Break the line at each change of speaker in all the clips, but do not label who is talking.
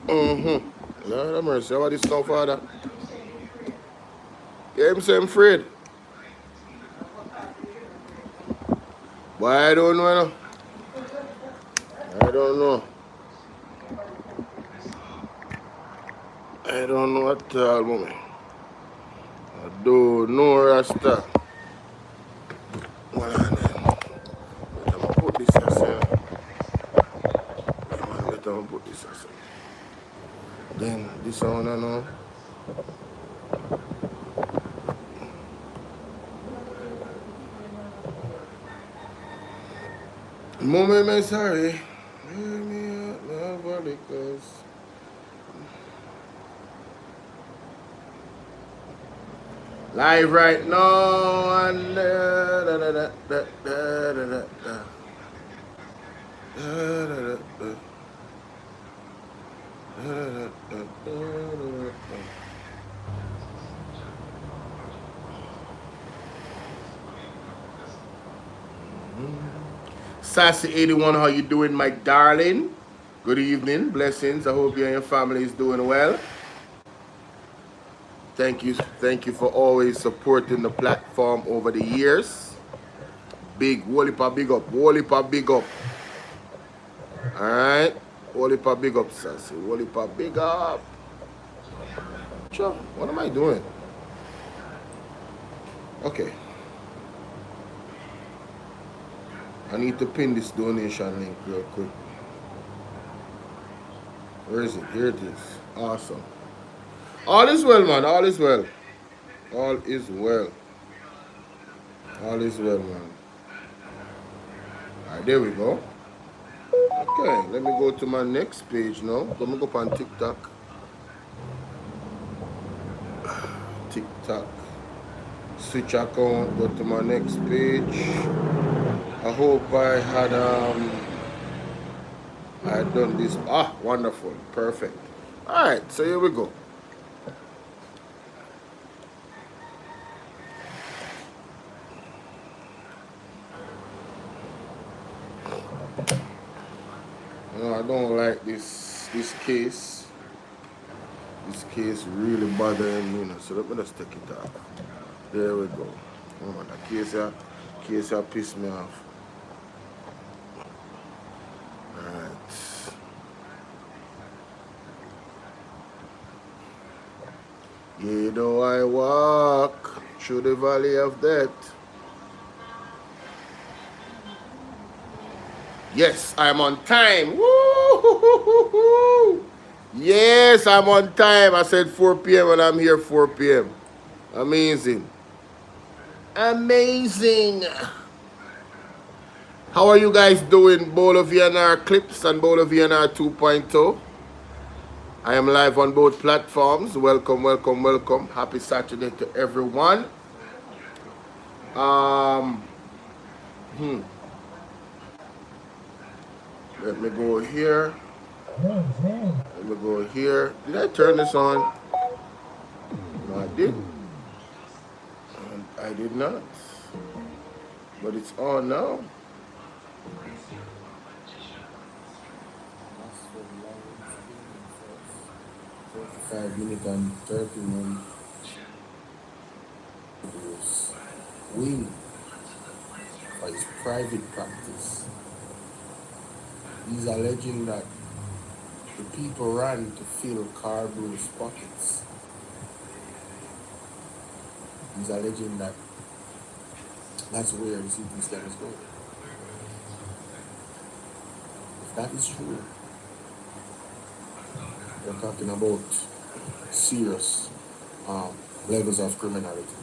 Lord have mercy. How this now, Father? Yeah, him say I'm afraid. Why I don't know, you know? I don't know. I don't know at all, mommy. I don't know, Rasta. Hold on, then. Let me put this aside. Let me put this aside. Then, this one, I know. Mommy, I'm sorry. Hear me out, nobody, cause live right now, and da da da da da da da da da da da. Sassy 81, how you doing, my darling? Good evening, blessings. I hope you and your family is doing well. Thank you for always supporting the platform over the years. Big Wolipa big up, Wolipa big up. Alright? Wolipa big up, Sassy. Wolipa big up. Sure, what am I doing? Okay. I need to pin this donation link real quick. Where is it? Here it is. Awesome. All is well, man. All is well. All is well. All is well, man. Alright, there we go. Okay, let me go to my next page now. Let me go up on TikTok. TikTok. Switch account, go to my next page. I hope I had done this. Ah, wonderful. Perfect. Alright, so here we go. No, I don't like this case. This case really bothering me, so let me just take it off. There we go. Oh man, the case here pissed me off. Alright. You know I walk through the valley of death. Yes, I'm on time. Woo! Yes, I'm on time. I said 4 p.m. and I'm here 4 p.m. Amazing. Amazing. How are you guys doing? BOLO V&R clips and BOLO V&R 2.0. I am live on both platforms. Welcome, welcome, welcome. Happy Saturday to everyone. Let me go here. Let me go here. Did I turn this on? No, I didn't. I did not. But it's on now. 5 minutes and 30 minutes. Wing for his private practice. He's alleging that the people ran to fill Carbro's pockets. He's alleging that that's where the CT scan is going. If that is true, we're talking about serious levels of criminality.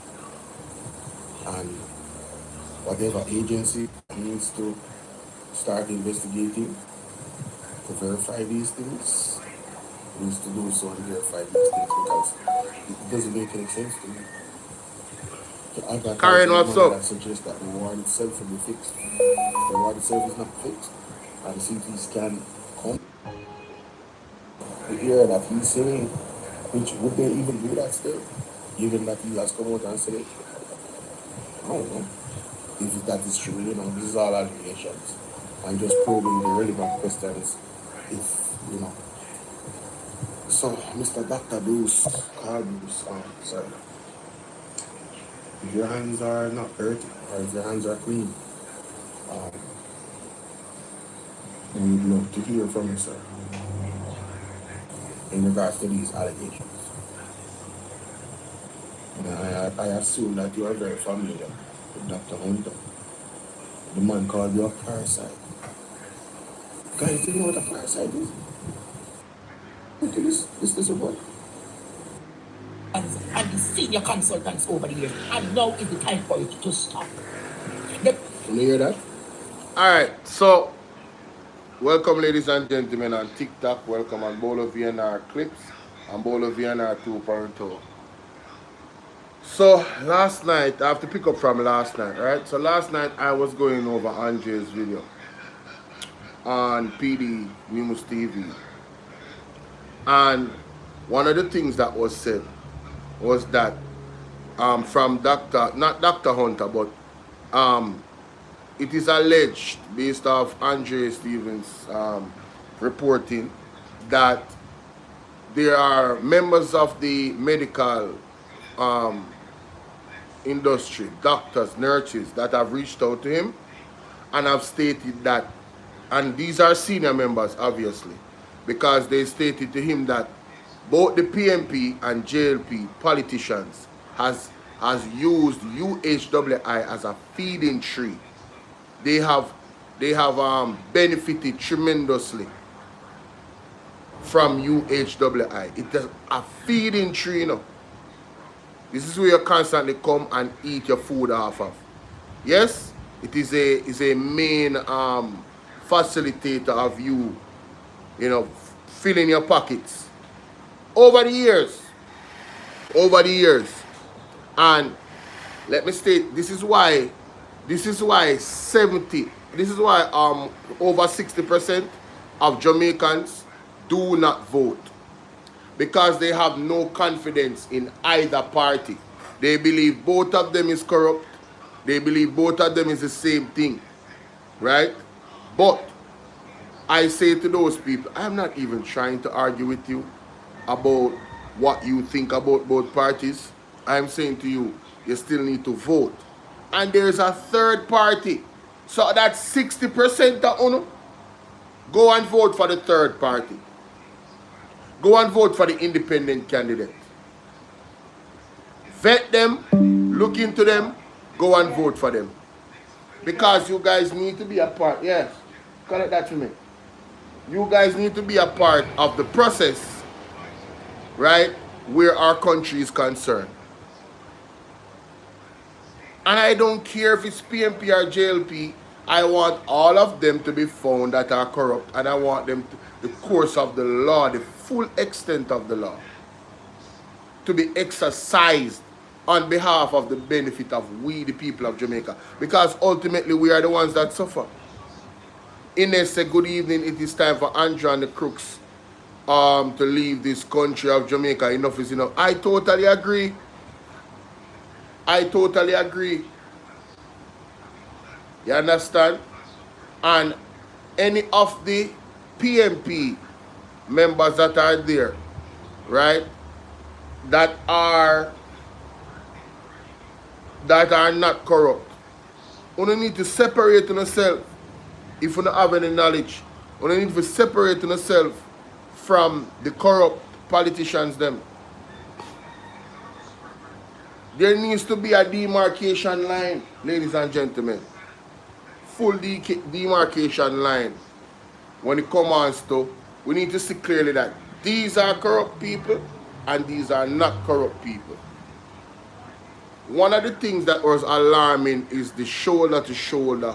And whatever agency needs to start investigating to verify these things needs to do so and verify these things, because it doesn't make any sense to me. Karen, what's up? That suggests that the ward itself will be fixed. If the ward itself is not fixed, and the CT scan come, the ear that he's saying, which would they even do that still, given that he has come out and said it? I don't know. If that is true, this is all allegations. I'm just probing the relevant questions if, So, Mr. Dr. Bruce, Carl Bruce, sorry. If your hands are not dirty, or if your hands are clean, we'd love to hear from you, sir, in regards to these allegations. I assume that you are very familiar with Dr. Hunter. The man called you a parasite. Guys, do you know what a parasite is? What is this about?
And the senior consultants over the years, and now is the time for it to stop. Can
you hear that? Alright, so welcome ladies and gentlemen on TikTok, welcome on BOLO V&R clips and BOLO V&R 2.0. So last night, I have to pick up from last night, right? So last night I was going over Andre's video on PD News TV. And one of the things that was said was that from not Dr. Hunter, but it is alleged, based off Andre Stevens' reporting, that there are members of the medical industry, doctors, nurses, that have reached out to him and have stated that, and these are senior members obviously, because they stated to him that both the PMP and JLP politicians has used UHWI as a feeding tree. They have benefited tremendously from UHWI. It is a feeding tree, you know. This is where you constantly come and eat your food off of. Yes, it is a main facilitator of you know, filling your pockets over the years. And let me state, this is why over 60% of Jamaicans do not vote, because they have no confidence in either party. They believe both of them is corrupt. They believe both of them is the same thing, right? But I say to those people, I'm not even trying to argue with you about what you think about both parties. I'm saying to you, you still need to vote. And there's a third party. So that's 60% of UNO. Go and vote for the third party. Go and vote for the independent candidate. Vet them, look into them, go and vote for them. Because you guys need to be a part. Yes, correct that to me. You guys need to be a part of the process, right, where our country is concerned. And I don't care if it's PMP or JLP. I want all of them to be found that are corrupt, and I want them to, the course of the law, the full extent of the law, to be exercised on behalf of the benefit of we, the people of Jamaica. Because ultimately we are the ones that suffer. Ines said, good evening, it is time for Andrew and the crooks to leave this country of Jamaica. Enough is enough. I totally agree. I totally agree. You understand? And any of the PMP members that are there, right, that are not corrupt, you need to separate yourself. If you don't have any knowledge, you need to separate yourself from the corrupt politicians them. There needs to be a demarcation line, ladies and gentlemen. Full demarcation line. When it comes to, we need to see clearly that these are corrupt people and these are not corrupt people. One of the things that was alarming is the shoulder to shoulder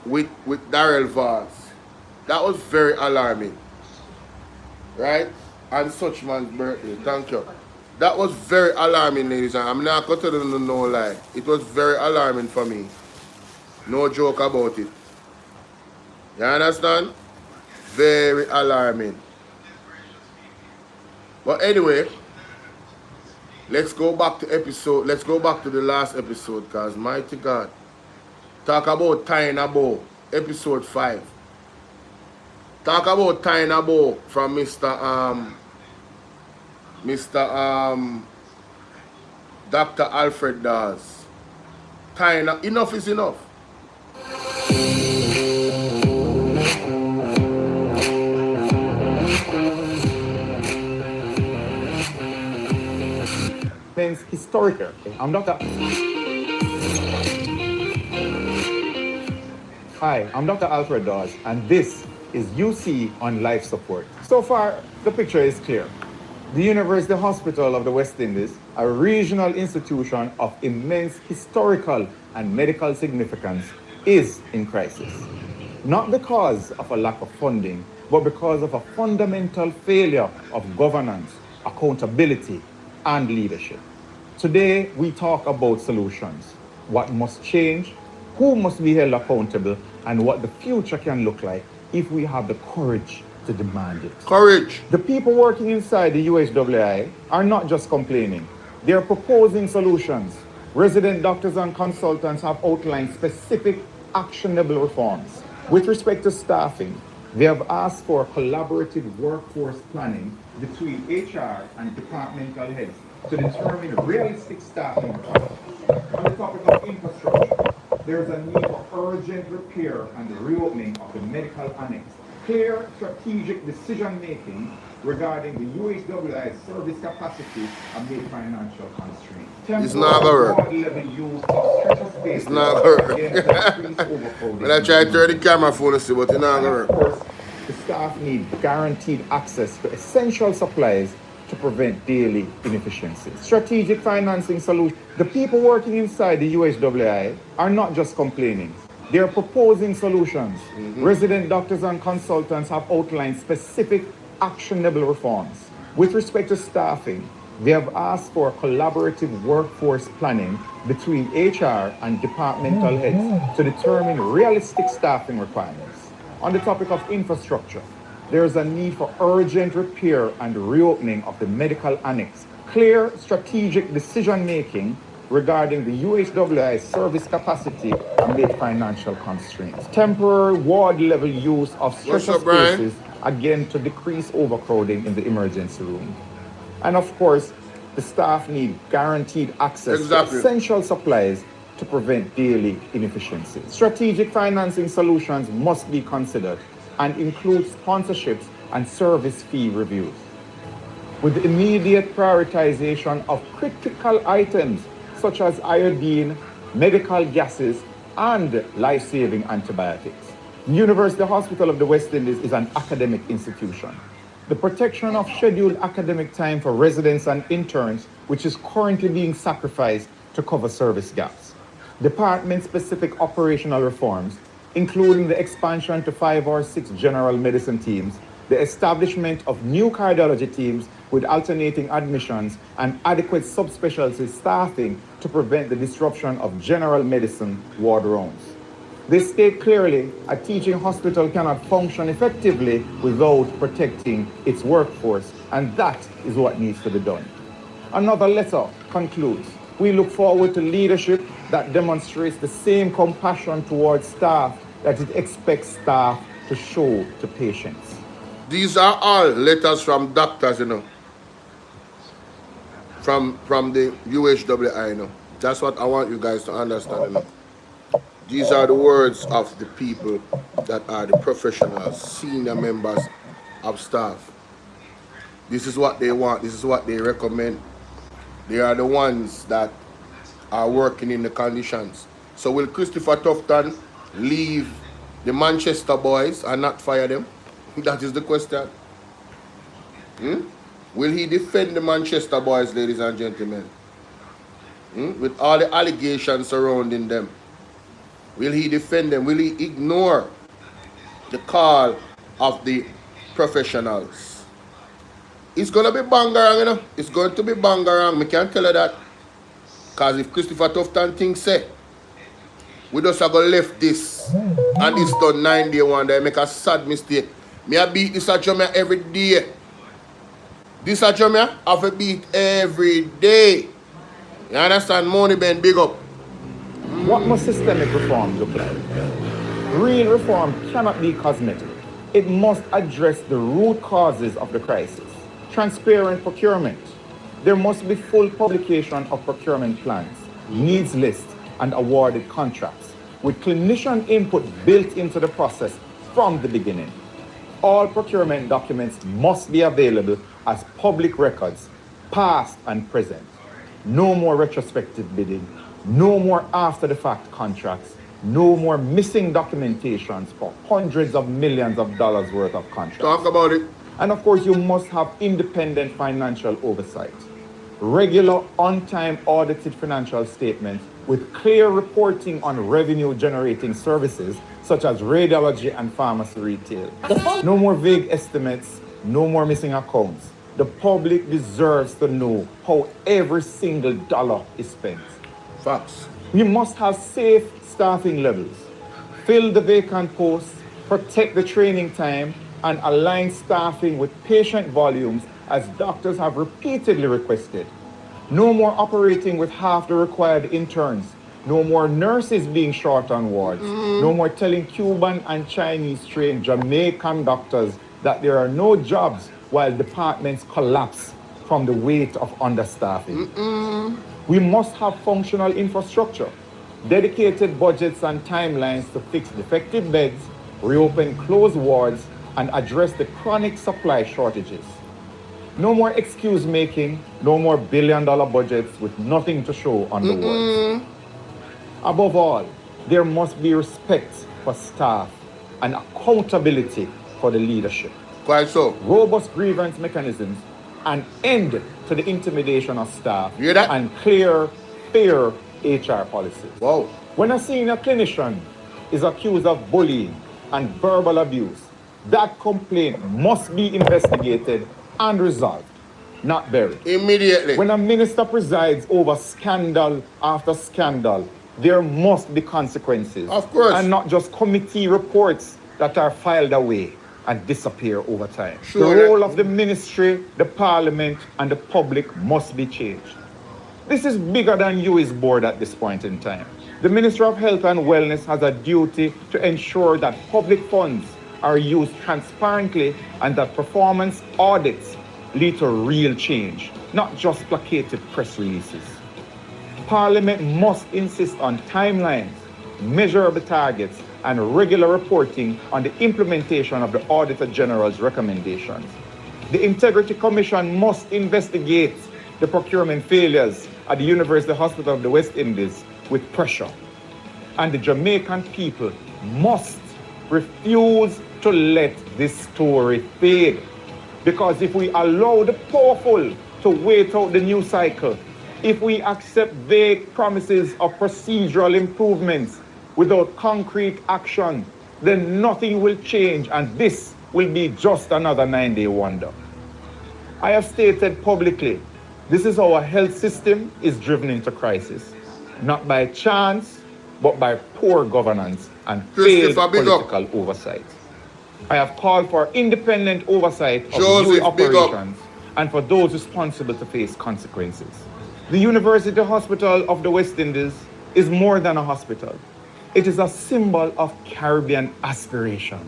with Darrell Vaz. That was very alarming, right? On such man's birthday. Thank you. That was very alarming, ladies and gentlemen. I'm not going to tell them no lie. It was very alarming for me. No joke about it. You understand? Very alarming. But anyway, let's go back to episode. Let's go back to the last episode, because mighty God. Talk about tying a bow. Episode 5. Talk about tying a bow from Dr. Alfred Dawes. Tying enough is enough.
Means historical. I'm Dr. Hi, I'm Dr. Alfred Dawes, and this is UC on life support. So far, the picture is clear. The University Hospital of the West Indies, a regional institution of immense historical and medical significance, is in crisis. Not because of a lack of funding, but because of a fundamental failure of governance, accountability, and leadership. Today, we talk about solutions, what must change, who must be held accountable, and what the future can look like if we have the courage to demand it.
Courage.
The people working inside the UHWI are not just complaining. They are proposing solutions. Resident doctors and consultants have outlined specific actionable reforms. With respect to staffing, they have asked for collaborative workforce planning between HR and departmental heads to determine realistic staffing requirements. On the topic of infrastructure, there is a need for urgent repair and the reopening of the medical annex. Clear strategic decision-making regarding the UHWI's service capacity amid financial constraints.
It's not gonna work. It's not gonna work. When I try to turn the camera phone to see, but it's not gonna work.
Of course, the staff need guaranteed access to essential supplies to prevent daily inefficiencies. Strategic financing solutions. The people working inside the UHWI are not just complaining. They are proposing solutions. Resident doctors and consultants have outlined specific actionable reforms. With respect to staffing, they have asked for collaborative workforce planning between HR and departmental heads to determine realistic staffing requirements. On the topic of infrastructure, there is a need for urgent repair and reopening of the medical annex. Clear strategic decision-making regarding the UHWI's service capacity amid financial constraints. Temporary ward-level use of stretcher spaces, again, to decrease overcrowding in the emergency room. And of course, the staff need guaranteed access to essential supplies to prevent daily inefficiencies. Strategic financing solutions must be considered and include sponsorships and service fee reviews. With the immediate prioritization of critical items such as iodine, medical gases, and life-saving antibiotics. The University Hospital of the West Indies is an academic institution. The protection of scheduled academic time for residents and interns, which is currently being sacrificed to cover service gaps. Department-specific operational reforms, including the expansion to 5 or 6 general medicine teams, the establishment of new cardiology teams with alternating admissions and adequate subspecialty staffing to prevent the disruption of general medicine ward rounds. They state clearly a teaching hospital cannot function effectively without protecting its workforce, and that is what needs to be done. Another letter concludes, we look forward to leadership that demonstrates the same compassion towards staff that it expects staff to show to patients.
These are all letters from doctors, you know. From the UHWI, you know. That's what I want you guys to understand, you know. These are the words of the people that are the professionals, senior members of staff. This is what they want. This is what they recommend. They are the ones that are working in the conditions. So will Christopher Tufton leave the Manchester boys and not fire them? That is the question. Will he defend the Manchester boys, ladies and gentlemen? With all the allegations surrounding them. Will he defend them? Will he ignore the call of the professionals? It's going to be bangarang, you know. It's going to be bangarang. I can't tell you that. Because if Christopher Tufton thinks so, we just are going to left this. And this done 9 day one day. Make a sad mistake. Me I beat this Jamaica every day. This Jamaica I have to beat every day. You understand? Money Ben, big up.
What must systemic reform look like? Real reform cannot be cosmetic. It must address the root causes of the crisis. Transparent procurement. There must be full publication of procurement plans, needs lists, and awarded contracts, with clinician input built into the process from the beginning. All procurement documents must be available as public records, past and present. No more retrospective bidding, no more after-the-fact contracts, no more missing documentations for hundreds of millions of dollars worth of contracts.
Talk about it.
And of course, you must have independent financial oversight. Regular, on-time audited financial statements with clear reporting on revenue-generating services such as radiology and pharmacy retail. No more vague estimates, no more missing accounts. The public deserves to know how every single dollar is spent.
Facts.
We must have safe staffing levels, fill the vacant posts, protect the training time, and align staffing with patient volumes as doctors have repeatedly requested. No more operating with half the required interns. No more nurses being short on wards. No more telling Cuban and Chinese trained Jamaican doctors that there are no jobs while departments collapse from the weight of understaffing. We must have functional infrastructure, dedicated budgets and timelines to fix defective beds, reopen closed wards, and address the chronic supply shortages. No more excuse making, no more billion-dollar budgets with nothing to show on the wards. Above all, there must be respect for staff and accountability for the leadership.
Quite so.
Robust grievance mechanisms, an end to the intimidation of staff,
Hear that?
and clear, fair HR policies.
Wow.
When a senior clinician is accused of bullying and verbal abuse, that complaint must be investigated and resolved, not buried.
Immediately.
When a minister presides over scandal after scandal, there must be consequences.
Of course.
And not just committee reports that are filed away and disappear over time.
Sure.
The role of the ministry, the parliament, and the public must be changed. This is bigger than UI's board at this point in time. The Ministry of Health and Wellness has a duty to ensure that public funds are used transparently and that performance audits lead to real change, not just placated press releases. Parliament must insist on timelines, measurable targets, and regular reporting on the implementation of the Auditor General's recommendations. The Integrity Commission must investigate the procurement failures at the University Hospital of the West Indies with pressure. And the Jamaican people must refuse to let this story fade. Because if we allow the powerful to wait out the new cycle, if we accept vague promises of procedural improvements without concrete action, then nothing will change and this will be just another 9-day wonder. I have stated publicly, this is how our health system is driven into crisis. Not by chance, but by poor governance and failed political oversight. I have called for independent oversight of new operations and for those responsible to face consequences. The University Hospital of the West Indies is more than a hospital. It is a symbol of Caribbean aspiration,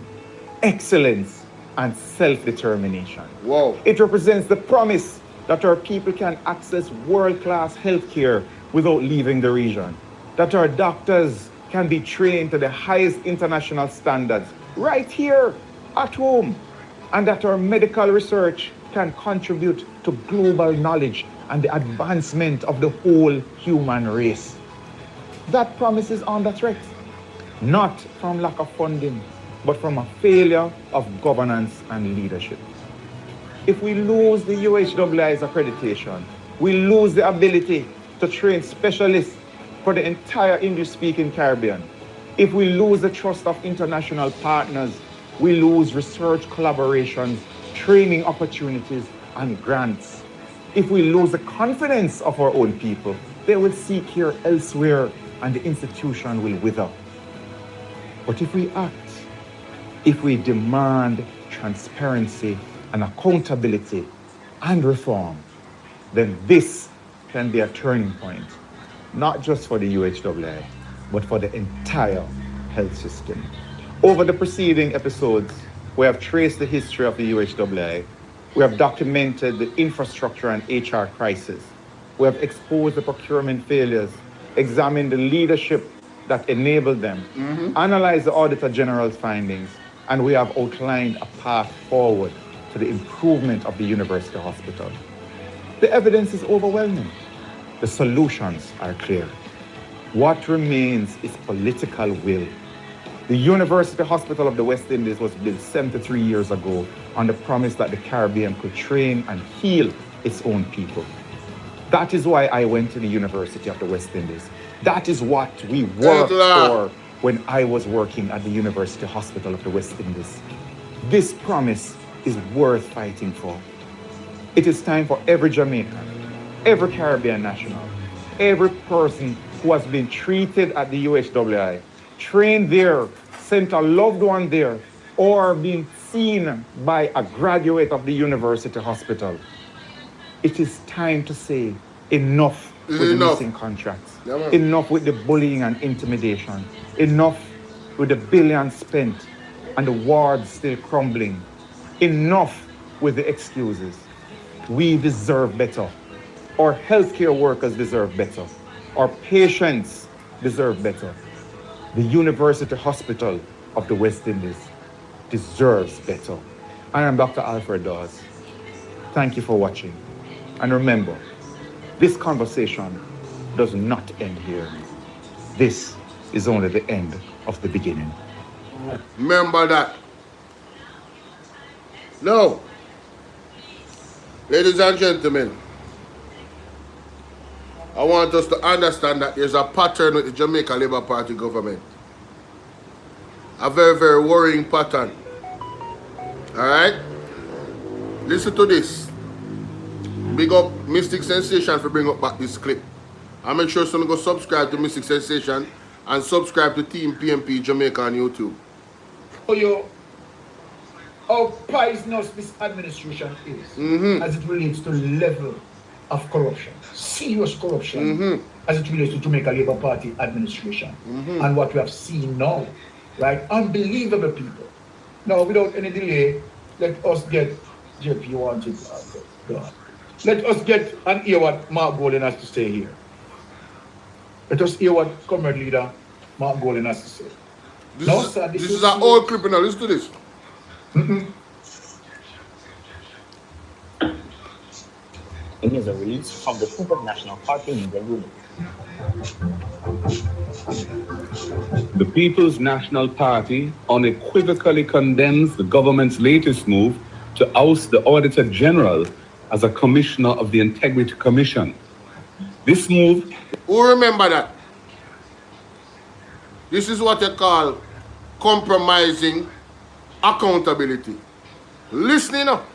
excellence, and self-determination.
Wow.
It represents the promise that our people can access world-class healthcare without leaving the region, that our doctors can be trained to the highest international standards right here at home, and that our medical research can contribute to global knowledge and the advancement of the whole human race. That promise is under threat, not from lack of funding, but from a failure of governance and leadership. If we lose the UHII's accreditation, we lose the ability to train specialists for the entire English-speaking Caribbean. If we lose the trust of international partners, we lose research collaborations, training opportunities, and grants. If we lose the confidence of our own people, they will seek care elsewhere and the institution will wither. But if we act, if we demand transparency and accountability and reform, then this can be a turning point, not just for the UHII, but for the entire health system. Over the preceding episodes, We have traced the history of the UHAA. We have documented the infrastructure and HR crisis. We have exposed the procurement failures, examined the leadership that enabled them, analyzed the Auditor General's findings, and we have outlined a path forward to the improvement of the university hospital. The evidence is overwhelming. The solutions are clear. What remains is political will. The University Hospital of the West Indies was built 73 years ago on the promise that the Caribbean could train and heal its own people. That is why I went to the University of the West Indies. That is what we worked for when I was working at the University Hospital of the West Indies. This promise is worth fighting for. It is time for every Jamaican, every Caribbean national, every person who has been treated at the UHAA, trained there, sent a loved one there, or been seen by a graduate of the university hospital. It is time to say enough with the missing contracts, enough with the bullying and intimidation, enough with the billions spent and the wards still crumbling, enough with the excuses. We deserve better. Our healthcare workers deserve better. Our patients deserve better. The University Hospital of the West Indies deserves better. I am Dr. Alfred Dawes. Thank you for watching. And remember, this conversation does not end here. This is only the end of the beginning.
Remember that. No. Ladies and gentlemen, I want us to understand that there's a pattern with the Jamaica Labour Party government. A very, very worrying pattern. Alright? Listen to this. Big up Mystic Sensation for bringing up back this clip. And make sure someone go subscribe to Mystic Sensation and subscribe to Team PMP Jamaica on YouTube.
How poisonous this administration is as it relates to the level of corruption, serious corruption, as it relates to Jamaica Labour Party administration. And what we have seen now, right? Unbelievable people. Now, without any delay, let us get, JP, you want it? Go on. Let us get and hear what Mark Golden has to say here. Let us hear what Comrade Leader Mark Golden has to say.
This is an old clip now. Listen to this.
It is a release from the Super National Party media unit.
The People's National Party unequivocally condemns the government's latest move to oust the Auditor General as a commissioner of the Integrity Commission. This move...
Who remember that? This is what they call compromising accountability. Listening up.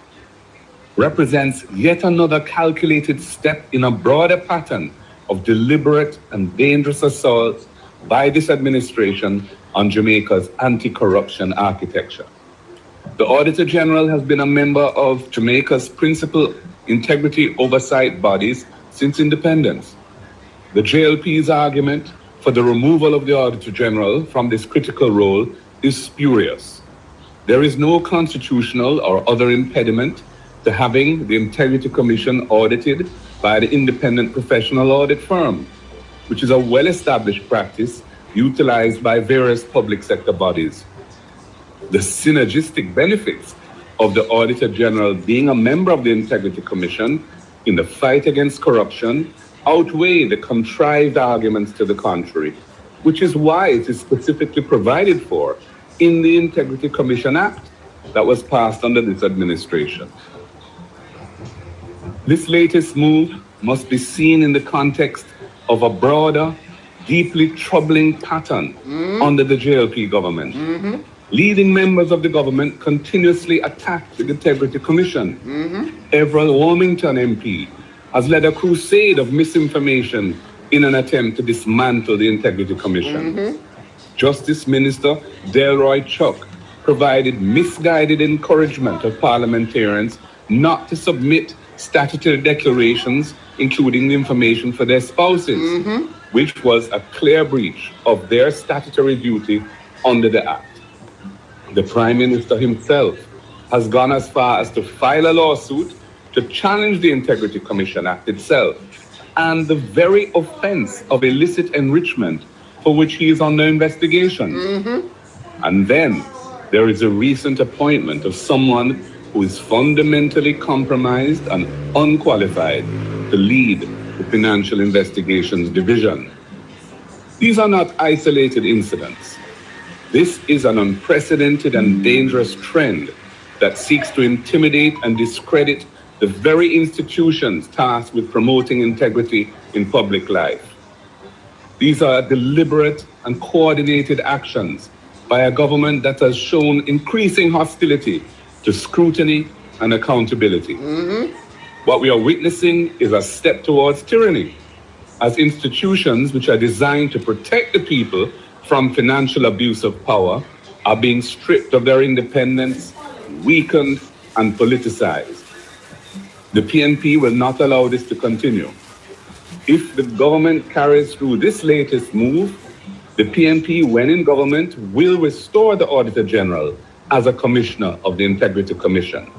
Represents yet another calculated step in a broader pattern of deliberate and dangerous assault by this administration on Jamaica's anti-corruption architecture. The Auditor General has been a member of Jamaica's principal integrity oversight bodies since independence. The JLP's argument for the removal of the Auditor General from this critical role is spurious. There is no constitutional or other impediment to having the Integrity Commission audited by the independent professional audit firm, which is a well-established practice utilized by various public sector bodies. The synergistic benefits of the Auditor General being a member of the Integrity Commission in the fight against corruption outweigh the contrived arguments to the contrary, which is why it is specifically provided for in the Integrity Commission Act that was passed under this administration. This latest move must be seen in the context of a broader, deeply troubling pattern under the JLP government. Leading members of the government continuously attack the Integrity Commission. Everett Wilmington MP has led a crusade of misinformation in an attempt to dismantle the Integrity Commission. Justice Minister Delroy Chuck provided misguided encouragement of parliamentarians not to submit statutory declarations, including the information for their spouses, which was a clear breach of their statutory duty under the Act. The Prime Minister himself has gone as far as to file a lawsuit to challenge the Integrity Commission Act itself and the very offense of illicit enrichment for which he is under investigation. And then there is a recent appointment of someone who is fundamentally compromised and unqualified to lead the Financial Investigations Division. These are not isolated incidents. This is an unprecedented and dangerous trend that seeks to intimidate and discredit the very institutions tasked with promoting integrity in public life. These are deliberate and coordinated actions by a government that has shown increasing hostility to scrutiny and accountability. What we are witnessing is a step towards tyranny, as institutions which are designed to protect the people from financial abuse of power are being stripped of their independence, weakened, and politicized. The PNP will not allow this to continue. If the government carries through this latest move, the PNP, when in government, will restore the Auditor General as a commissioner of the Integrity Commission.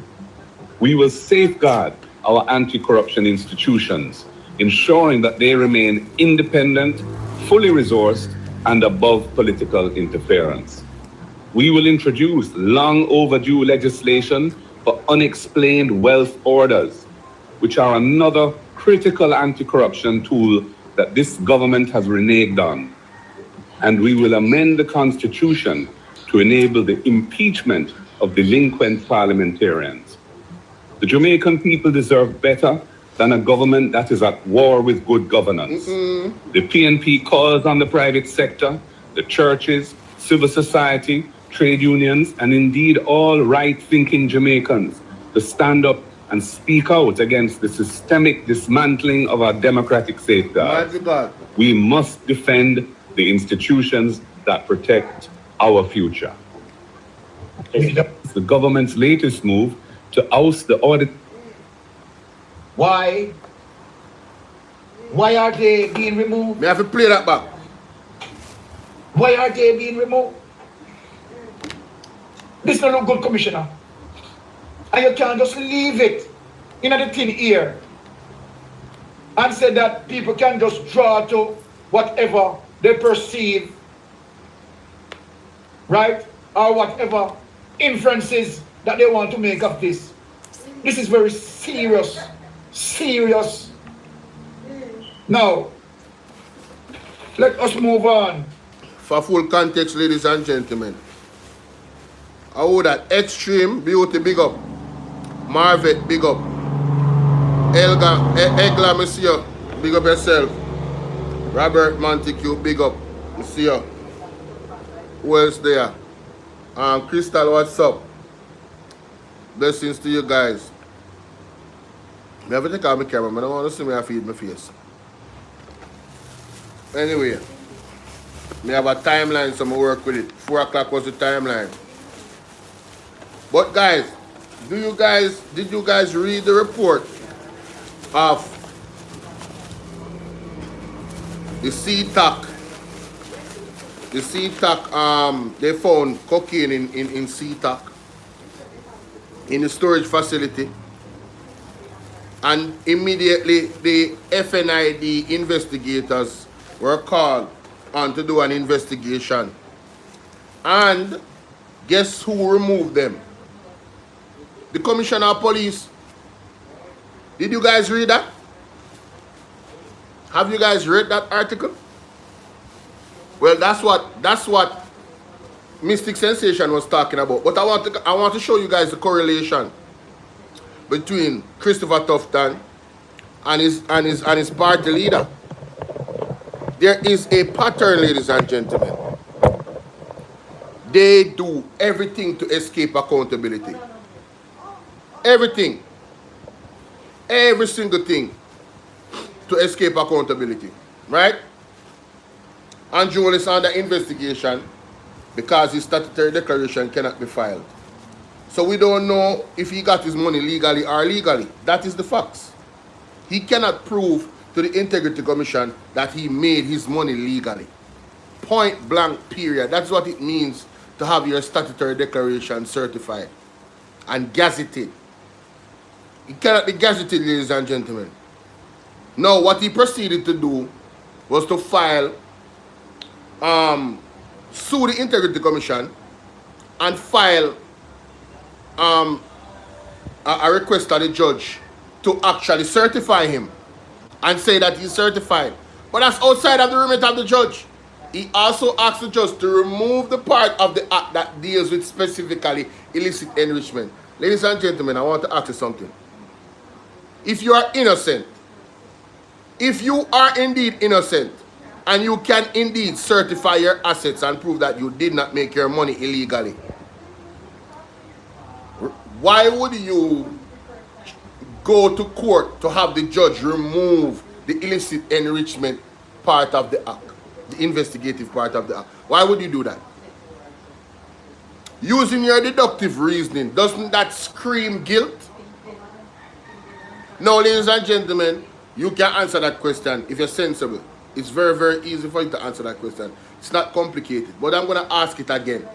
We will safeguard our anti-corruption institutions, ensuring that they remain independent, fully resourced, and above political interference. We will introduce long overdue legislation for unexplained wealth orders, which are another critical anti-corruption tool that this government has reneged on. And we will amend the Constitution to enable the impeachment of delinquent parliamentarians. The Jamaican people deserve better than a government that is at war with good governance. The PNP calls on the private sector, the churches, civil society, trade unions, and indeed all right-thinking Jamaicans to stand up and speak out against the systemic dismantling of our democratic safeguards. We must defend the institutions that protect our future. The government's latest move to oust the audit.
Why are they being removed?
May I have to play that back?
Why are they being removed? This is not a good, Commissioner. And you can't just leave it in the thin ear and say that people can just draw to whatever they perceive, right? Or whatever inferences that they want to make of this. This is very serious. Serious. Now, let us move on.
For full context, ladies and gentlemen, I would that Extreme Beauty, big up. Marvet, big up. Egla, monsieur, big up yourself. Robert Montague, big up, monsieur. Who else there? Crystal, what's up? Blessings to you guys. I have to take out my camera, but I don't want to see me I feed my face. Anyway, I have a timeline, so I work with it. 4 o'clock was the timeline. But guys, did you guys read the report of the CTAC? The CTAC, they found cocaine in CTAC, in the storage facility. And immediately the FNID investigators were called on to do an investigation. And guess who removed them? The Commissioner of Police. Did you guys read that? Have you guys read that article? Well, that's what Mystic Sensation was talking about. But I want to show you guys the correlation between Christopher Tufton and his party leader. There is a pattern, ladies and gentlemen. They do everything to escape accountability. Everything. Every single thing to escape accountability. Right? And Joel is under investigation because his statutory declaration cannot be filed. So we don't know if he got his money legally or illegally. That is the facts. He cannot prove to the Integrity Commission that he made his money legally. Point blank, period. That's what it means to have your statutory declaration certified and gazetted. It cannot be gazetted, ladies and gentlemen. Now, what he proceeded to do was to file, sue the Integrity Commission and file a request to the judge to actually certify him and say that he's certified. But that's outside of the remit of the judge. He also asked the judge to remove the part of the act that deals with specifically illicit enrichment. Ladies and gentlemen, I want to ask you something. If you are innocent, if you are indeed innocent, and you can indeed certify your assets and prove that you did not make your money illegally, why would you go to court to have the judge remove the illicit enrichment part of the act, the investigative part of the act? Why would you do that? Using your deductive reasoning, doesn't that scream guilt? Now, ladies and gentlemen, you can answer that question if you're sensible. It's very, very easy for you to answer that question. It's not complicated. But I'm going to ask it again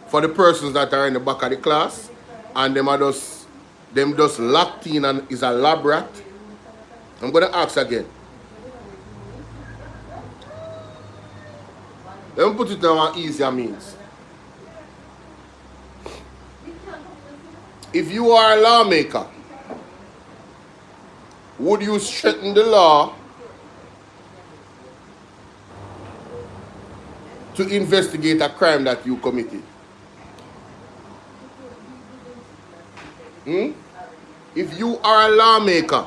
for the persons that are in the back of the class and them just locked in and is a lab rat. I'm going to ask again. Let me put it on easier means. If you are a lawmaker, would you strengthen the law to investigate a crime that you committed? If you are a lawmaker,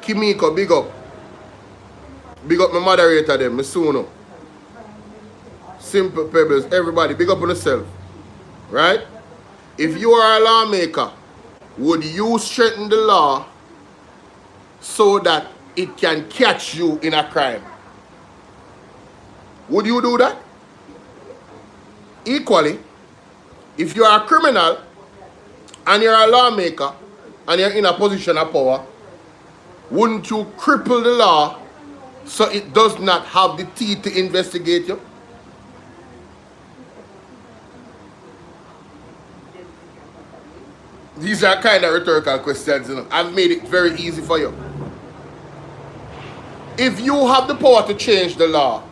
Kimiko, big up. Big up my moderator them, my Suno. Simple Pebbles, everybody, big up on yourself. Right? If you are a lawmaker, would you strengthen the law so that it can catch you in a crime? Would you do that? Equally, if you are a criminal and you're a lawmaker and you're in a position of power, wouldn't you cripple the law so it does not have the teeth to investigate you? These are kind of rhetorical questions, you know. I've made it very easy for you. If you have the power to change the law,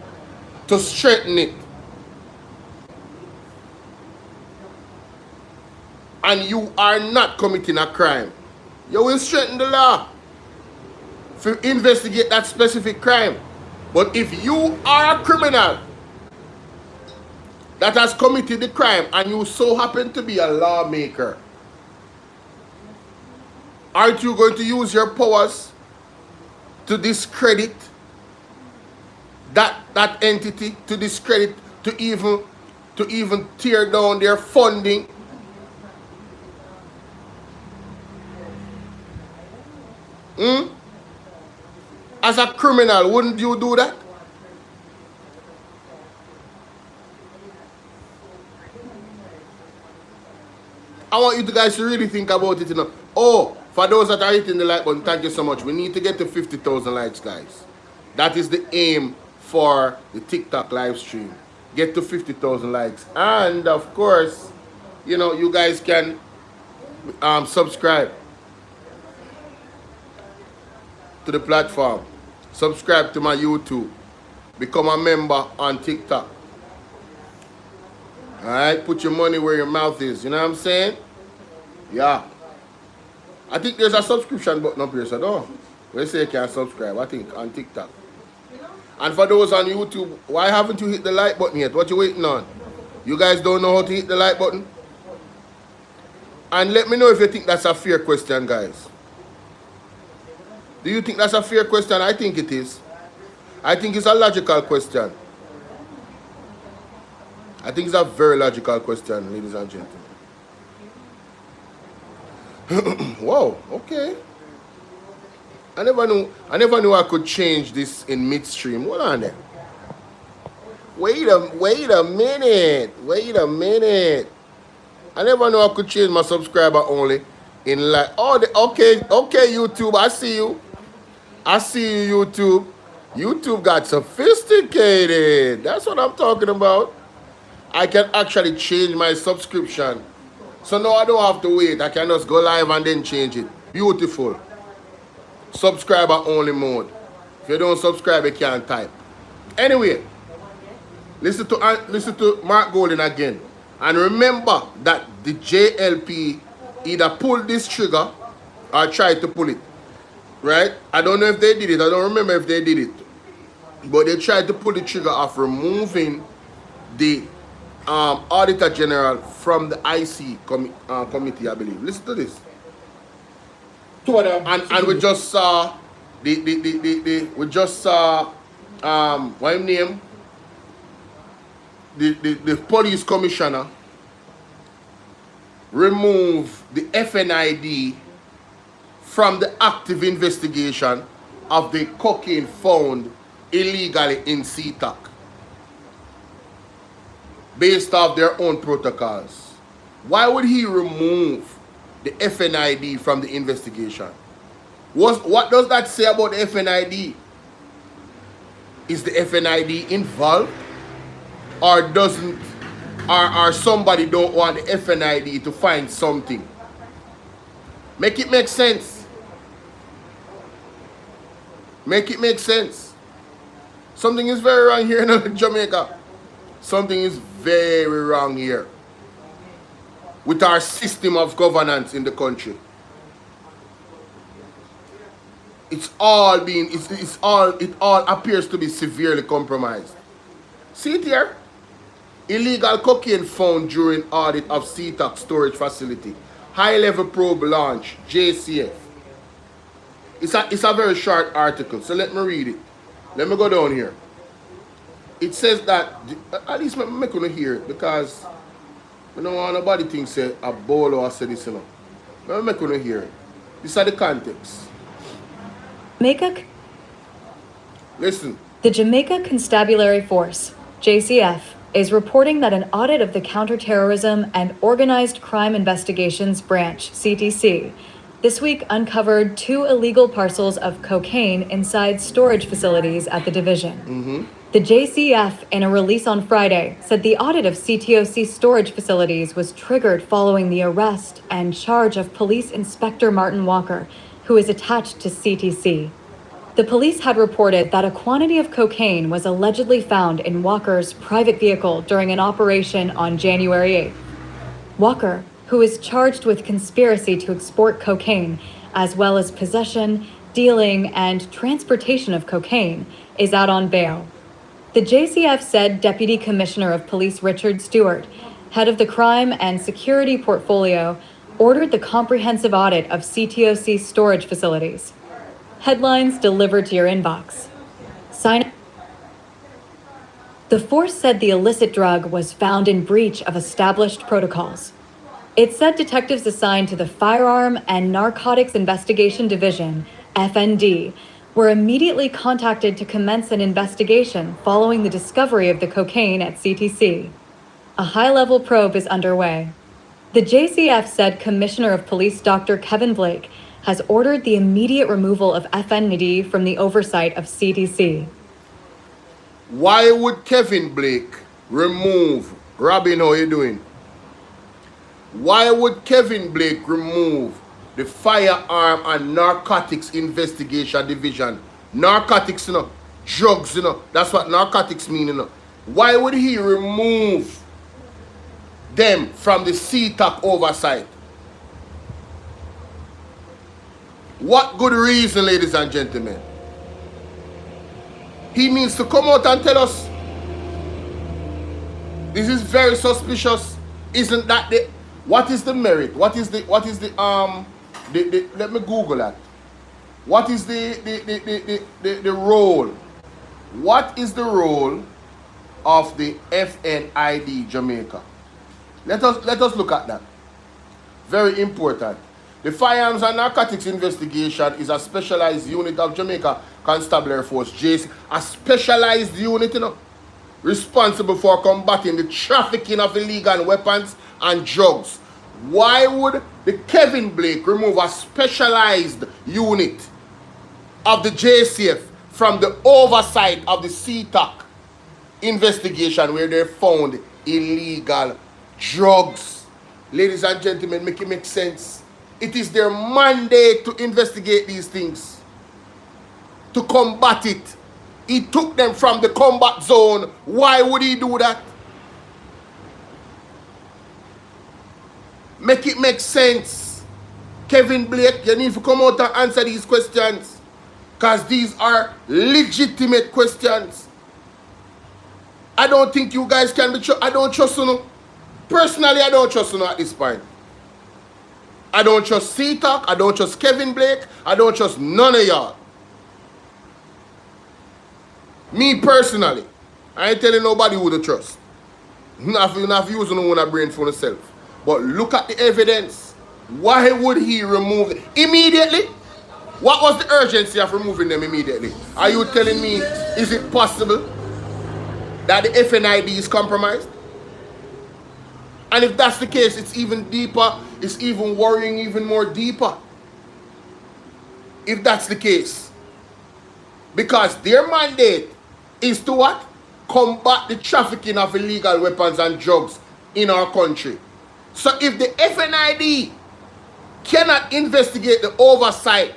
to straighten it, and you are not committing a crime, you will straighten the law to investigate that specific crime. But if you are a criminal that has committed the crime and you so happen to be a lawmaker, aren't you going to use your powers to discredit that entity, to discredit, to even tear down their funding? As a criminal, wouldn't you do that? I want you guys to really think about it, you know. Oh, for those that are hitting the like button, thank you so much. We need to get to 50,000 likes, guys. That is the aim for the TikTok live stream. Get to 50,000 likes. And, of course, you know, you guys can subscribe to the platform. Subscribe to my YouTube. Become a member on TikTok. Alright? Put your money where your mouth is. You know what I'm saying? Yeah. I think there's a subscription button up here, so no. They say you can subscribe, I think, on TikTok. And for those on YouTube, why haven't you hit the like button yet? What you waiting on? You guys don't know how to hit the like button? And let me know if you think that's a fair question, guys. Do you think that's a fair question? I think it is. I think it's a logical question. I think it's a very logical question, ladies and gentlemen. Whoa, okay. I never knew I could change this in midstream. Hold on there. Wait a minute. I never knew I could change my subscriber only in like, oh, okay, YouTube, I see you. I see you, YouTube. YouTube got sophisticated. That's what I'm talking about. I can actually change my subscription. So now I don't have to wait. I can just go live and then change it. Beautiful. Subscriber only mode. If you don't subscribe, you can't type. Anyway, listen to Mark Golden again. And remember that the JLP either pulled this trigger or tried to pull it. Right? I don't know if they did it. I don't remember if they did it. But they tried to pull the trigger of removing the Auditor General from the IC committee, I believe. Listen to this. And we just saw what his name? The police commissioner remove the FNID from the active investigation of the cocaine found illegally in CTAC based off their own protocols. Why would he remove the FNID from the investigation? What does that say about the FNID? Is the FNID involved? Or doesn't, or somebody don't want the FNID to find something? Make it make sense. Make it make sense. Something is very wrong here in Jamaica. Something is very wrong here with our system of governance in the country. It all appears to be severely compromised. See it here? Illegal cocaine found during audit of CTAC storage facility. High-level probe launch, JCF. It's a very short article, so let me read it. Let me go down here. It says that, at least I'm going to hear it, because I don't want nobody think say a BOLO or say this, you know. I'm going to hear it. These are the context. Listen.
The Jamaica Constabulary Force, JCF, is reporting that an audit of the Counterterrorism and Organized Crime Investigations Branch, CTC, this week uncovered 2 illegal parcels of cocaine inside storage facilities at the division. The JCF, in a release on Friday, said the audit of CTOC storage facilities was triggered following the arrest and charge of Police Inspector Martin Walker, who is attached to CTC. The police had reported that a quantity of cocaine was allegedly found in Walker's private vehicle during an operation on January 8th. Walker, who is charged with conspiracy to export cocaine, as well as possession, dealing, and transportation of cocaine, is out on bail. The JCF said Deputy Commissioner of Police Richard Stewart, head of the Crime and Security Portfolio, ordered the comprehensive audit of CTOC storage facilities. Headlines delivered to your inbox. The force said the illicit drug was found in breach of established protocols. It said detectives assigned to the Firearm and Narcotics Investigation Division, FND, were immediately contacted to commence an investigation following the discovery of the cocaine at CTC. A high-level probe is underway. The JCF said Commissioner of Police Dr. Kevin Blake has ordered the immediate removal of FND from the oversight of CTC.
Why would Kevin Blake remove, Robin, how you doing? Why would Kevin Blake remove the Firearm and Narcotics Investigation Division? Narcotics, you know, drugs, you know, that's what narcotics mean, you know. Why would he remove them from the CTAC oversight? What good reason, ladies and gentlemen? He needs to come out and tell us. This is very suspicious. Isn't that the, what is the merit? What is the let me Google that. What is the role? What is the role of the FNID Jamaica? Let us look at that. Very important. The Firearms and Narcotics Investigation is a specialized unit of Jamaica Constabulary Force, JC, a specialized unit, you know, responsible for combating the trafficking of illegal weapons and drugs. Why would the Kevin Blake remove a specialized unit of the JCF from the oversight of the CTAC investigation where they found illegal drugs. Ladies and gentlemen, make it make sense. It is their mandate to investigate these things, to combat it. He took them from the combat zone. Why would he do that? Make it make sense. Kevin Blake, you need to come out and answer these questions, because these are legitimate questions. I don't think you guys can be I don't trust you. Personally, I don't trust you at this point. I don't trust C-Talk. I don't trust Kevin Blake. I don't trust none of y'all. Me personally, I ain't telling nobody who to trust. Not using no one brain for yourself. But look at the evidence. Why would he remove it immediately? What was the urgency of removing them immediately? Are you telling me, is it possible that the FNID is compromised? And if that's the case, it's even deeper. It's even worrying even more deeper. If that's the case. Because their mandate is to what? Combat the trafficking of illegal weapons and drugs in our country. So if the FNID cannot investigate the oversight,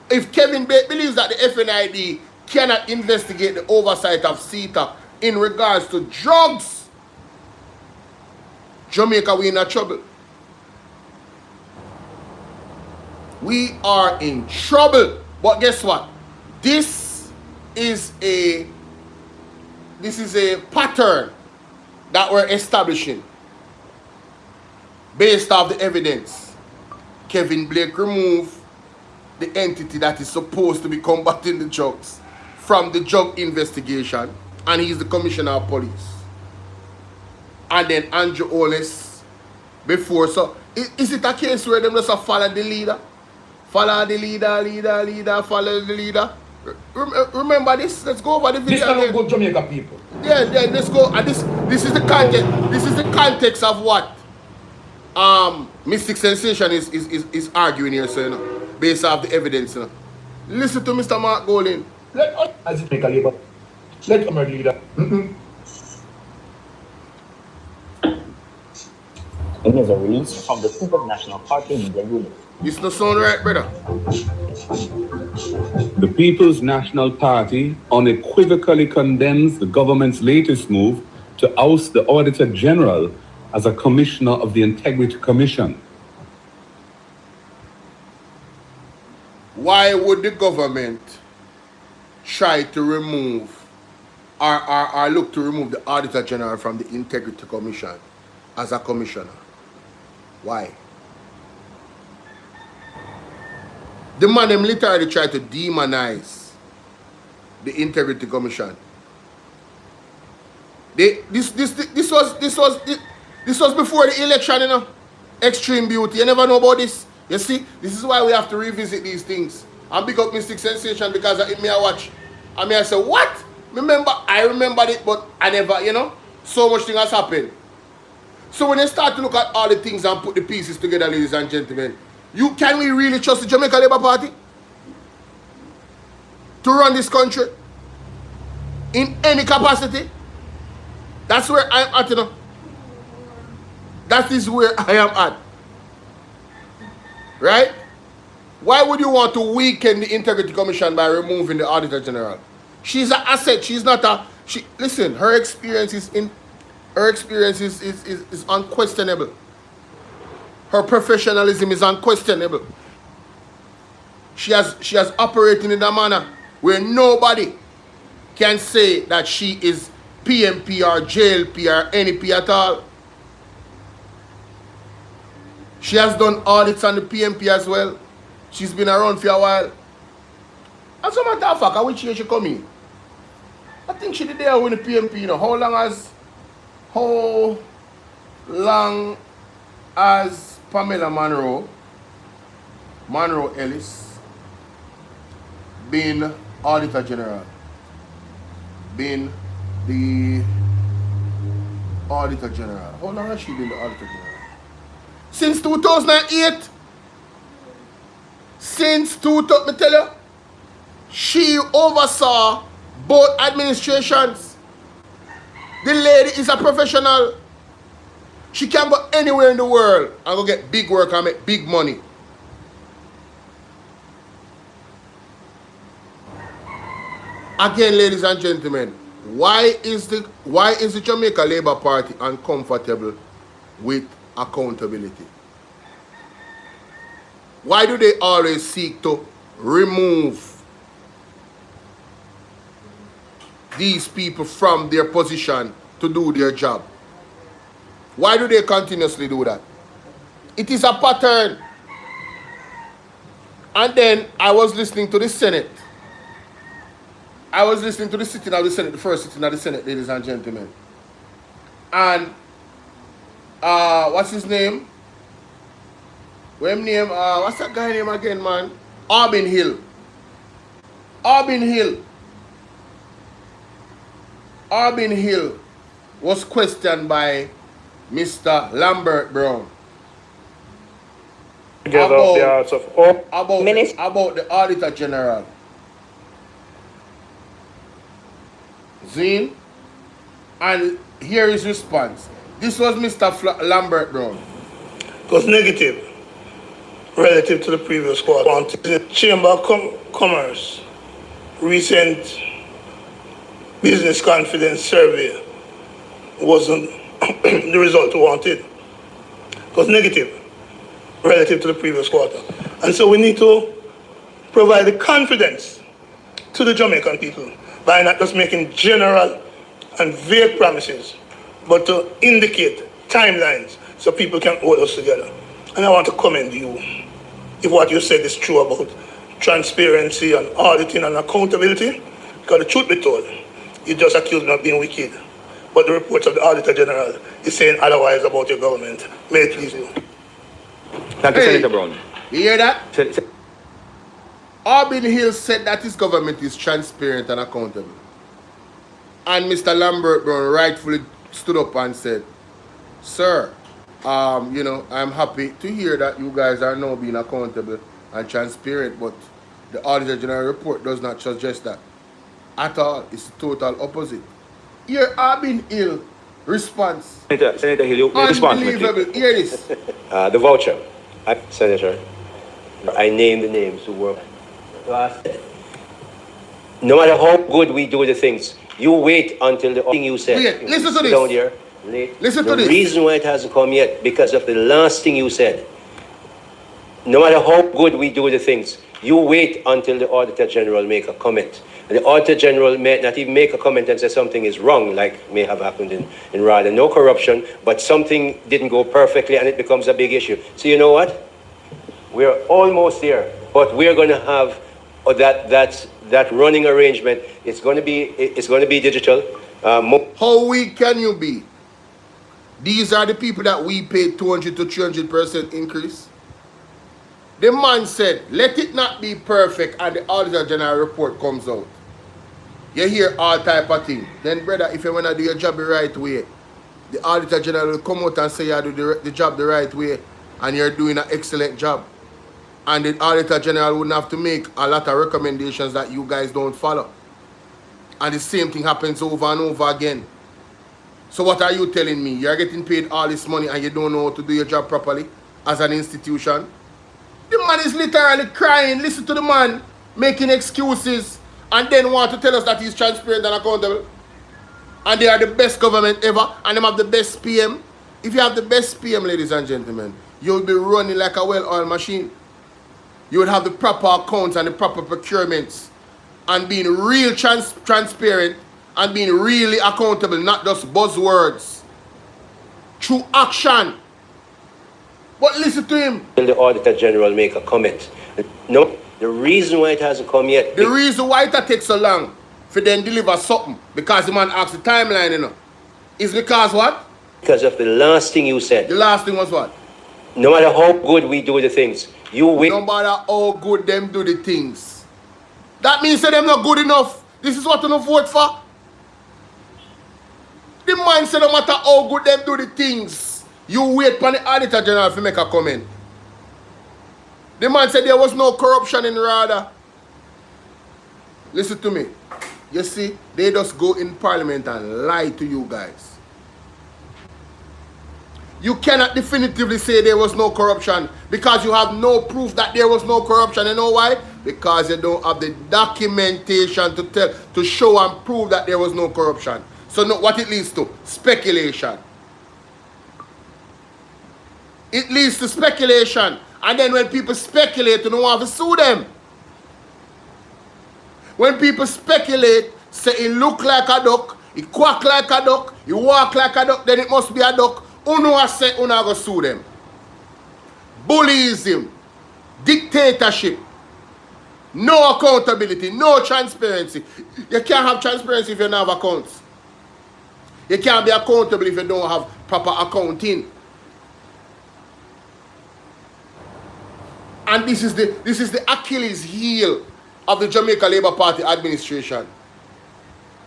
if Kevin Blake believes that the FNID cannot investigate the oversight of CETA in regards to drugs, Jamaica, we in a trouble. We are in trouble. But guess what? This is a pattern that we're establishing based off the evidence. Kevin Blake removed the entity that is supposed to be combating the drugs from the drug investigation, and he's the commissioner of police. And then Andrew HOLNESS before. So is it a case where them just follow the leader? Follow the leader, follow the leader. Remember this? Let's go over the video.
This cannot go Jamaica people.
Yeah, let's go. And this is the context. This is the context of what Mystic Sensation is arguing here, so you know, based off the evidence. You know. Listen to Mr. Mark Golin.
Let us as it make a labor. Let our leader.
It is a release from the People's National Party media unit.
This no sound right, brother.
The People's National Party unequivocally condemns the government's latest move to oust the Auditor General as a commissioner of the Integrity Commission.
Why would the government try to remove or look to remove the Auditor General from the Integrity Commission as a commissioner? Why? The man them literally tried to demonize the Integrity Commission. This was before the election, you know. Extreme beauty. You never know about this. You see, this is why we have to revisit these things. And pick up Mystic Sensation because I may watch. I may say, what? I remembered it, but I never, you know. So much thing has happened. So when you start to look at all the things and put the pieces together, ladies and gentlemen, can we really trust the Jamaica Labour Party to run this country in any capacity? That's where I'm at, you know. That is where I am at. Right? Why would you want to weaken the Integrity Commission by removing the Auditor General? She's an asset. She's not a... Listen, her experience is unquestionable. Her professionalism is unquestionable. She has operated in a manner where nobody can say that she is PMP or JLP or NP at all. She has done audits on the PMP as well. She's been around for a while. As a matter of fact, which year she come in? I think she did there with the PMP, you know. How long as Pamela Monroe Ellis, been Auditor General? Been the Auditor General. How long has she been the Auditor General? Since 2008. Since 2000, me tell you, she oversaw both administrations. The lady is a professional. She can go anywhere in the world and go get big work and make big money. Again, ladies and gentlemen, why is the Jamaica Labour Party uncomfortable with accountability? Why do they always seek to remove these people from their position to do their job? Why do they continuously do that? It is a pattern. And then I was listening to the Senate. I was listening to the sitting of the Senate, the first sitting of the Senate, ladies and gentlemen. And what's his name? What's that guy name again, man? Arbin Hill. Arbin Hill was questioned by Mr. Lambert Brown about the Auditor General. Zine, and here is response. This was Mr. Lambert Brown.
It was negative relative to the previous quarter. The Chamber of Commerce recent business confidence survey wasn't the result we wanted. It was negative relative to the previous quarter. And so we need to provide the confidence to the Jamaican people by not just making general and vague promises, but to indicate timelines so people can hold us together. And I want to commend you if what you said is true about transparency and auditing and accountability, because the truth be told, you just accused me of being wicked. But the reports of the Auditor General is saying otherwise about your government. May it please you.
Thank you, Senator Brown.
You hear that? Arbin Hill said that his government is transparent and accountable. And Mr. Lambert Brown rightfully stood up and said, sir, you know, I'm happy to hear that you guys are now being accountable and transparent, but the Auditor General report does not suggest that at all. It's the total opposite. Here, Arbin Hill response.
Senator Hill, you respond.
Unbelievable. Hear this.
The voucher. Senator, I named the names who were. No matter how good we do the things, you wait until the thing you said.
Wait, listen to this.
Down here.
Listen to this.
The reason why it hasn't come yet, because of the last thing you said. No matter how good we do the things, you wait until the Auditor General make a comment. And the Auditor General may not even make a comment and say something is wrong, like may have happened in RADA. No corruption, but something didn't go perfectly and it becomes a big issue. So you know what? We're almost there, but we're going to have that running arrangement. It's going to be digital.
How weak can you be? These are the people that we paid 200 to 300% increase. The man said, let it not be perfect, and the Auditor General report comes out. You hear all type of thing. Then, brother, if you want to do your job the right way, the Auditor General will come out and say you do the job the right way, and you're doing an excellent job. And the Auditor General wouldn't have to make a lot of recommendations that you guys don't follow. And the same thing happens over and over again. So what are you telling me? You're getting paid all this money and you don't know how to do your job properly as an institution? The man is literally crying. Listen to the man making excuses and then want to tell us that he's transparent and accountable. And they are the best government ever and they have the best PM. If you have the best PM, ladies and gentlemen, you'll be running like a well-oiled machine. You would have the proper accounts and the proper procurements and being real transparent and being really accountable, not just buzzwords. Through action. But listen to him.
Will the Auditor General make a comment? No, the reason why it hasn't come yet.
The reason why it takes so long for them deliver something, because the man asked the timeline, you know, is because what?
Because of the last thing you said.
The last thing was what?
No matter how good we do the things, you wait.
No matter how good them do the things. That means that them not good enough. This is what you don't vote for. The man said no matter how good them do the things, you wait for the Auditor General to make a comment. The man said there was no corruption in RADA. Listen to me. You see, they just go in parliament and lie to you guys. You cannot definitively say there was no corruption because you have no proof that there was no corruption. You know why? Because you don't have the documentation to show and prove that there was no corruption. So what it leads to? Speculation. It leads to speculation. And then when people speculate, you don't want to sue them. When people speculate, say it look like a duck, it quack like a duck, it walk like a duck, then it must be a duck. Uno has said uno go sue them. Bullyism, dictatorship, no accountability, no transparency. You can't have transparency if you don't have accounts. You can't be accountable if you don't have proper accounting. And this is the Achilles heel of the Jamaica Labour Party administration.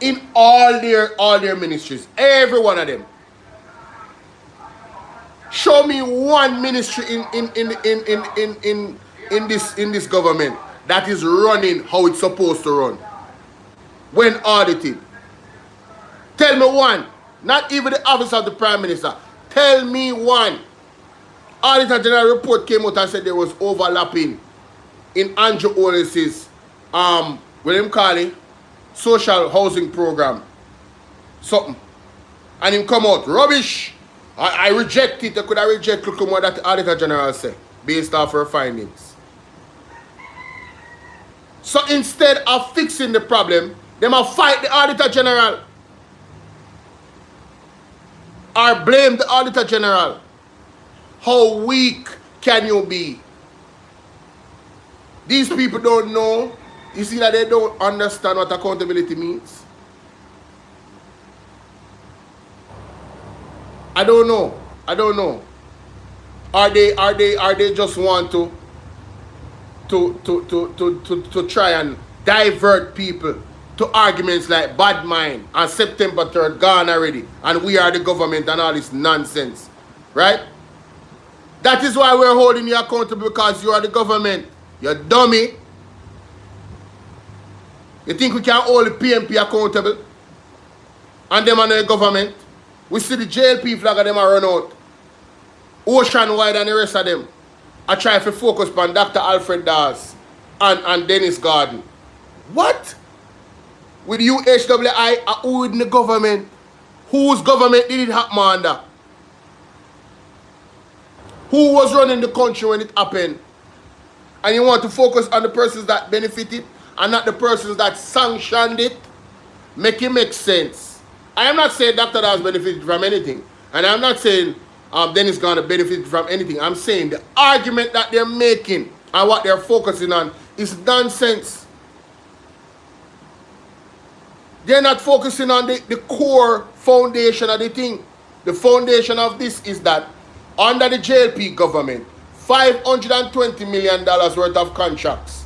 In all their ministries, every one of them. Show me one ministry in this government that is running how it's supposed to run when audited. Tell me one. Not even the office of the Prime Minister. Tell me one. Auditor General report came out and said there was overlapping in Andrew Holness's William Carley social housing program. Something. And him come out. Rubbish. I reject it. I could have rejected what that the Auditor General said based off her findings. So instead of fixing the problem, they must fight the Auditor General. Or blame the Auditor General. How weak can you be? These people don't know. You see that they don't understand what accountability means. I don't know. I don't know. Are they just want to try and divert people to arguments like bad mind and September 3rd gone already and we are the government and all this nonsense, right? That is why we're holding you accountable, because you are the government. You're dummy. You think we can hold the PMP accountable and them and the government? We see the JLP flag of them are run out. Ocean-wide and the rest of them. I try to focus on Dr. Alfred Dawes and Dennis Gordon. What? With UHWI, who in the government? Whose government did it happen under? Who was running the country when it happened? And you want to focus on the persons that benefited and not the persons that sanctioned it? Make it make sense. I am not saying Dr. Dawes benefited from anything. And I'm not saying Dennis Gordon benefited from anything. I'm saying the argument that they're making and what they're focusing on is nonsense. They're not focusing on the core foundation of the thing. The foundation of this is that under the JLP government, $520 million worth of contracts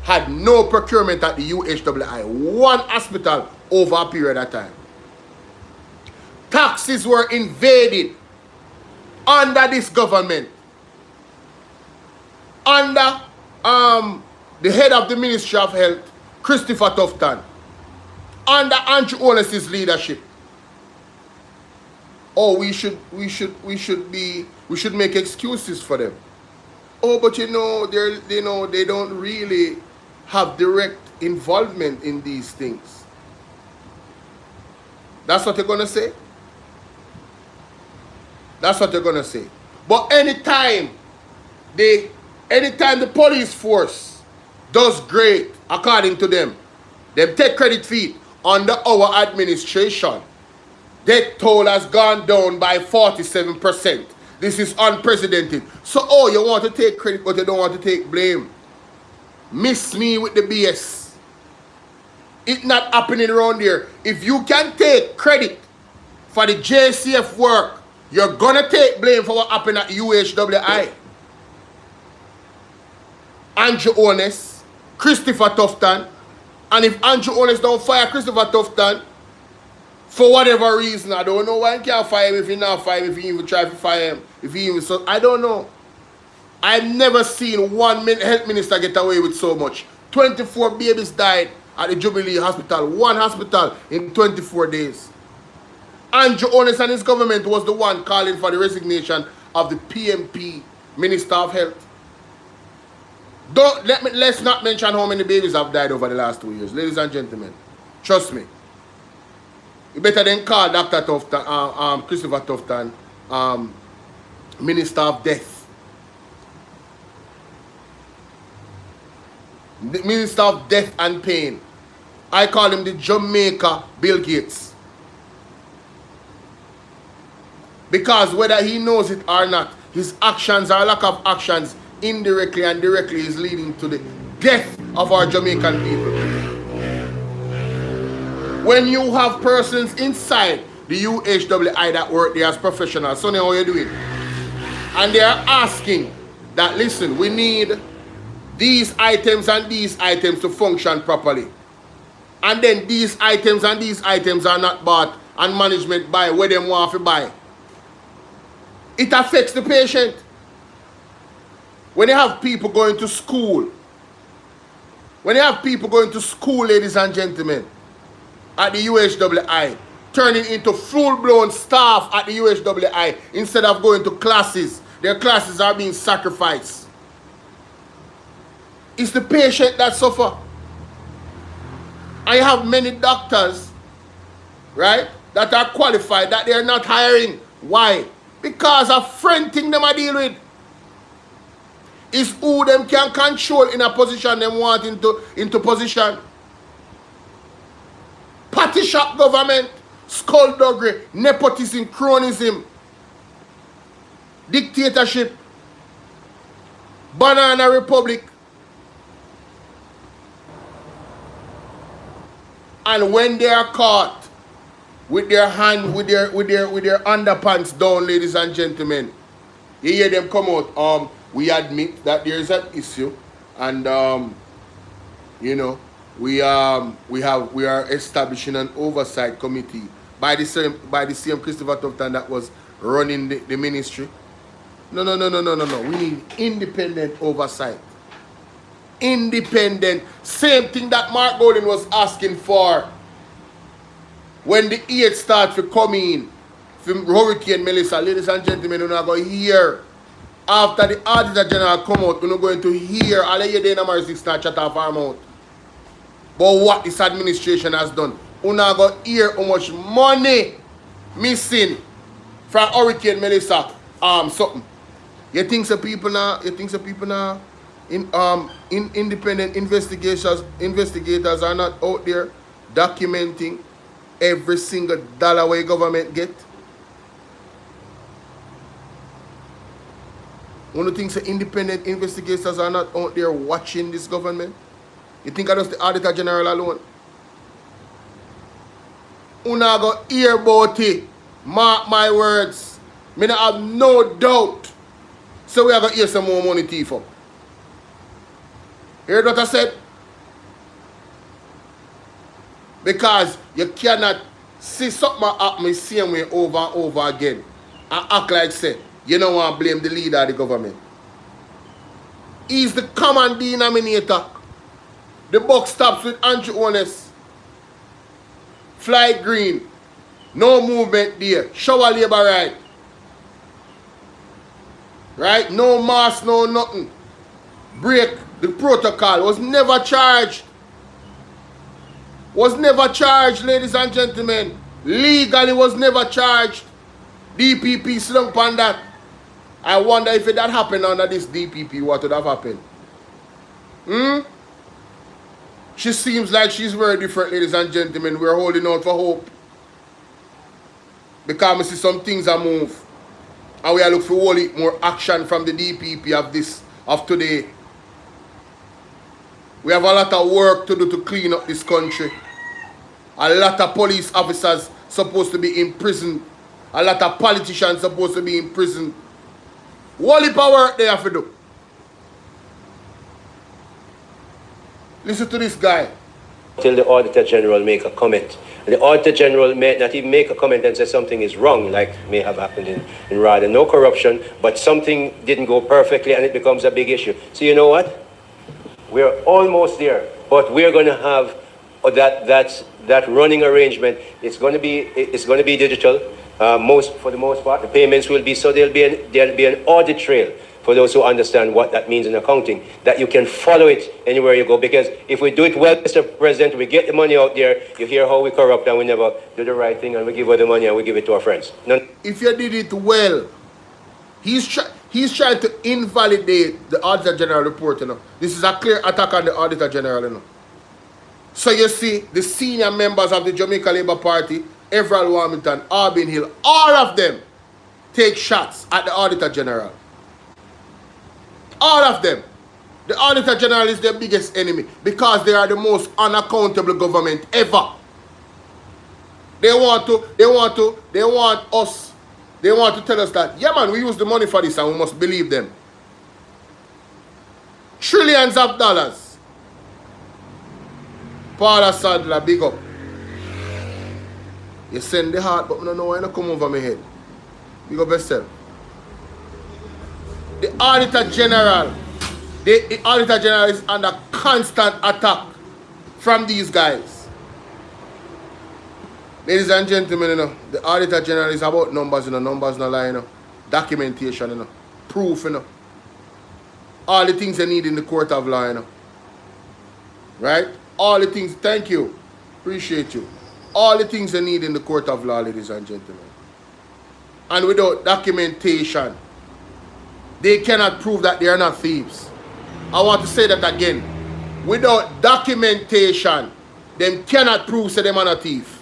had no procurement at the UHWI. One hospital over a period of time. Taxes were invaded under this government. Under the head of the Ministry of Health, Christopher Tufton. Under Andrew Holness's leadership. Oh, we should make excuses for them. Oh, but they don't really have direct involvement in these things. That's what they're gonna say. That's what they're gonna say. But anytime the police force does great, according to them, they take credit feed under our administration. Death toll has gone down by 47%. This is unprecedented. So, oh, you want to take credit, but you don't want to take blame. Miss me with the BS. It's not happening around here. If you can take credit for the JCF work, you're going to take blame for what happened at UHWI. Andrew Holness, Christopher Tufton, and if Andrew Holness don't fire Christopher Tufton, for whatever reason, I don't know why he can't fire him if he not fire him, if he even try to fire him, if he even so, I don't know. I've never seen one health minister get away with so much. 24 babies died at the Jubilee Hospital. One hospital in 24 days. Andrew Holness and his government was the one calling for the resignation of the PMP, Minister of Health. Let's not mention how many babies have died over the last 2 years. Ladies and gentlemen, trust me. You better than call Dr. Tufton, Christopher Tufton, Minister of Death. The Minister of Death and Pain. I call him the Jamaica Bill Gates. Because whether he knows it or not, his actions or lack of actions indirectly and directly is leading to the death of our Jamaican people. When you have persons inside the UHWI that work there as professionals, so now how you doing? And they are asking that, listen, we need these items and these items to function properly. And then these items and these items are not bought and management buy where they want to buy. It affects the patient. When you have people going to school, ladies and gentlemen, at the UHWI, turning into full-blown staff at the UHWI instead of going to classes, their classes are being sacrificed. It's the patient that suffer. I have many doctors, right, that are qualified that they are not hiring. Why? Because of friend thing them I deal with. It's who them can control in a position them want into position. Party shop government, skullduggery, nepotism, cronyism, dictatorship, banana republic. And when they are caught with their hand, with their underpants down, ladies and gentlemen, you hear them come out. We admit that there is an issue, and you know, we are establishing an oversight committee by the same Christopher Tufton that was running the ministry. No. We need independent oversight. Independent. Same thing that Mark Golden was asking for when the aid starts to come in from Hurricane Melissa. Ladies and gentlemen, you're not going to hear. After the Auditor General come out, you're not going to hear all of your day number 6 start chat off our mouth. But what this administration has done, you're not going to hear how much money missing from Hurricane Melissa. Something. You think some people now independent investigators are not out there documenting every single dollar where government get? One of the things that independent investigators are not out there watching this government? You think that's the Auditor General alone? Una go hear about it. Mark my words. Me not have no doubt. So we are going to hear some more money thief up. Hear what I said? Because you cannot see something happen the same way over and over again and act like say you don't want to blame the leader of the government. He's the common denominator. The buck stops with Andrew Holness. Flight green. No movement there. Shower labor right. Right? No mask, no nothing. Break the protocol. Was never charged. Was never charged, ladies and gentlemen. Legally was never charged. DPP slump on that. I wonder if that happened under this DPP, what would have happened? She seems like she's very different, ladies and gentlemen. We're holding out for hope. Because we see some things are move. And we are looking for more action from the DPP of today. We have a lot of work to do to clean up this country. A lot of police officers supposed to be in prison. A lot of politicians supposed to be in prison. What heap of work they have to do? Listen to this guy.
Till the Auditor General make a comment. And the Auditor General may not even make a comment and say something is wrong, like may have happened in RADA. No corruption, but something didn't go perfectly and it becomes a big issue. So you know what? We're almost there, but we're going to have or that running arrangement, it's going to be digital. For the most part, the payments will be, so there'll be an audit trail for those who understand what that means in accounting, that you can follow it anywhere you go. Because if we do it well, Mr. President, we get the money out there, you hear how we corrupt and we never do the right thing, and we give away the money and we give it to our friends.
If you did it well, he's trying to invalidate the Auditor General report, you know. This is a clear attack on the Auditor General, you know. So you see, the senior members of the Jamaica Labour Party, Everald Warmington, Albin Hill, all of them take shots at the Auditor General. All of them. The Auditor General is their biggest enemy because they are the most unaccountable government ever. They want us to tell us that, yeah man, we use the money for this and we must believe them. Trillions of dollars. Paula Sadler, big up. You send the heart, but I don't know why you come over my head. Big up yourself. The Auditor General is under constant attack from these guys. Ladies and gentlemen, you know, the Auditor General is about numbers, you know, numbers no lie, you know, documentation, you know, proof, you know, all the things they need in the court of law, you know, right? All the things, thank you, appreciate you. All the things they need in the court of law, ladies and gentlemen. And without documentation, they cannot prove that they are not thieves. I want to say that again. Without documentation, they cannot prove that they are not thieves.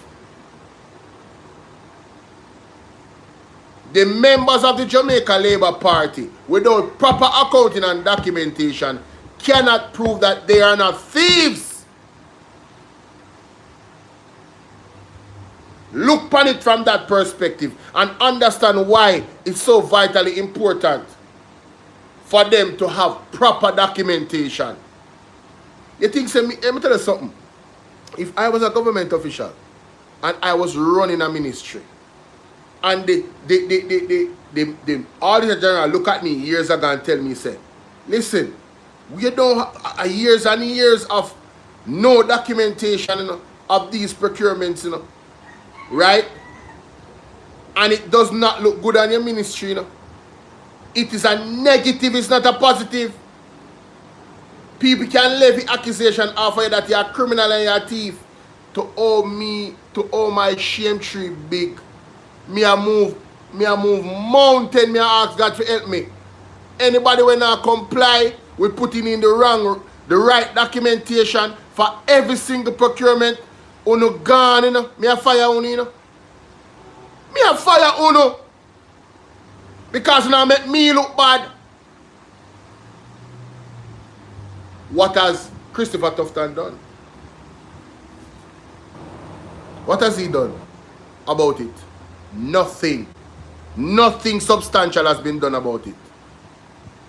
The members of the Jamaica Labour Party, without proper accounting and documentation, cannot prove that they are not thieves. Look upon it from that perspective and understand why it's so vitally important for them to have proper documentation. You think, let me tell you something. If I was a government official and I was running a ministry and the Auditor General look at me years ago and tell me, say, listen, we don't have years and years of no documentation, you know, of these procurements, you know, right? And it does not look good on your ministry, you know. It is a negative, it's not a positive. People can levy accusation off of you that you're a criminal and you're a thief. To owe my shame tree big. Me a move mountain, me a ask God to help me. Anybody when I comply with putting in the right documentation for every single procurement, uno gone, you know. Me a fire uno, you know. Me a fire uno. Because now make me look bad. What has Christopher Tufton done? What has he done about it? Nothing. Nothing substantial has been done about it.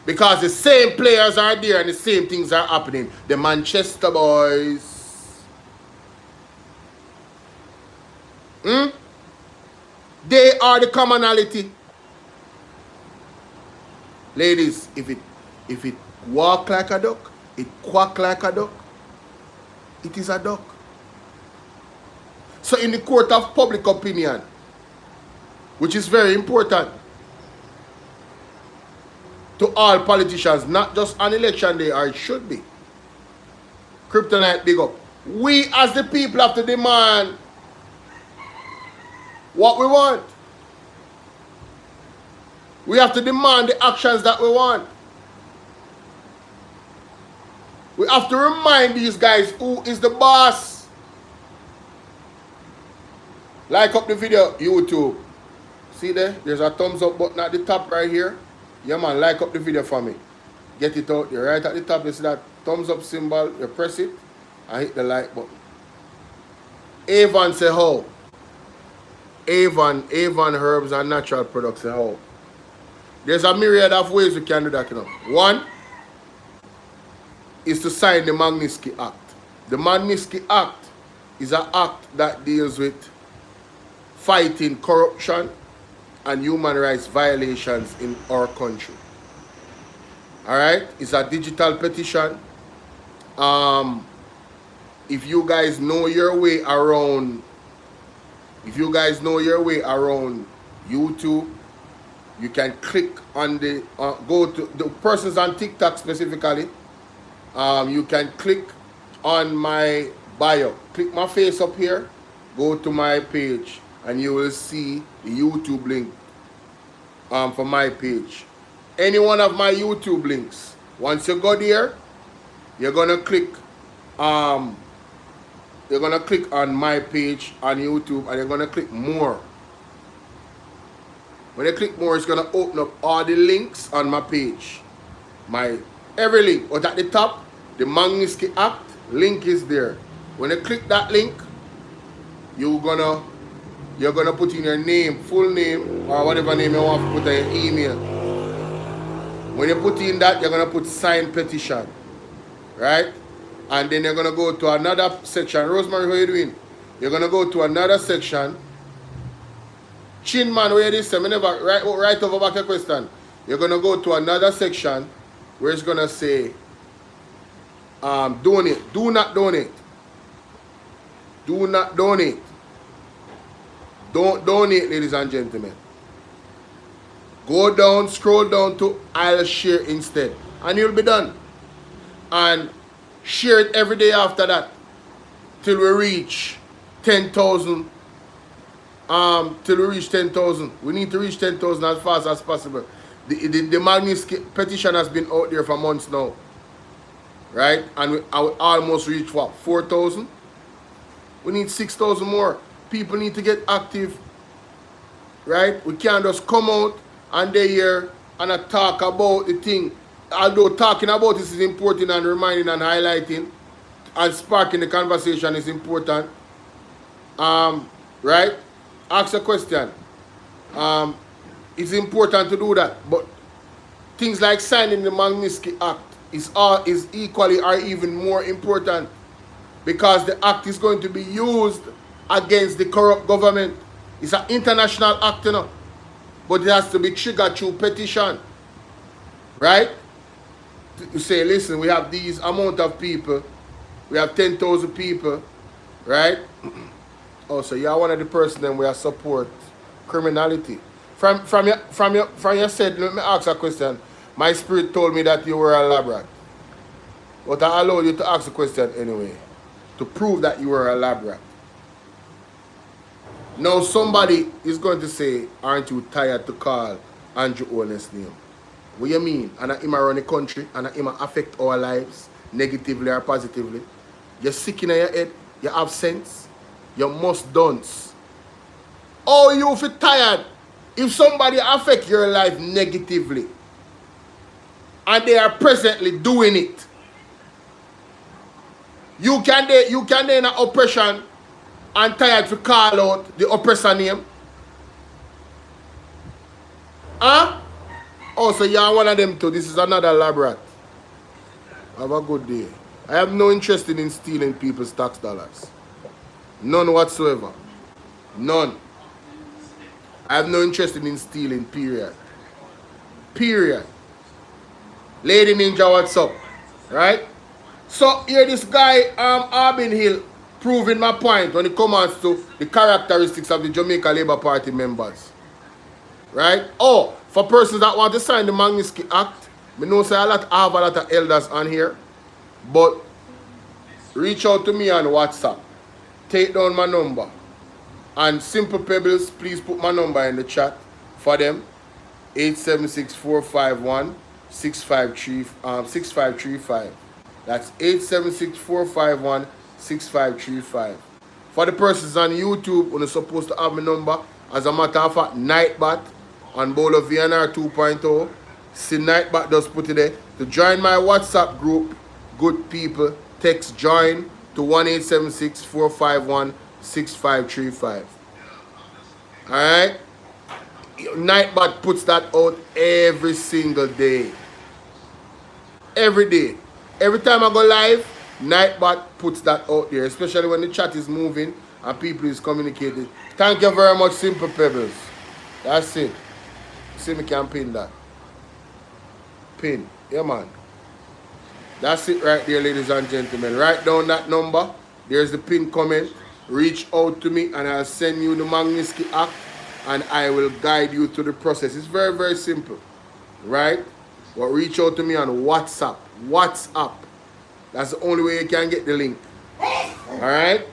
Because the same players are there and the same things are happening. The Manchester boys. They are the commonality. Ladies, if it walk like a duck, it quack like a duck, it is a duck. So in the court of public opinion, which is very important to all politicians, not just on election day, or it should be. Kryptonite, big up. We as the people have to demand what we want. We have to demand the actions that we want. We have to remind these guys who is the boss. Like up the video, YouTube. See there? There's a thumbs up button at the top right here. Yeah man, like up the video for me. Get it out there. Right at the top, you see that thumbs up symbol. You press it and hit the like button. Avon say how? Avon Herbs and Natural Products say how? There's a myriad of ways we can do that, you know. One is to sign the Magnitsky Act. The Magnitsky Act is an act that deals with fighting corruption and human rights violations in our country. All right? It's a digital petition. if you guys know your way around, YouTube, you can click on the, go to the persons on TikTok specifically. You can click on my bio. Click my face up here, go to my page, and you will see the YouTube link for my page. Any one of my YouTube links. Once you go there, you're gonna click on my page on YouTube, and you're gonna click more. When you click more, it's gonna open up all the links on my page. Every link. But at the top, the Magnitsky Act link is there. When you click that link, you're gonna put in your name, full name, or whatever name you want to put in your email. When you put in that, you're gonna put sign petition, right? And then you're gonna go to another section. Rosemary, how you doing? You're gonna go to another section. Chin man, where this? Right over back your question. You're gonna go to another section where it's gonna say donate. Do not donate. Do not donate. Don't donate, ladies and gentlemen. Go down, scroll down to I'll share instead, and you'll be done. And share it every day after that till we reach 10,000. Till we reach 10,000. We need to reach 10,000 as fast as possible. The Magnitsky petition has been out there for months now, right? And we almost reached what, 4,000? We need 6,000 more. People need to get active, right? We can't just come out and they here and talk about the thing. Although talking about this is important and reminding and highlighting and sparking the conversation is important, right? Ask a question. It's important to do that, but things like signing the Magnitsky Act is equally or even more important, because the act is going to be used against the corrupt government. It's an international act, you know, but it has to be triggered through petition, right? To say, listen, we have these amount of people, we have 10,000 people, right? Also, you are one of the person that we are support criminality. From your said, let me ask a question. My spirit told me that you were a lab rat, but I allowed you to ask a question anyway, to prove that you were a lab rat. Now somebody is going to say, aren't you tired to call Andrew Holness name? What you mean? And him run the country and him affect our lives negatively or positively. You're sick in your head, you have sense, you must dance. Oh, you feel tired if somebody affect your life negatively and they are presently doing it. You can in an oppression and tired to call out the oppressor name. Huh? Oh, so you are one of them too. This is another lab rat. Have a good day. I have no interest in stealing people's tax dollars. None whatsoever. None. I have no interest in stealing, period. Period. Lady Ninja, what's up? Right? So here this guy, Arbin Hill, proving my point when it comes to the characteristics of the Jamaica Labour Party members. Right? Oh, for persons that want to sign the Magnitsky Act, I know say I have a lot of elders on here, but reach out to me on WhatsApp. Take down my number. And Simple Pebbles, please put my number in the chat for them. 876-451-6535. That's 876-451-6535. For the persons on YouTube, when you're supposed to have my number, as a matter of fact, Nightbot on BOLO V&R 2.0. See, Nightbot does put it there. To join my WhatsApp group, good people, text join to 1-876-451-6535. Alright? Nightbot puts that out every single day. Every day. Every time I go live, Nightbot puts that out there, especially when the chat is moving and people is communicating. Thank you very much, Simple Pebbles. That's it. See me can pin that. Pin. Yeah, man. That's it right there, ladies and gentlemen. Write down that number. There's the pinned comment. Reach out to me and I'll send you the Magnitsky Act and I will guide you through the process. It's very, very simple, right? But reach out to me on WhatsApp. WhatsApp. That's the only way you can get the link. All right?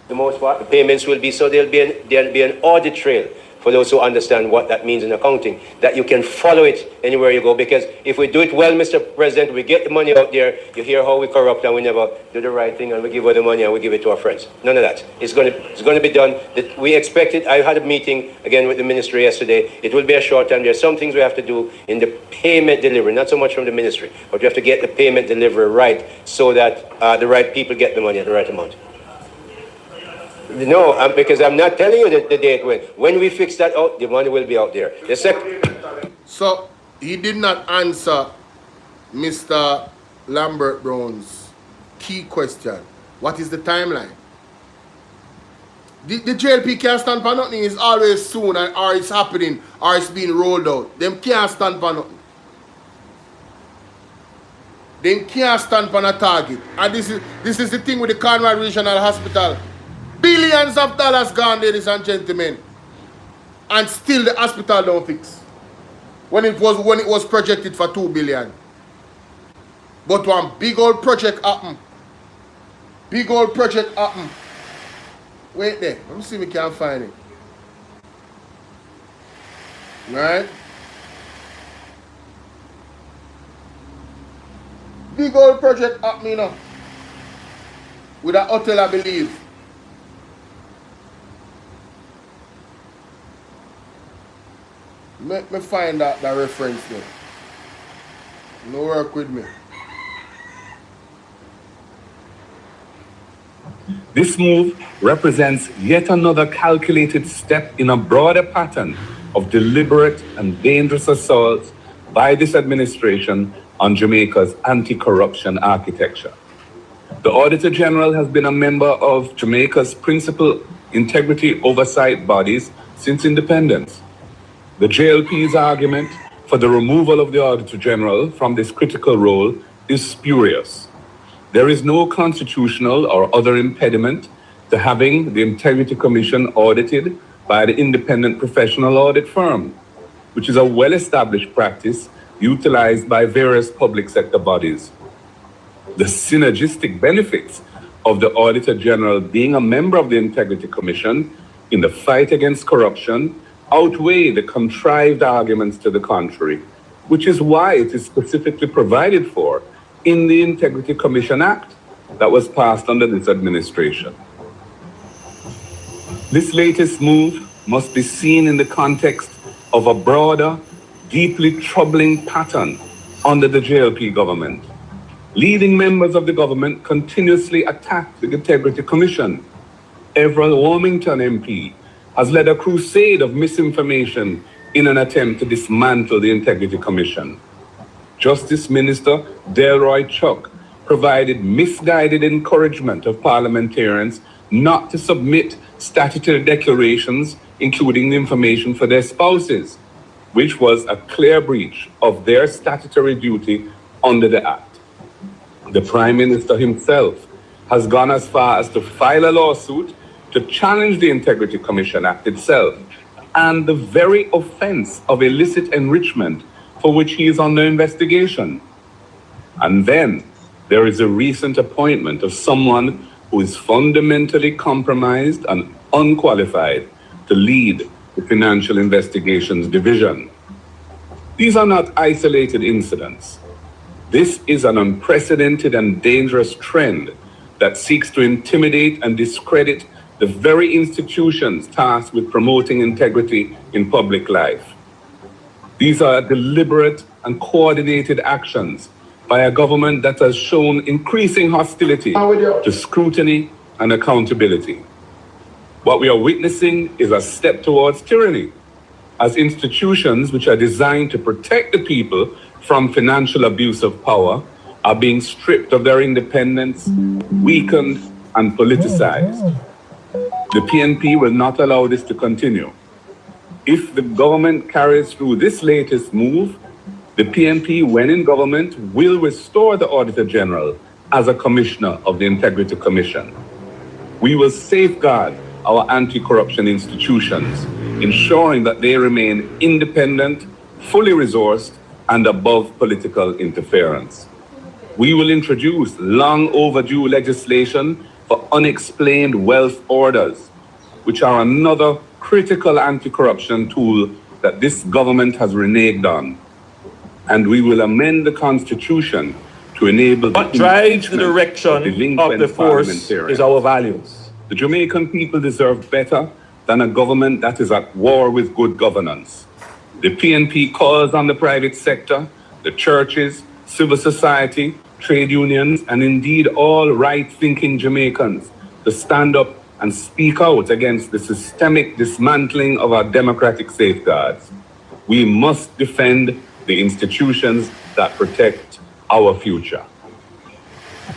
The most part, the payments will be, so there'll be an audit trail for those who understand what that means in accounting, that you can follow it anywhere you go. Because if we do it well, Mr. President, we get the money out there, you hear how we corrupt and we never do the right thing and we give away the money and we give it to our friends. None of that. It's going to be done. We expect it. I had a meeting again with the ministry yesterday. It will be a short time. There's some things we have to do in the payment delivery, not so much from the ministry, but we have to get the payment delivery right so that the right people get the money at the right amount. No, because I'm not telling you the date when. When we fix that out, the money will be out there.
So, he did not answer Mr. Lambert Brown's key question. What is the timeline? The JLP can't stand for nothing. It's always soon, or it's happening, or it's being rolled out. Them can't stand for nothing. They can't stand for a target. And this is the thing with the Cornwall Regional Hospital. Billions of dollars gone, ladies and gentlemen, and still the hospital don't fix. When it was projected for 2 billion, but one big old project happen. Big old project happen. Wait there, let me see if we can find it. Right? Big old project happening, you know, with a hotel, I believe. Let me find that reference there. No work with me.
This move represents yet another calculated step in a broader pattern of deliberate and dangerous assaults by this administration on Jamaica's anti-corruption architecture. The Auditor General has been a member of Jamaica's principal integrity oversight bodies since independence. The JLP's argument for the removal of the Auditor General from this critical role is spurious. There is no constitutional or other impediment to having the Integrity Commission audited by the independent professional audit firm, which is a well-established practice utilized by various public sector bodies. The synergistic benefits of the Auditor General being a member of the Integrity Commission in the fight against corruption outweigh the contrived arguments to the contrary, which is why it is specifically provided for in the Integrity Commission Act that was passed under this administration. This latest move must be seen in the context of a broader, deeply troubling pattern under the JLP government. Leading members of the government continuously attack the Integrity Commission. Everett Wilmington MP has led a crusade of misinformation in an attempt to dismantle the Integrity Commission. Justice Minister Delroy Chuck provided misguided encouragement of parliamentarians not to submit statutory declarations, including the information for their spouses, which was a clear breach of their statutory duty under the Act. The Prime Minister himself has gone as far as to file a lawsuit to challenge the Integrity Commission Act itself and the very offense of illicit enrichment for which he is under investigation. And then there is a recent appointment of someone who is fundamentally compromised and unqualified to lead the Financial Investigations Division. These are not isolated incidents. This is an unprecedented and dangerous trend that seeks to intimidate and discredit the very institutions tasked with promoting integrity in public life. These are deliberate and coordinated actions by a government that has shown increasing hostility to scrutiny and accountability. What we are witnessing is a step towards tyranny, as institutions which are designed to protect the people from financial abuse of power are being stripped of their independence, weakened, and politicized. The PNP will not allow this to continue. If the government carries through this latest move, the PNP, when in government, will restore the Auditor General as a commissioner of the Integrity Commission. We will safeguard our anti-corruption institutions, ensuring that they remain independent, fully resourced, and above political interference. We will introduce long overdue legislation for unexplained wealth orders, which are another critical anti-corruption tool that this government has reneged on. And we will amend the Constitution to enable
what drives the direction of the force is our values.
The Jamaican people deserve better than a government that is at war with good governance. The PNP calls on the private sector, the churches, civil society, trade unions, and indeed all right-thinking Jamaicans to stand up and speak out against the systemic dismantling of our democratic safeguards. We must defend the institutions that protect our future.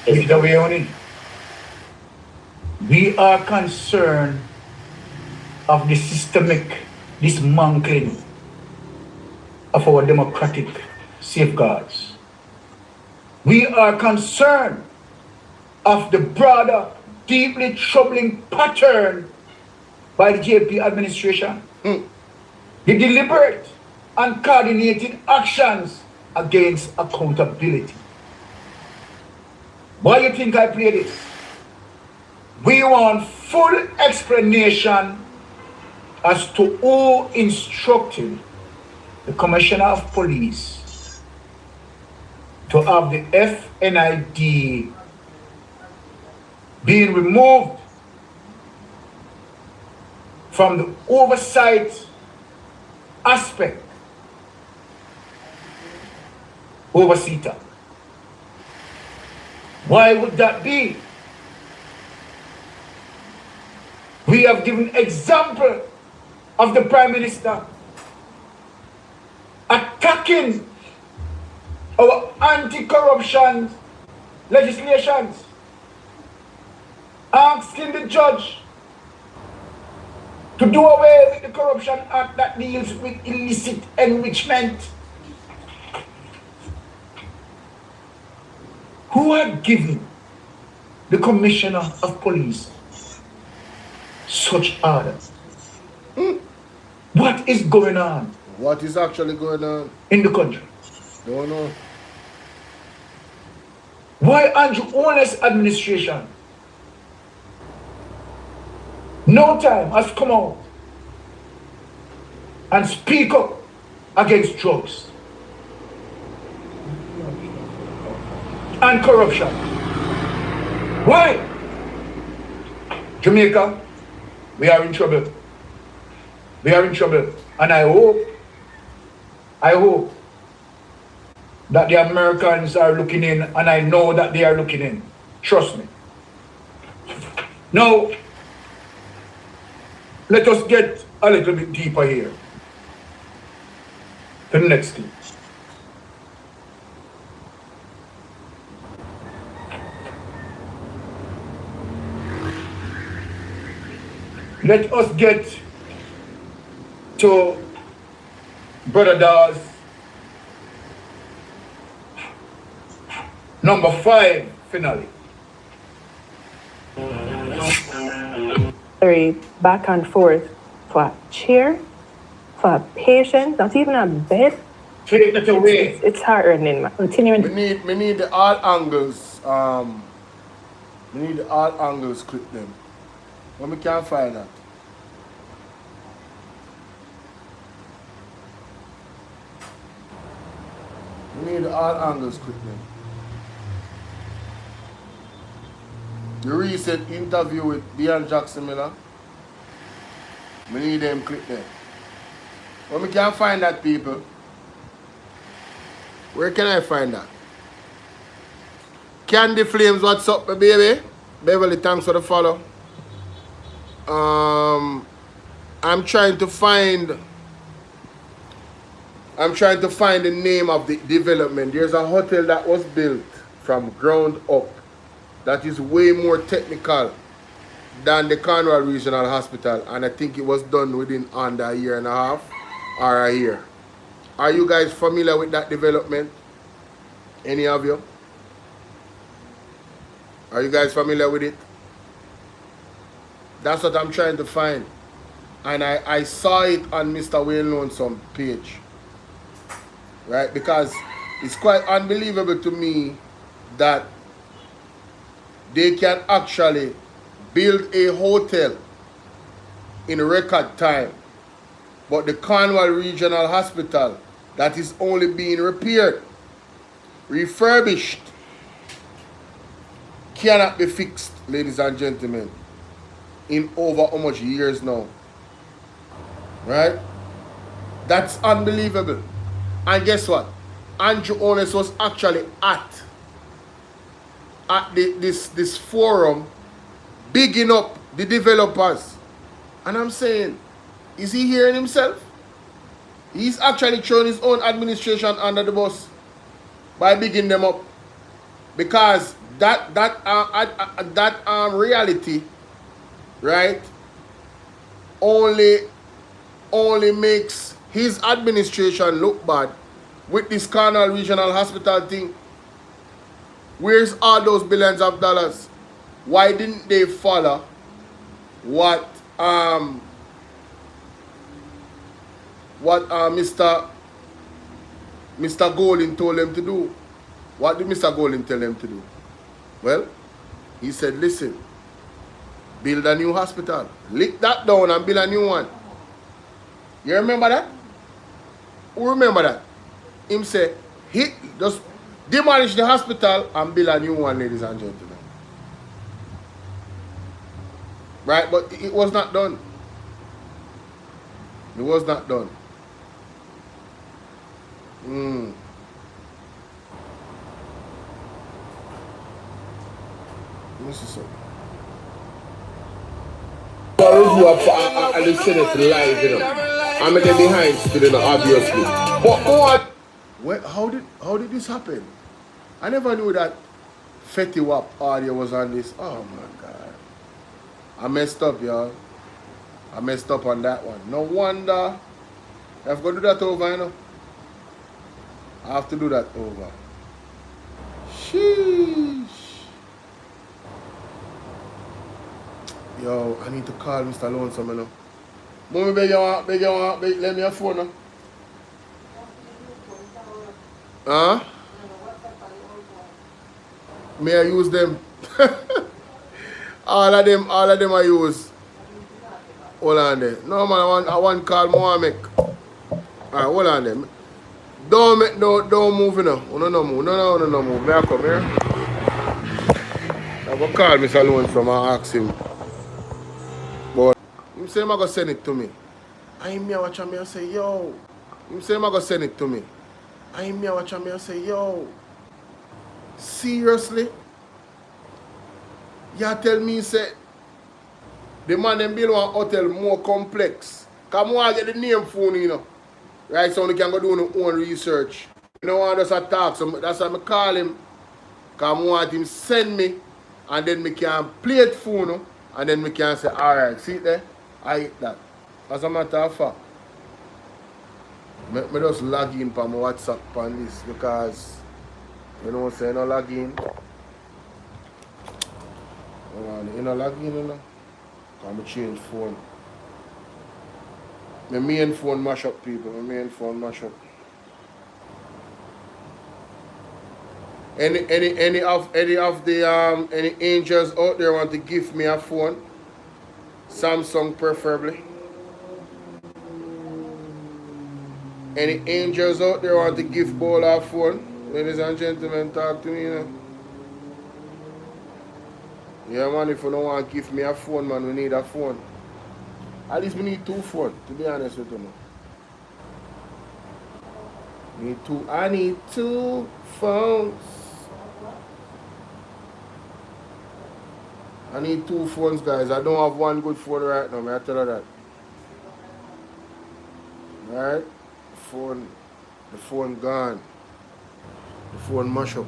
Mr. Weoni, we are concerned of the systemic dismantling of our democratic safeguards. We are concerned of the broader, deeply troubling pattern by the JP administration. The deliberate and coordinated actions against accountability. Why you think I play this? We want full explanation as to who instructed the Commissioner of Police to have the FNID being removed from the oversight aspect over CETA. Why would that be? We have given example of the Prime Minister attacking our anti-corruption legislations, asking the judge to do away with the Corruption Act that deals with illicit enrichment. Who had given the Commissioner of Police such orders? What is going on?
What is actually going on
in the country?
Don't know.
Why Andrew HOLNESS administration no time has come out and speak up against drugs and corruption? Why? Jamaica, we are in trouble. We are in trouble. And I hope that the Americans are looking in, and I know that they are looking in. Trust me. Now, let us get a little bit deeper here. The next thing. Let us get to Brother Dawes number 5 finale.
Back and forth for a chair, for a patient, not even a bed.
Take that away.
It's heart-rending, man.
We need the all angles. We need the all angles clip them. But we can't find that. We need the all angles clip them. The recent interview with Dean Jackson Miller. We need them clip there. But we can't find that, people. Where can I find that? Candy Flames, what's up, my baby? Beverly, thanks for the follow. I'm trying to find the name of the development. There's a hotel that was built from ground up that is way more technical than the Cornwall Regional Hospital, and I think it was done within under a year and a half or a year. Are you guys familiar with that development? Any of you? Are you guys familiar with it? That's what I'm trying to find. And I saw it on Mr. Wayne Lonesome page. Right? Because it's quite unbelievable to me that they can actually build a hotel in record time. But the Cornwall Regional Hospital, that is only being repaired, refurbished, cannot be fixed, ladies and gentlemen, in over how much years now? Right? That's unbelievable. And guess what? Andrew Holness was actually at this forum, bigging up the developers. And I'm saying, is he hearing himself? He's actually throwing his own administration under the bus by bigging them up. Because that reality, right, only makes his administration look bad with this Cornwall Regional Hospital thing. Where's all those billions of dollars? Why didn't they follow what Mr. Golding told them to do? What did Mr. Golding tell them to do? Well, he said, listen, build a new hospital. Lick that down and build a new one. You remember that? Who remember that? Him say, just demolish the hospital and build a new one, ladies and gentlemen. Right? But it was not done. It was not done. Let me see something. I just seen it live, you know. I'm in the behind still, you know, obviously. But what? Where, how did this happen? I never knew that Fetty Wap audio was on this. Oh my God. I messed up, y'all. I messed up on that one. No wonder. I have to do that over, you know. I have to do that over. Sheesh. Yo, I need to call Mr. Lonesome, you know. Mommy, beg you, let me a phone now. Huh? May I use them? all of them I use. Hold on there. No man, I want call Mohamed. Alright, hold on there. Don't move, you know. No move. May I come here? I'm gonna call Mr. Lonesome and ask him. But him say I'm gonna send it to me. I me watch me and say, yo. Him say I'm gonna send it to me. I me watch me and say, yo. Seriously? You tell me say the man them build one hotel more complex. Come on, get the name phone, you know. Right, so we can go do our own research. You know, I just attack, so that's why I call him. Because I want him send me, and then we can play it phone, and then we can say, alright, see it there? I hit that. As a matter of fact, I just log in for my WhatsApp on this, because, you know what I'm saying, I log in. You know, log in, you know? Because I change phone. My main phone mash up, people. My main phone mash up. Any of the any angels out there want to give me a phone? Samsung preferably. Any angels out there want to give BOLO a phone? Ladies and gentlemen, talk to me, you know. Yeah, man, if you don't want to give me a phone, man, we need a phone. At least we need 2 phones, to be honest with you, man. I need 2 phones. I need 2 phones, guys. I don't have one good phone right now, man. I tell you that. Alright? The phone gone. The phone mash up.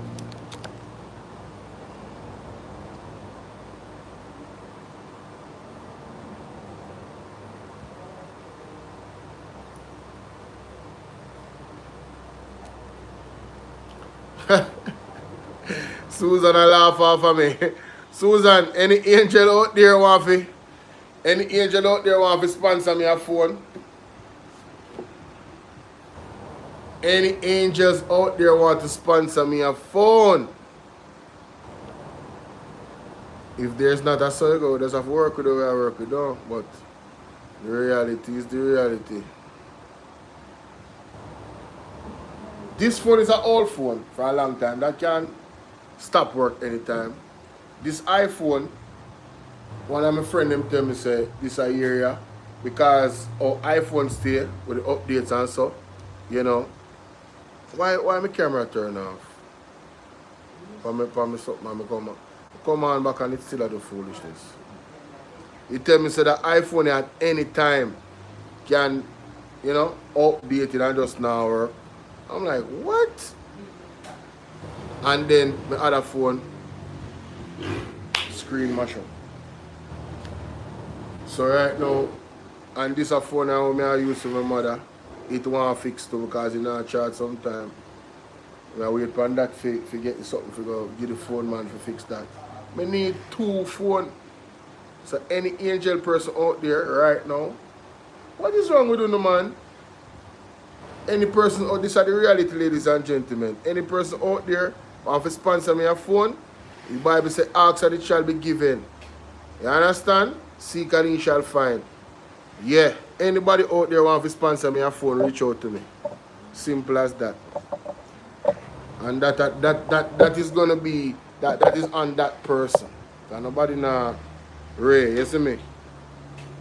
Susan, I laugh off of me. Susan, any angel out there want to sponsor me a phone? Any angels out there want to sponsor me a phone? If there's not a circle, there's have to work with the way I work with them. But the reality is the reality. This phone is an old phone for a long time. That can stop work anytime. This iPhone, one of my friends them tell me say this a area because our iPhone stay with the updates and so, you know. Why my camera turn off? For me something, come on back and it's still a do foolishness. He tell me say that iPhone at any time can, you know, update it and just now work. I'm like, what? And then my other phone screen mash up. So right now, and this a phone now I use with my mother. It want to fix too because it not charge sometime. I wait for that to get something to go give the phone man to fix that. I need 2 phones. So any angel person out there right now, what is wrong with you, man? Any person out, this is the reality, ladies and gentlemen. Any person out there want to sponsor me a phone, the Bible says, ask and it shall be given. You understand? Seek and ye shall find. Yeah, anybody out there want to sponsor me a phone, reach out to me. Simple as that. And that is gonna be that is on that person. And nobody now Ray, you see me?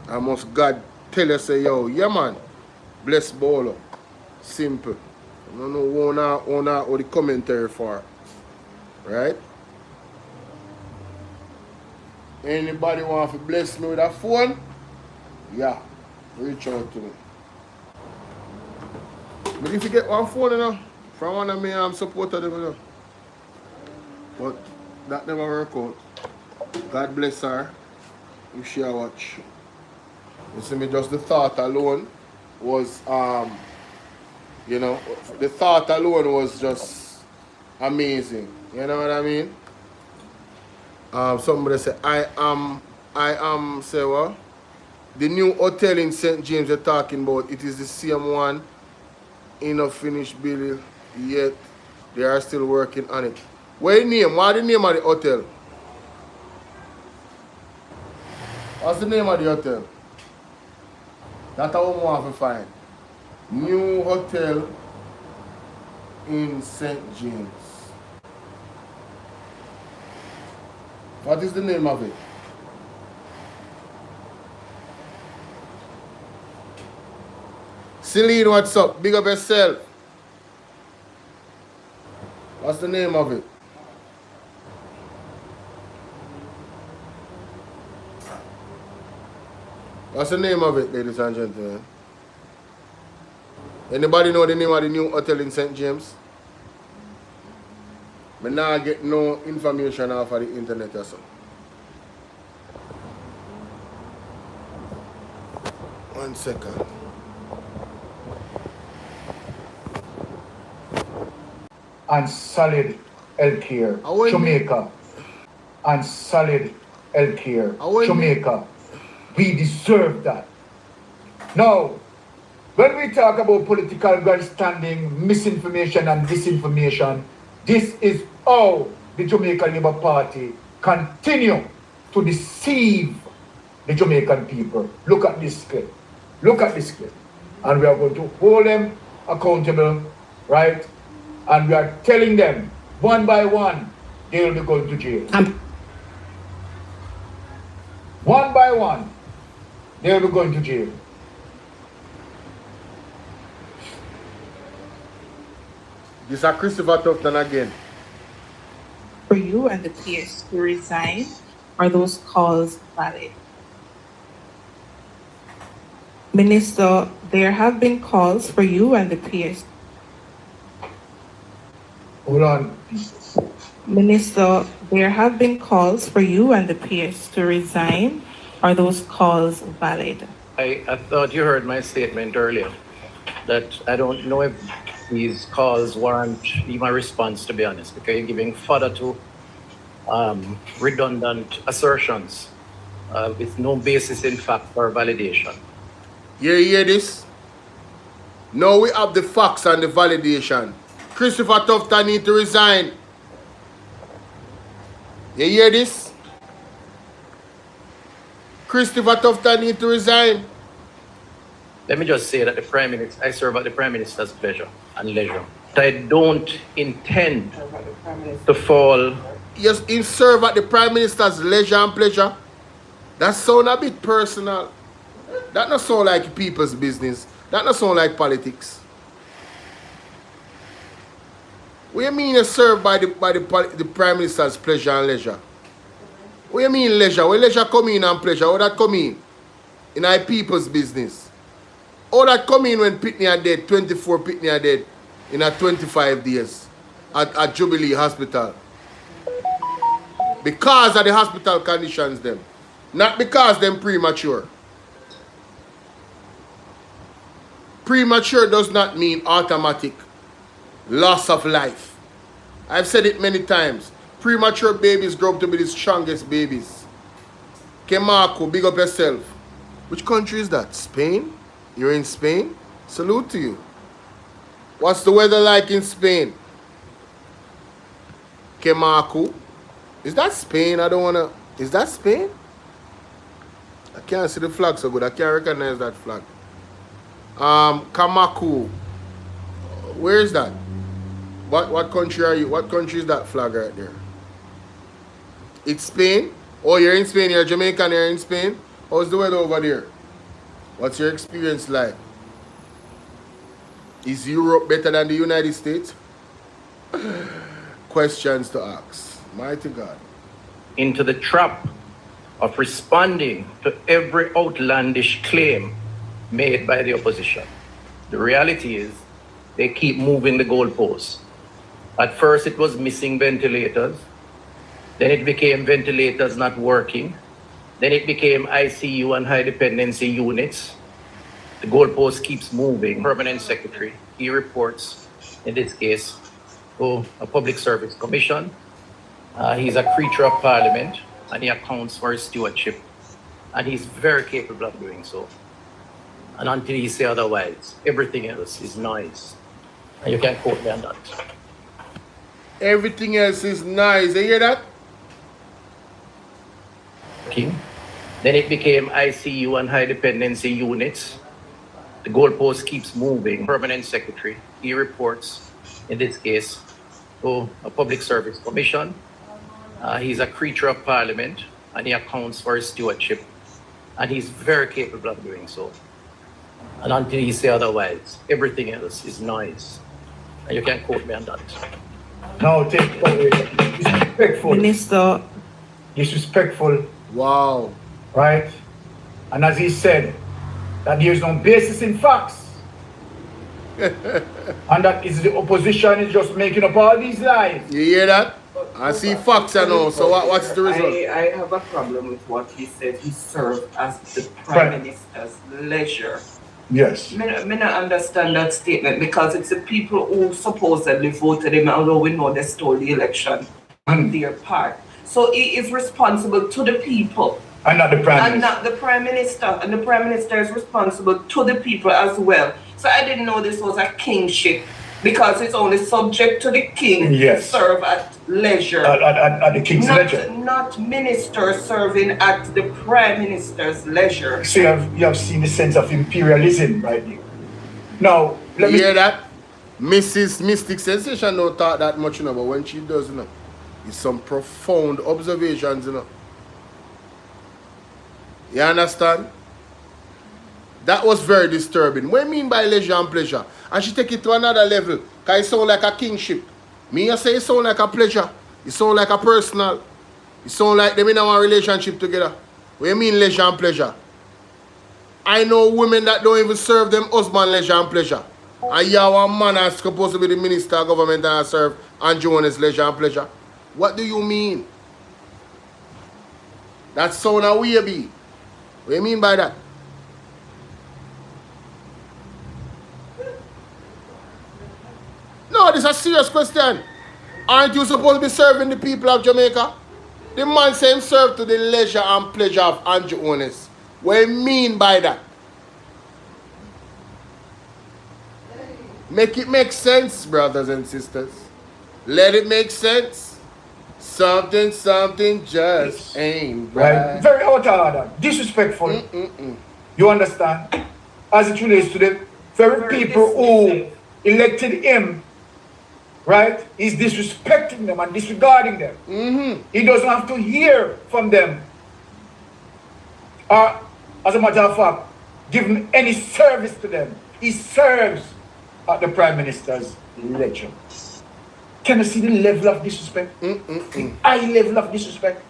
I must God tell you say, yo, yeah man, bless Bolo. Simple. I don't know what the commentary for. Right? Anybody want to bless me with a phone? Yeah. Reach out to me. But if you get one phone, you know, from one of me, supporter them, you know. But that never work out. God bless her if she watch. You see me, just the thought alone was, you know, the thought alone was just amazing. You know what I mean? Somebody say, I am, say what? The new hotel in St. James you're talking about, it is the same one in a finished building, yet they are still working on it. What name? What's the name of the hotel? What's the name of the hotel? That's what we want to find. New hotel in St. James. What is the name of it? Celine, what's up? Big up yourself. What's the name of it? What's the name of it, ladies and gentlemen? Anybody know the name of the new hotel in St. James? I now get no information off of the internet or so. One second.
And solid healthcare, Jamaica. And solid healthcare, Jamaica. We deserve that. Now, when we talk about political grandstanding, misinformation and disinformation, this is how the Jamaica Labour Party continue to deceive the Jamaican people. Look at this clip. Look at this clip. And we are going to hold them accountable, right? And we are telling them, one by one, they will be going to jail. One by one, they will be going to jail.
This is Christopher Tufton again.
For you and the PS to resign, are those calls valid? Minister, there have been calls for you and the PS.
Hold on.
Minister, there have been calls for you and the PS to resign. Are those calls valid?
I thought you heard my statement earlier that I don't know if these calls warrant even a response, to be honest, because you're giving fodder to redundant assertions with no basis in fact or validation.
You hear this? Now we have the facts and the validation. Christopher Tufton need to resign. You hear this? Christopher Tufton need to resign.
Let me just say that I serve at the Prime Minister's pleasure and leisure. I don't intend to fall.
Yes, he serve at the Prime Minister's leisure and pleasure. That sound a bit personal. That not sound like people's business. That not sound like politics. What do you mean you serve by the Prime Minister's pleasure and leisure? What do you mean leisure? Where leisure come in and pleasure? How that come in our people's business? How that come in when Pitney are dead, 24 Pitney are dead in a 25 days at Jubilee Hospital? Because of the hospital conditions them. Not because them premature. Premature does not mean automatic loss of life. I've said it many times. Premature babies grow up to be the strongest babies. Kemarco, big up yourself. Which country is that? Spain? You're in Spain? Salute to you. What's the weather like in Spain? Kemarco. Is that Spain? I don't want to... Is that Spain? I can't see the flag so good. I can't recognize that flag. Kamaku. Where is that? What country are you? What country is that flag right there? It's Spain? Oh, you're in Spain. You're Jamaican. You're in Spain. How's the weather over there? What's your experience like? Is Europe better than the United States? Questions to ask. Mighty God.
Into the trap of responding to every outlandish claim made by the opposition. The reality is they keep moving the goalposts. At first it was missing ventilators, then it became ventilators not working, then it became ICU and high dependency units. The goalpost keeps moving. Permanent secretary, he reports, in this case, to a public service commission. He's a creature of parliament and he accounts for his stewardship, and he's very capable of doing so. And until he says otherwise, everything else is noise. And you can't quote me on that.
Everything else is nice. You hear that?
Okay. Then it became ICU and high dependency units. The goalpost keeps moving. Permanent secretary, he reports, in this case, to a public service commission. He's a creature of parliament and he accounts for his stewardship. And he's very capable of doing so. And until he says otherwise, everything else is noise. And you can't quote me on that.
Now take disrespectful.
Minister.
Disrespectful.
Wow.
Right? And as he said, that there is no basis in facts. And that is the opposition is just making up all these lies.
You hear that? I see facts I know. So what's the result?
I have a problem with what he said. He served as the Prime Minister's leisure.
Yes.
I don't understand that statement because it's the people who supposedly voted him, although we know they stole the election on their part. So he is responsible to the people.
And not the Prime Minister.
And not the Prime Minister. And the Prime Minister is responsible to the people as well. So I didn't know this was a kingship because it's only subject to the king to serve at leisure.
At the king's leisure.
Not ministers serving at the Prime Minister's leisure.
So you have seen the sense of imperialism right there. Now, let me
hear that? Mrs. Mystic Sensation don't talk that much, you know, but when she does, you know, it's some profound observations, you know. You understand? That was very disturbing. What do you mean by leisure and pleasure? And she take it to another level. Because it sound like a kingship. Me, I say it sound like a pleasure. It sound like a personal. It sound like them in our relationship together. What do you mean leisure and pleasure? I know women that don't even serve them husband leisure and pleasure. And you are a man that's supposed to be the minister of government and I serve and Jonas leisure and pleasure. What do you mean? That sound a weird. What do you mean by that? No, this is a serious question. Aren't you supposed to be serving the people of Jamaica? The man say him serve to the leisure and pleasure of Andrew Holness. What do you mean by that? Make it make sense, brothers and sisters. Let it make sense. Something just ain't right.
Very out of order, disrespectful. You understand? As it relates to the very people who elected him, right? He's disrespecting them and disregarding them. He doesn't have to hear from them. Or, as a matter of fact, give him any service to them. He serves at the Prime Minister's lecture. Can you see the level of disrespect? The high level of disrespect.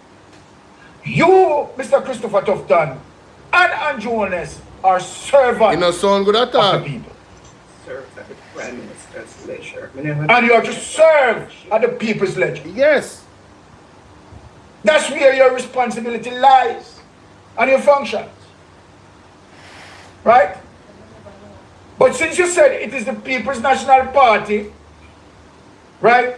You, Mr. Christopher Tufton, and Andrew Holness are servants
you know, sound good at all.
of the people. Serves at the Prime Minister's lecture. And you are to serve at the people's lecture.
Yes.
That's where your responsibility lies and your functions. Right? But since you said it is the People's National Party, right,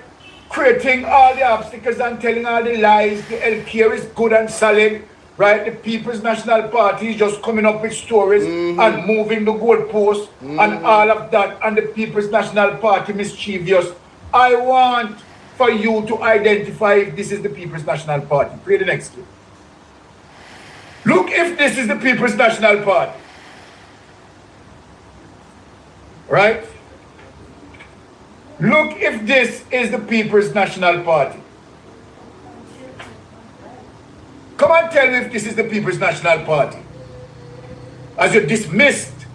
creating all the obstacles and telling all the lies, the LK is good and solid, right? The People's National Party is just coming up with stories and moving the goalposts and all of that, and the People's National Party mischievous. I want for you to identify if this is the People's National Party. Play the next clip. Look if this is the People's National Party. Right? Look if this is the People's National Party. Come and tell me if this is the People's National Party. As you dismissed,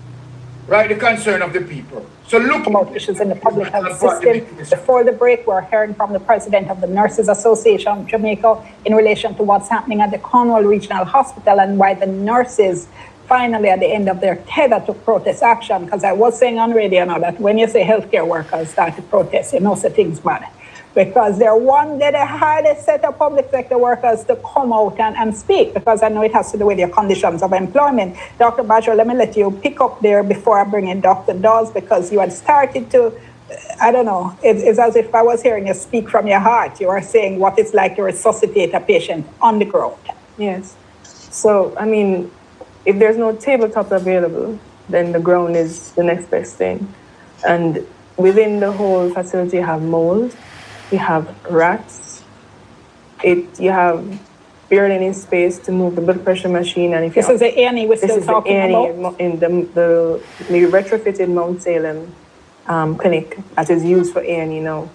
right, the concern of the people. So look
about issues in the public health system. Before the break, we're hearing from the president of the Nurses Association of Jamaica in relation to what's happening at the Cornwall Regional Hospital and why the nurses finally at the end of their tether took protest action. Because I was saying on radio now that when you say healthcare workers start to protest, you know, say things bad. Because they're the hardest set of public sector workers to come out and speak, because I know it has to do with your conditions of employment. Dr. Bajor, let me let you pick up there before I bring in Dr. Dawes, because you had started to, I don't know, it's as if I was hearing you speak from your heart. You are saying what it's like to resuscitate a patient on the ground.
Yes. So, I mean, if there's no tabletop available, then the ground is the next best thing. And within the whole facility, you have mold, you have rats, you have barely any space to move the blood pressure machine. And if
this is the A&E we're still talking
about? In the retrofitted Mount Salem clinic that is used for A&E now.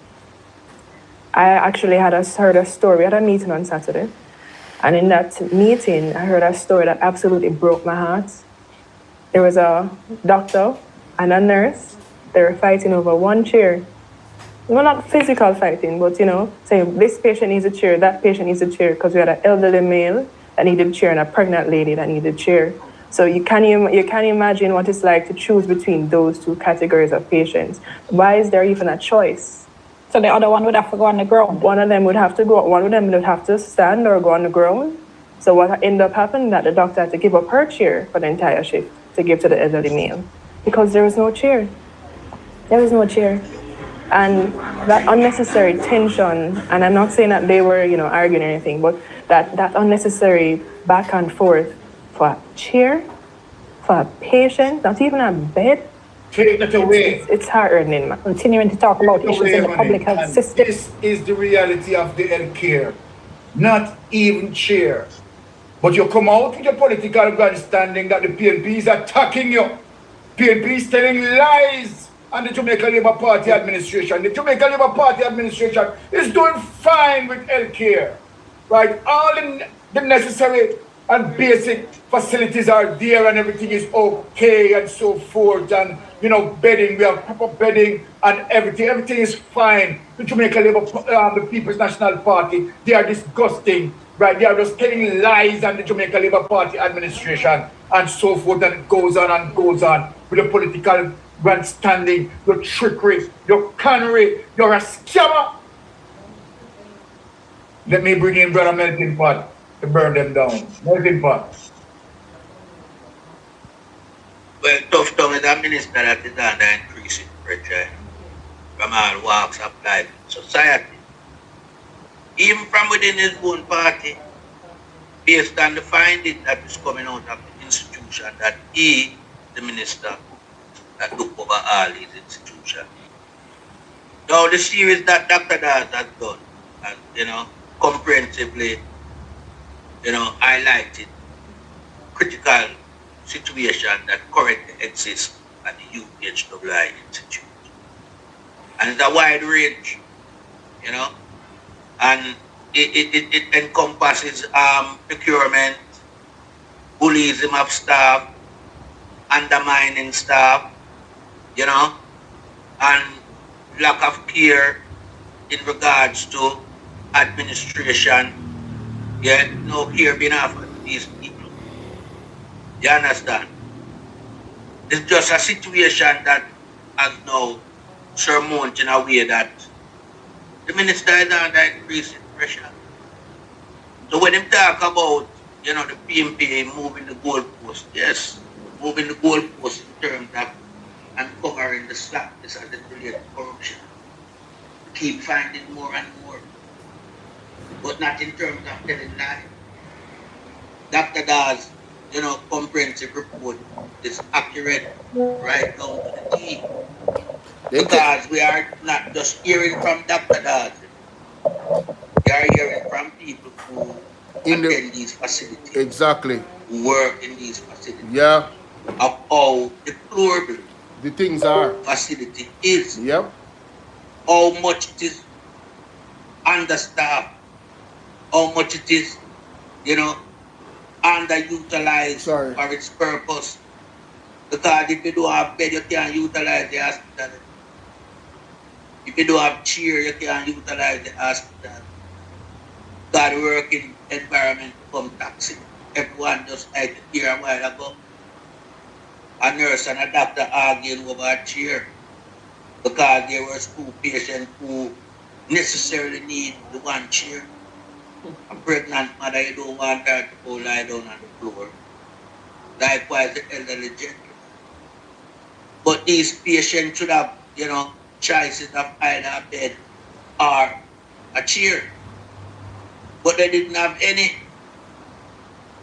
I actually heard a story. We had a meeting on Saturday. And in that meeting, I heard a story that absolutely broke my heart. There was a doctor and a nurse. They were fighting over one chair. Well, not physical fighting, but, you know, saying this patient needs a chair, that patient needs a chair, because we had an elderly male that needed a chair and a pregnant lady that needed a chair. So you can imagine what it's like to choose between those two categories of patients. Why is there even a choice?
So the other one would have to go on the ground?
One of them would have to stand or go on the ground. So what ended up happening that the doctor had to give up her chair for the entire shift to give to the elderly male, because there was no chair. There was no chair. And that unnecessary tension, and I'm not saying that they were, you know, arguing or anything, but that unnecessary back and forth for a chair, for a patient, not even a bed.
Take that away.
It's heart-rending, man.
Continuing to talk about issues in the public health system.
This is the reality of the healthcare. Not even chair. But you come out with your political grandstanding that the PNP is attacking you. PNP is telling lies on the Jamaica Labour Party administration. The Jamaica Labour Party administration is doing fine with healthcare. Right? All the necessary and basic facilities are there and everything is okay and so forth, and, you know, bedding, we have proper bedding and everything is fine. The Jamaica Labour, the People's National Party, they are disgusting, right? They are just telling lies on the Jamaica Labour Party administration and so forth, and it goes on with the political grandstanding, your trickery, your connery, you're a scammer. Let me bring in Brother Melvin Pot to burn them down. Melvin Pot.
Well, tough tongue is a minister that is under increasing pressure from all walks of life in society. even from within his own party, based on the finding that is coming out of the institution, that he, the minister, that look over all these institutions. Now the series that Dr. Dawes has done, and comprehensively, highlighted critical situation that currently exists at the UHWI Institute. And it's a wide range, and it encompasses procurement, bullyism of staff, undermining staff, and lack of care in regards to administration, no care being offered to these people. You understand? It's just a situation that has now surmounted in a way that the minister is under increasing pressure. So when him talk about, the PMP moving the goalpost, yes, moving the goalpost in terms of uncovering the slackness as it relates to corruption. Keep finding more and more, but not in terms of telling lies. Dr. Dawes, comprehensive report is accurate right down to the T. Because we are not just hearing from Dr. Dawes, we are hearing from people who attend these facilities.
Exactly.
Who work in these facilities.
Yeah.
Of how deplorable
the things are.
Facility is.
Yep.
How much it is understaffed, how much it is, underutilized for its purpose. Because if you don't have bed, you can't utilize the hospital. If you don't have chair, you can't utilize the hospital. God working environment become toxic. Everyone just like to hear a while ago. A nurse and a doctor arguing over a chair because there were school patients who necessarily need the one chair. A pregnant mother, you don't want her to go lie down on the floor. Likewise, the elderly gentleman. But these patients should have, choices of either a bed or a chair. But they didn't have any.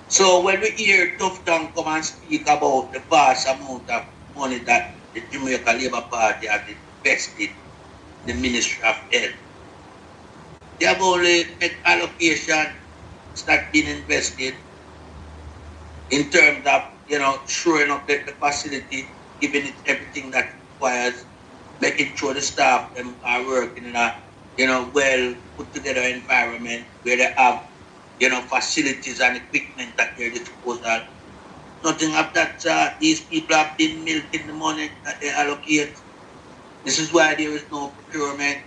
So when we hear Tufton come and speak about the vast amount of money that the Jamaica Labour Party has invested in the Ministry of Health, they have only made allocation start being invested in terms of, shoring up the facility, giving it everything that it requires, making sure the staff them are working in a, well put together environment where they have, facilities and equipment at their disposal. Nothing of that. These people have been milking the money that they allocate. This is why there is no procurement.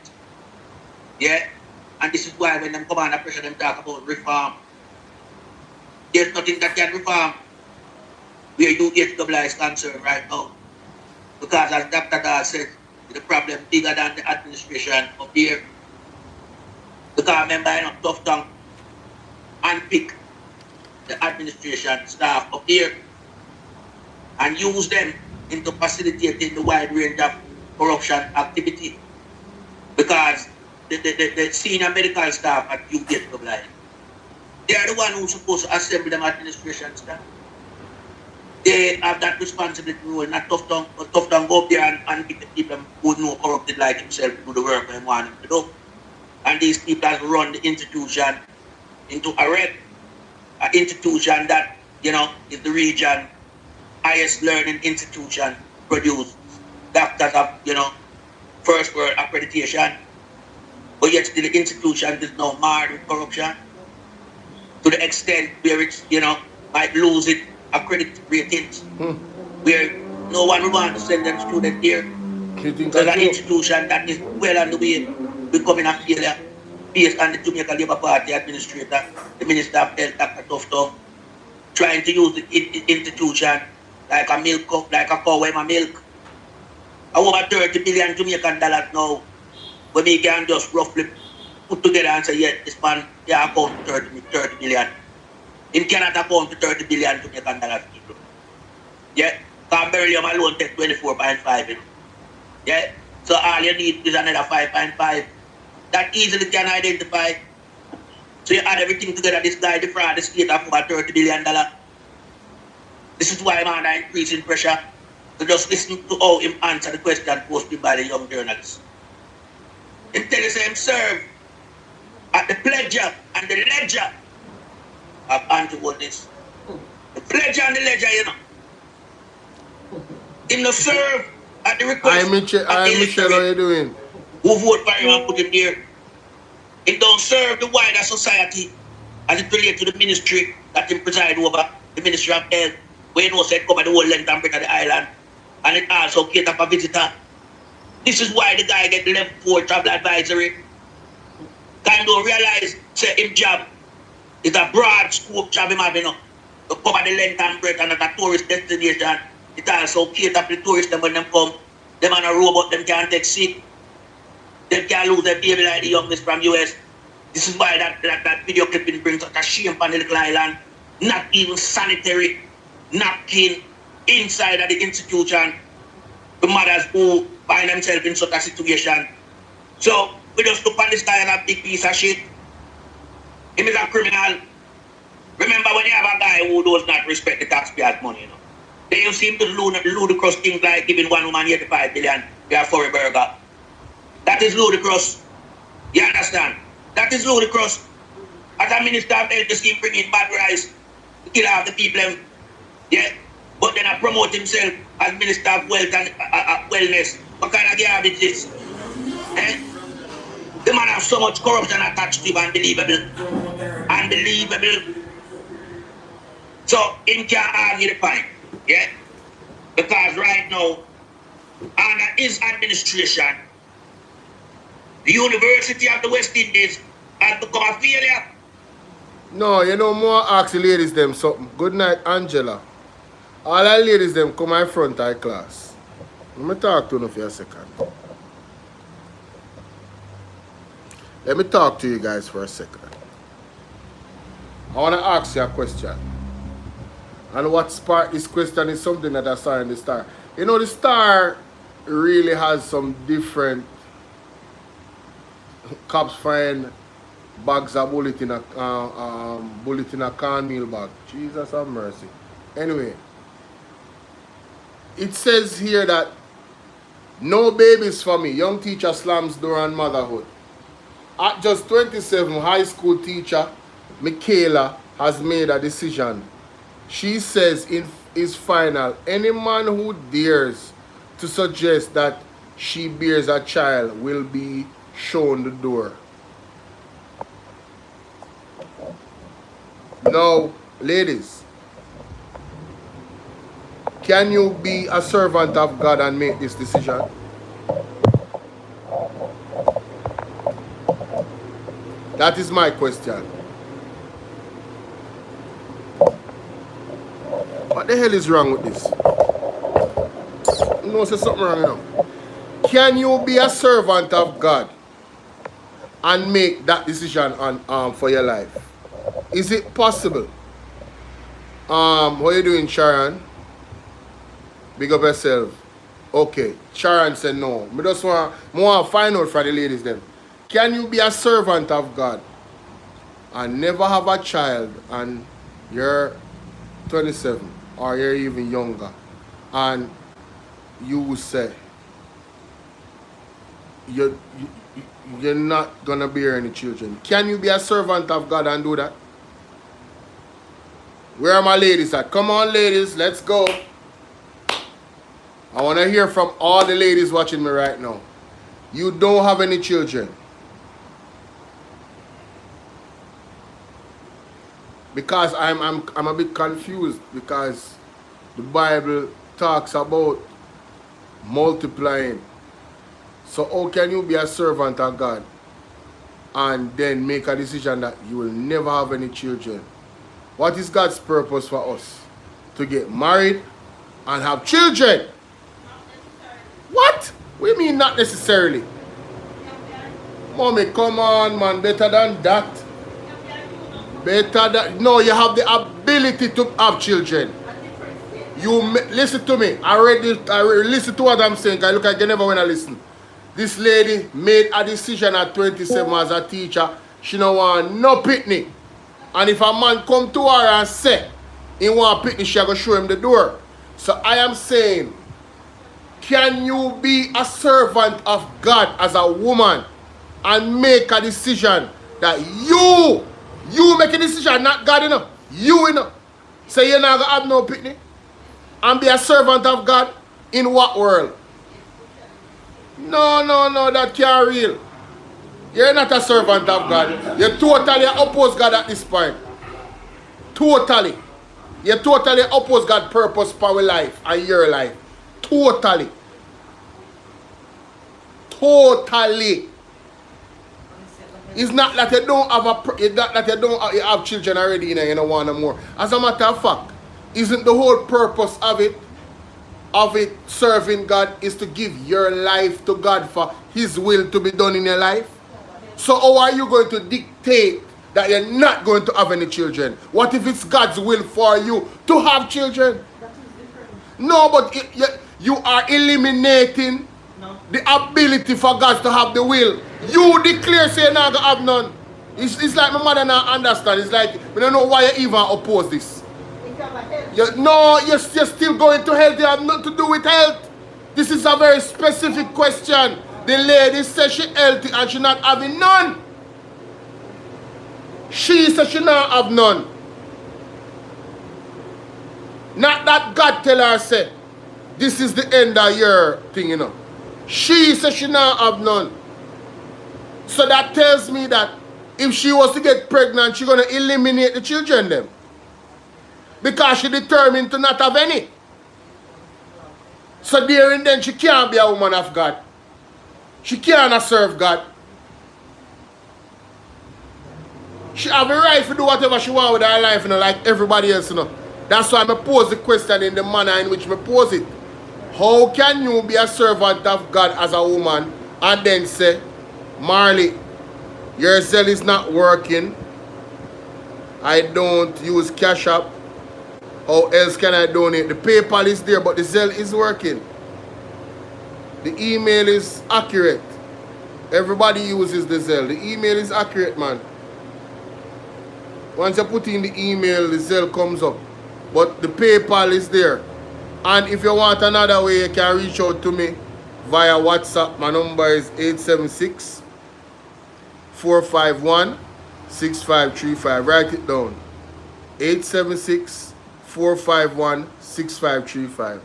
Yeah? And this is why when them come under pressure, them talk about reform. There's nothing that can reform where UHWI is concerned right now. Because as Dr. Dawes said, the problem bigger than the administration up here. Because remember, tough tongue and pick the administration staff up here and use them into facilitating the wide range of corruption activity. Because the senior medical staff at UHWI, they are the one who's supposed to assemble them administration staff. They have that responsibility role, not tough tongue go up there and pick the people who know corrupted like himself to do the work they want him to do. And these people have run the institution into a wreck. An institution that, is the region highest learning institution, produce doctors of, first world accreditation. But yet still the institution is now marred with corruption to the extent where it's, might lose its accredited ratings. Where no one would want to send them students there. Because an institution that is well on the way becoming a failure based on the Jamaica Labour Party administrator, the Minister of Health, Dr. Tufton, trying to use the institution like a milk cup, like a cow with my milk. Over 30 billion Jamaican dollars now, when we can just roughly put together and say, yeah, this man, they account to 30 billion. He cannot account to 30 billion Jamaican dollars, people. Yeah, because beryllium alone takes 24.5, Yeah, so all you need is another 5.5. That easily can identify So you add everything together, this guy defraud the state of about $30 billion. This is why I'm under increasing pressure. So just listen to how him answer the question posted by the young journalists. Him tell us him serve at the pleasure and the ledger of anti-witness. The pleasure and the ledger, you know. Him no serve at the request
I'm Michelle, how you doing?
Who vote for him and put him there. It don't serve the wider society as it relates to the ministry that him preside over, the Ministry of Health, where he knows it cover the whole length and breadth of the island. And it also cater for visitor. This is why the guy get level 4 travel advisory. Guy don't realize, say him job is a broad scope job him have, you know, to cover the length and breadth and at a tourist destination. It also cater for the tourists them when them come. Them on a robot, them can't take sick. Them can't lose their baby like the youngest from US. This is why that video clipping brings such a shame on the little island. Not even sanitary, napkin inside of the institution. The mothers who find themselves in such a situation. So we just look on this guy and a big piece of shit. Him is a criminal. Remember when you have a guy who does not respect the taxpayers' money, you know. Then you see him do ludicrous things like giving one woman 85 billion for a burger. That is ludicrous. You understand? That is ludicrous. As a minister of health, just keep bringing bad rice to kill off the people. Yeah. But then I promote himself as Minister of Wealth and Wellness. What kind of garbage is this? Eh? The man has so much corruption attached to him, unbelievable. Unbelievable. So, him can't argue the point. Yeah? Because right now, under his administration, the University of the West Indies has become a failure.
No, you know, more ask the ladies them something. Good night, Angela. All our ladies them come in front of class. Let me talk to you for a second. Let me talk to you guys for a second. I want to ask you a question. And what sparked this question is something that I saw in the Star. You know, the Star really has some different cops find bags of bullet in a cornmeal bag. Jesus have mercy. Anyway, it says here that no babies for me. Young teacher slams door on motherhood. At just 27, high school teacher Michaela has made a decision. She says in his final, any man who dares to suggest that she bears a child will be shown the door. Now, ladies, can you be a servant of God and make this decision? That is my question. What the hell is wrong with this? You know, there's something wrong now. Can you be a servant of God and make that decision on for your life? Is it possible? How you doing, Sharon? Big up yourself. Okay, Sharon said no. I just want to find out from the ladies then. Can you be a servant of God and never have a child and you're 27 or you're even younger and you will say you're not gonna bear any children? Can you be a servant of God and do that? Where are my ladies at? Come on, ladies, let's go. I want to hear from all the ladies watching me right now. You don't have any children. Because I'm a bit confused, because the Bible talks about multiplying. So how can you be a servant of God and then make a decision that you will never have any children? What is God's purpose for us? To get married and have children? What? We mean not necessarily. Mommy, come on, man. Better than that. Better than... No, you have the ability to have children. You listen to me. I listen to what I'm saying. I look like you never want to listen. This lady made a decision at 27 as a teacher she no want no pitney. And if a man come to her and say he want pitney, she go show him the door. So I am saying, can you be a servant of God as a woman and make a decision that you make a decision, not God, you know. You know. Say you're not going to have no pitney and be a servant of God in what world? No, that can't real. You're not a servant of God. You totally oppose God at this point. Totally. You totally oppose God's purpose for our life and your life. Totally. Totally. It's not that you don't have have children already, you know, you don't want no more. As a matter of fact, isn't the whole purpose of it serving God is to give your life to God for His will to be done in your life? So how are you going to dictate that you're not going to have any children? What if it's God's will for you to have children? No, but you are eliminating the ability for God to have the will. You declare say you're not going to have none. It's like my mother not understand. It's like, I don't know why you even oppose this. You're still going to health. You have nothing to do with health. This is a very specific question. The lady says she's healthy and she's not having none. She says she not have none. Not that God tell her say, this is the end of your thing, you know. She says she not have none. So that tells me that if she was to get pregnant, she's going to eliminate the children then. Because she determined to not have any. So there and then she can't be a woman of God. She cannot serve God. She have a right to do whatever she wants with her life, you know, like everybody else, you know. That's why I pose the question in the manner in which I pose it. How can you be a servant of God as a woman and then say, Marley, your Zelle is not working. I don't use Cash App. How else can I donate? The PayPal is there, but the Zelle is working. The email is accurate. Everybody uses the Zelle. The email is accurate, man. Once you put in the email, the Zelle comes up. But the PayPal is there. And if you want another way, you can reach out to me via WhatsApp. My number is 876-451-6535. Write it down. 876-451-6535.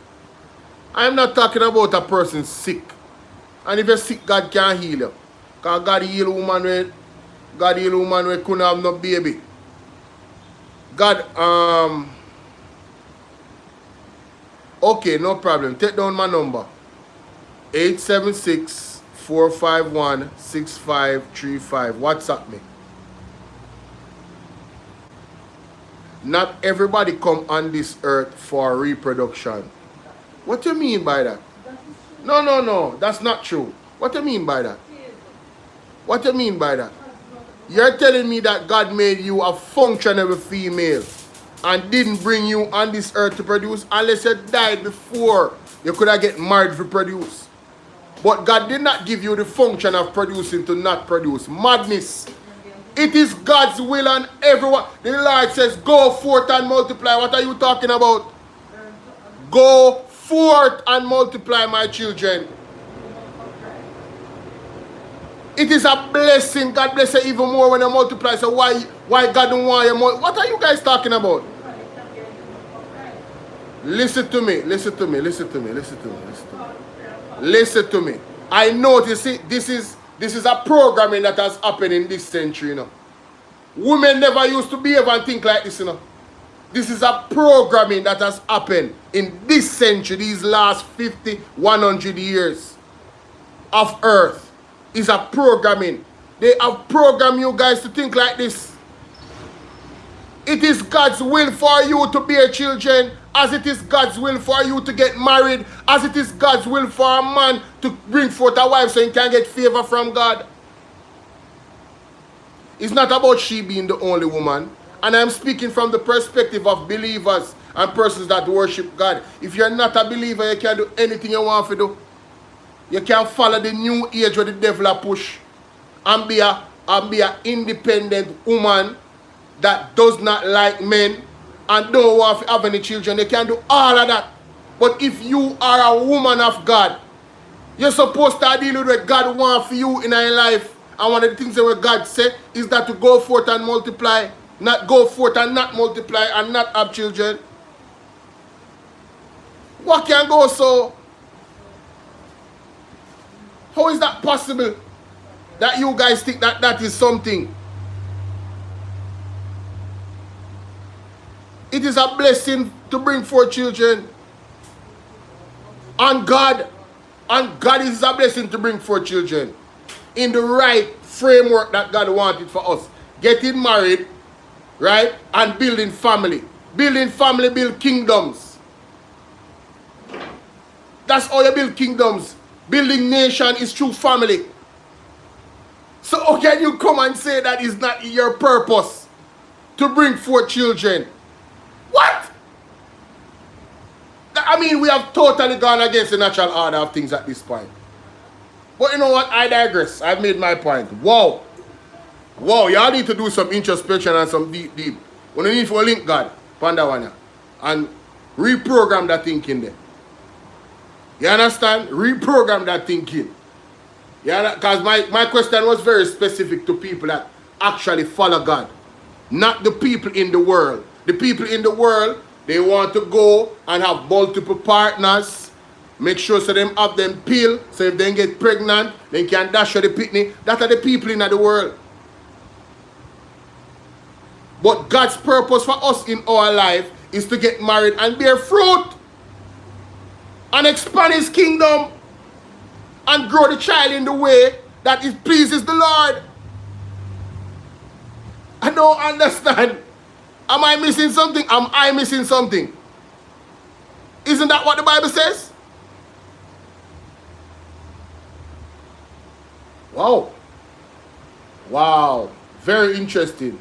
I'm not talking about a person sick. And if you're sick, God can heal you. Because God heal a woman with couldn't have no baby. God, okay, no problem. Take down my number. 876-451-6535. WhatsApp me. Not everybody come on this earth for reproduction. What do you mean by that? No. That's not true. What do you mean by that? What do you mean by that? You're telling me that God made you a functional female and didn't bring you on this earth to produce unless you died before you could have get married to produce. But God did not give you the function of producing to not produce. Madness. It is God's will on everyone. The Lord says, go forth and multiply. What are you talking about? Go forth and multiply, my children. It is a blessing. God bless you even more when you multiply. So why God don't want you more? What are you guys talking about? Listen to me. Listen to me. I notice it. This is a programming that has happened in this century, you know. Women never used to behave and think like this, you know. This is a programming that has happened in this century, these last 50, 100 years of earth. Is a programming. They have programmed you guys to think like this. It is God's will for you to bear children, as it is God's will for you to get married, as it is God's will for a man to bring forth a wife so he can get favor from God. It's not about she being the only woman. And I'm speaking from the perspective of believers and persons that worship God. If you're not a believer, you can do anything you want to do. You can follow the new age where the devil a push and be a and be an independent woman that does not like men and don't want to have any children. They can do all of that. But if you are a woman of God, you're supposed to deal with what God wants for you in your life. And one of the things that what God said is that to go forth and multiply, not go forth and not multiply and not have children. What can go so? How is that possible? That you guys think that that is something? It is a blessing to bring forth children. And God is a blessing to bring forth children. In the right framework that God wanted for us. Getting married, right? And building family. Building family, build kingdoms. That's how you build kingdoms. Building nation is through family. So how can you come and say that is not your purpose to bring forth children? What? I mean, we have totally gone against the natural order of things at this point. But you know what? I digress. I've made my point. Wow. Wow, y'all need to do some introspection and some deep. When you need to link God, Pandawana, and reprogram that thinking there. You understand? Reprogram that thinking. Yeah, because my question was very specific to people that actually follow God. Not the people in the world. The people in the world, they want to go and have multiple partners. Make sure so them have them pill. So if they get pregnant, they can dash her the pitney. That are the people in the world. But God's purpose for us in our life is to get married and bear fruit. And expand his kingdom. And grow the child in the way that it pleases the Lord. I don't understand. Am I missing something? Am I missing something? Isn't that what the Bible says? Wow. Wow. Very interesting.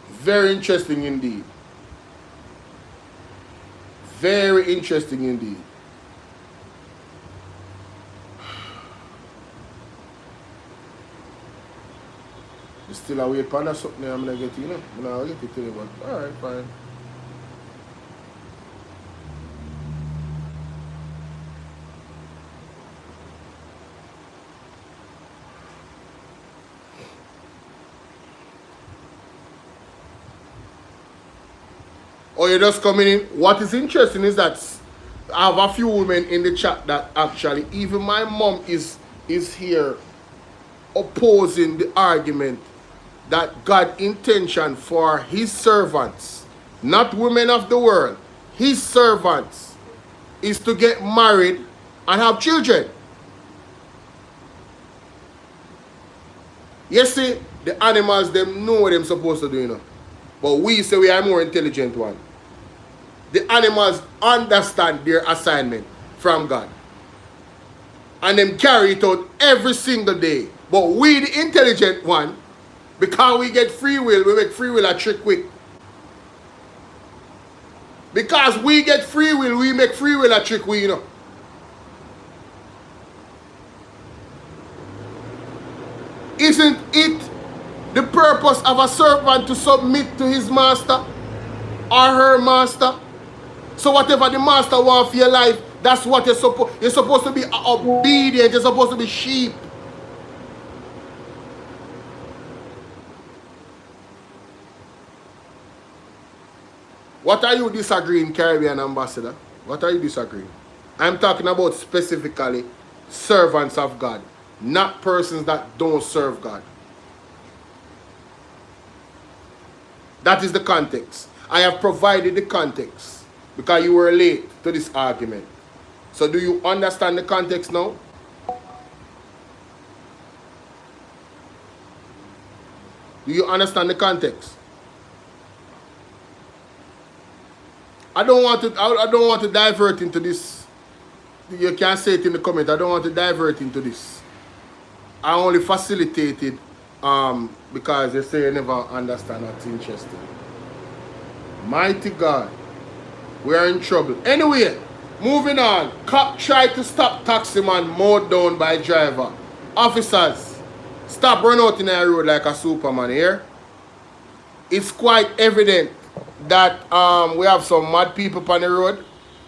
Very interesting indeed. Very interesting indeed. Still a wait for something I'm gonna get, you know. I'm gonna get it to you, but alright, fine. Oh, you're just coming in. What is interesting is that I have a few women in the chat that actually, even my mom is here opposing the argument that God's intention for his servants, not women of the world, his servants, is to get married and have children. You see, the animals, them know what they're supposed to do, you know. But we say we are more intelligent one. The animals understand their assignment from God. And them carry it out every single day. But we, the intelligent one, because we get free will, we make free will a trick quick. Because we get free will, we make free will a trick quick, you know. Isn't it the purpose of a servant to submit to his master or her master? So whatever the master wants for your life, that's what you're supposed to be obedient, you're supposed to be sheep. What are you disagreeing, Caribbean ambassador? What are you disagreeing? I'm talking about specifically servants of God, not persons that don't serve God. That is the context. I have provided the context because you were late to this argument. So do you understand the context now? Do you understand the context? I don't want to divert into this. You can say it in the comment. I don't want to divert into this. I only facilitated because you say you never understand what's interesting. Mighty God. We are in trouble. Anyway, moving on. Cop tried to stop taxi man mowed down by driver. Officers, Stop running out in the road like a Superman here. It's quite evident that we have some mad people on the road.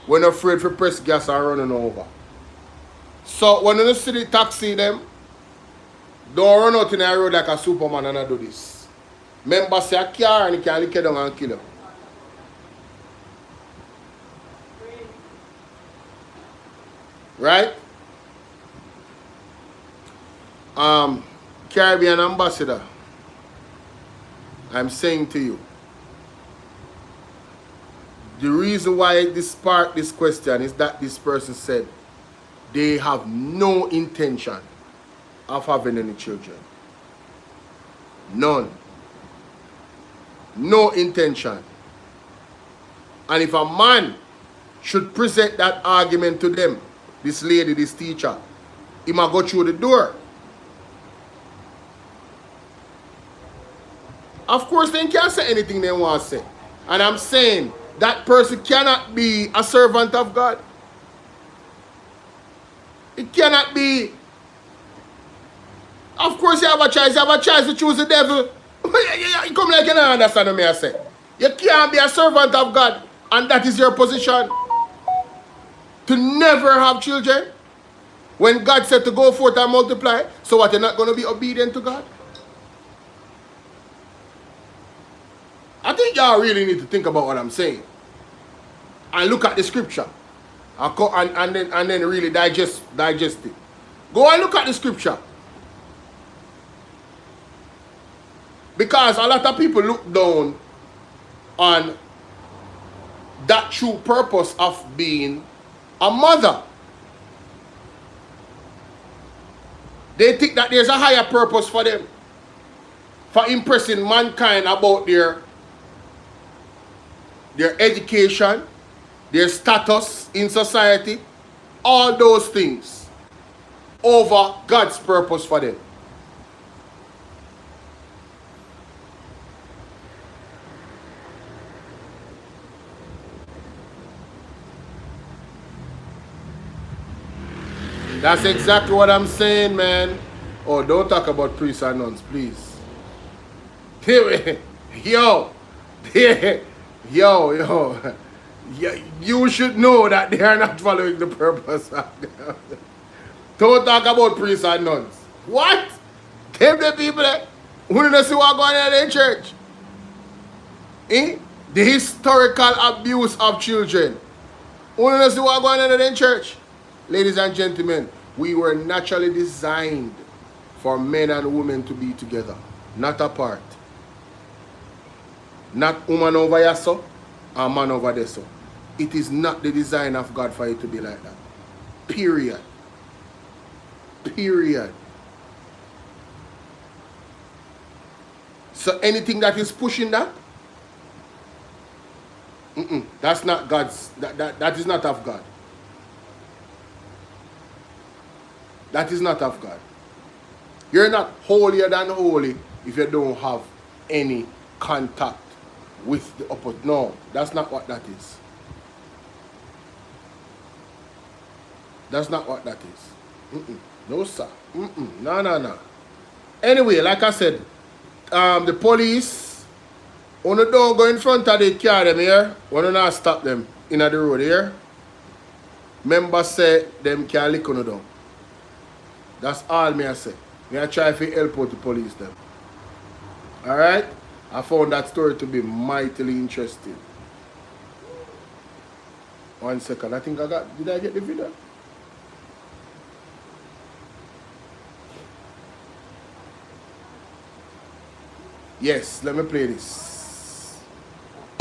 We're not afraid to press gas and running over. So when you see the taxi them, don't run out in the road like a Superman and I do this. Remember, say a car and you can lick it down and kill you. Right? Caribbean ambassador, I'm saying to you, the reason why this sparked this question is that this person said they have no intention of having any children. None. No intention. And if a man should present that argument to them, this lady, this teacher, he might go through the door. Of course, they can't say anything they want to say. And I'm saying that person cannot be a servant of God. It cannot be. Of course, you have a choice. You have a choice to choose the devil. You come like you don't understand what I say. You can't be a servant of God. And that is your position. To never have children. When God said to go forth and multiply. So what, you're not going to be obedient to God? I think y'all really need to think about what I'm saying. And look at the scripture. And then really digest it. Go and look at the scripture. Because a lot of people look down on that true purpose of being a mother. They think that there's a higher purpose for them. For impressing mankind about their education, their status in society, all those things over God's purpose for them. That's exactly what I'm saying, man. Oh, don't talk about priests and nuns, please. Yo. Yo. You should know that they are not following the purpose of God. Don't talk about priests and nuns. What? Them the people that who don't see what going on in the church. The historical abuse of children. Who don't see what going on in the church. Ladies and gentlemen, we were naturally designed for men and women to be together, not apart. Not woman over here so, and man over there so. It is not the design of God for it to be like that. Period. Period. So anything that is pushing that, that's not God's, that is not of God. That is not of God. You're not holier than holy if you don't have any contact with the upper. No, that's not what that is. That's not what that is. No, sir. No. Anyway, like I said, the police, when you don't go in front of the car them here, when you not stop them in the road here, members say them can lick on you down. That's all me I say. Me I try to help out the police them. Alright? I found that story to be mightily interesting. 1 second. I think did I get the video? Yes, let me play this.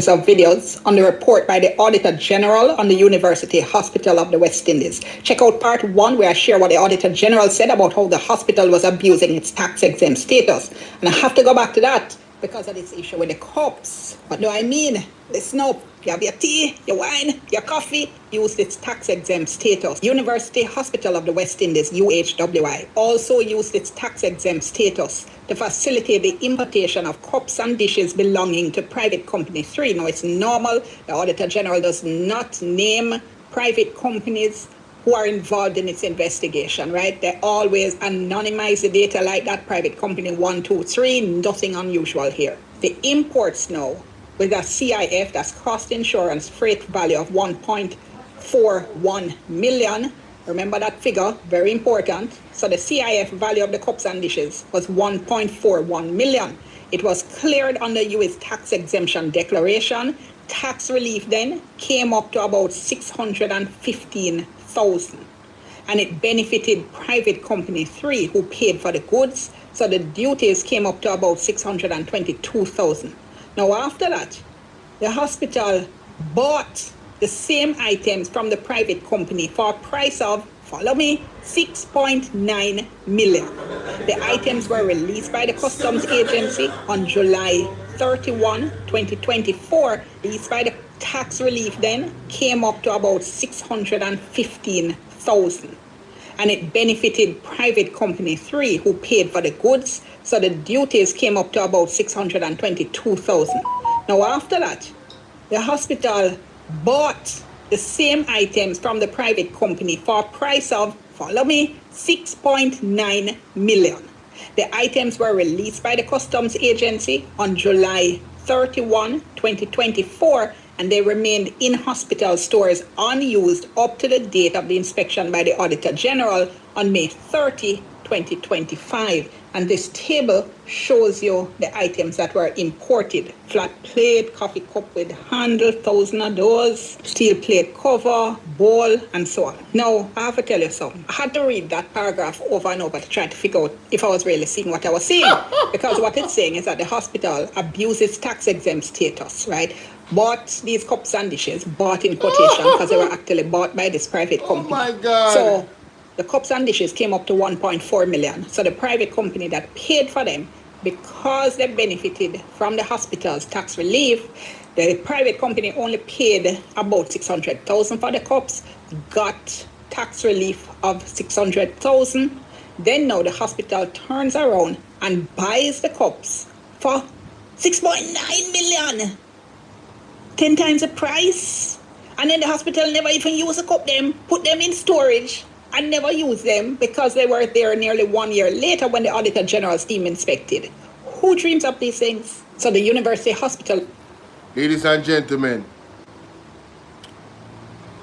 Of videos on the report by the Auditor General on the University Hospital of the West Indies. Check out part 1 where I share what the Auditor General said about how the hospital was abusing its tax-exempt status. And I have to go back to that because of this issue with the cups. What do I mean? Listen up. You have your tea, your wine, your coffee, use its tax-exempt status. University Hospital of the West Indies, UHWI, also used its tax-exempt status to facilitate the importation of cups and dishes belonging to private company 3. Now, it's normal. The Auditor General does not name private companies who are involved in its investigation, right? They always anonymize the data like that private company 123, nothing unusual here. The imports now with a CIF, that's cost insurance freight value of 1.41 million. Remember that figure, very important. So the CIF value of the cups and dishes was 1.41 million. It was cleared under US tax exemption declaration. Tax relief then came up to about 615,000. And it benefited private company 3 who paid for the goods. So the duties came up to about 622,000. Now after that, the hospital bought the same items from the private company for a price of, follow me, 6.9 million. The items were released by the customs agency on July 31, 2024. Released by the tax relief then came up to about 615,000. And it benefited private company 3 who paid for the goods. So the duties came up to about 622,000. Now after that, the hospital bought the same items from the private company for a price of, follow me, 6.9 million. The items were released by the customs agency on July 31, 2024, and they remained in hospital stores unused up to the date of the inspection by the Auditor General on May 30, 2025. And this table shows you the items that were imported. Flat plate, coffee cup with handle, 1,000 of those, steel plate cover, bowl, and so on. Now, I have to tell you something. I had to read that paragraph over and over to try to figure out if I was really seeing what I was seeing. Because what it's saying is that the hospital abuses tax-exempt status, right? Bought these cups and dishes, bought in quotation, because they were actually bought by this private company.
Oh my God.
So the cups and dishes came up to 1.4 million. So the private company that paid for them, because they benefited from the hospital's tax relief, the private company only paid about 600,000 for the cups, got tax relief of 600,000. Then now the hospital turns around and buys the cups for 6.9 million. 10 times the price. And then the hospital never even use the cup them, put them in storage, and never use them because they were there nearly 1 year later when the Auditor General's team inspected. Who dreams up these things? So the University Hospital.
Ladies and gentlemen,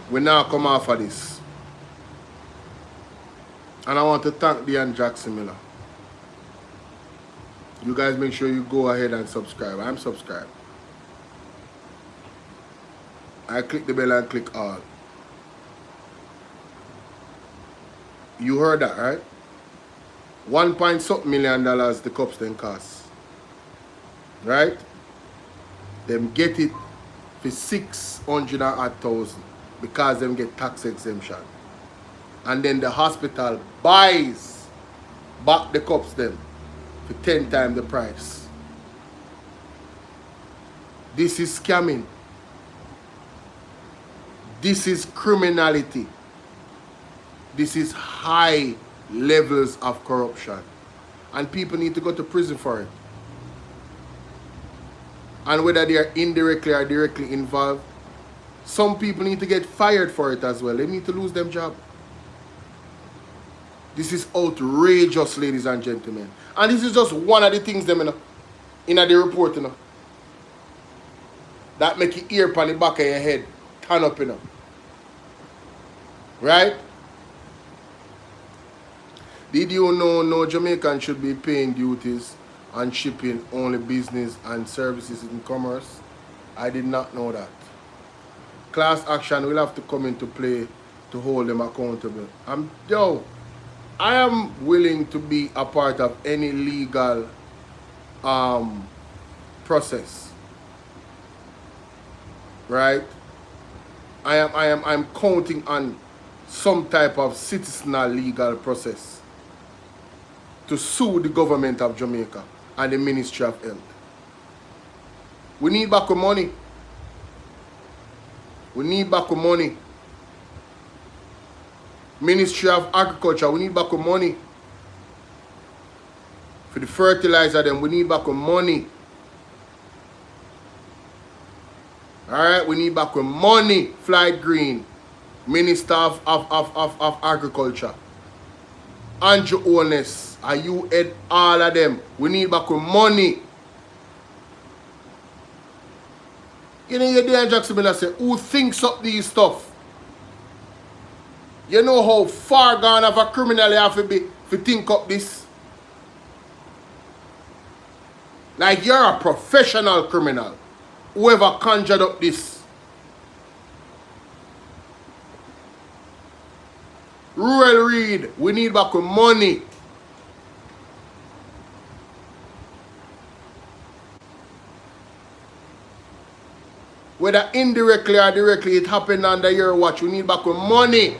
we now come off of this. And I want to thank Dean Jackson Miller. You guys make sure you go ahead and subscribe. I'm subscribed. I click the bell and click all. You heard that, right? $1.something million the cups then cost. Right? Them get it for 600,000 because them get tax exemption. And then the hospital buys back the cups them for 10 times the price. This is scamming. This is criminality. This is high levels of corruption. And people need to go to prison for it. And whether they are indirectly or directly involved, some people need to get fired for it as well. They need to lose their job. This is outrageous, ladies and gentlemen. And this is just one of the things them in the report, that make your ear on the back of your head turn up, Right? Did you know no Jamaican should be paying duties on shipping, only business and services in commerce? I did not know that. Class action will have to come into play to hold them accountable. I am willing to be a part of any legal process. Right? I'm counting on some type of citizenal legal process to sue the government of Jamaica and the Ministry of Health. We need back our money. We need back our money. Ministry of Agriculture, we need back our money. For the fertilizer them, we need back our money. Alright, we need back our money. Flight Green, Minister of Agriculture, Andrew HOLNESS, and you head all of them. We need back money. You know, you're there, Jackson Miller say, who thinks up these stuff? You know how far gone of a criminal you have to be to think up this? Like you're a professional criminal. Whoever conjured up this. Rural Read, we need back money. Whether indirectly or directly, it happened under your watch. We need back money.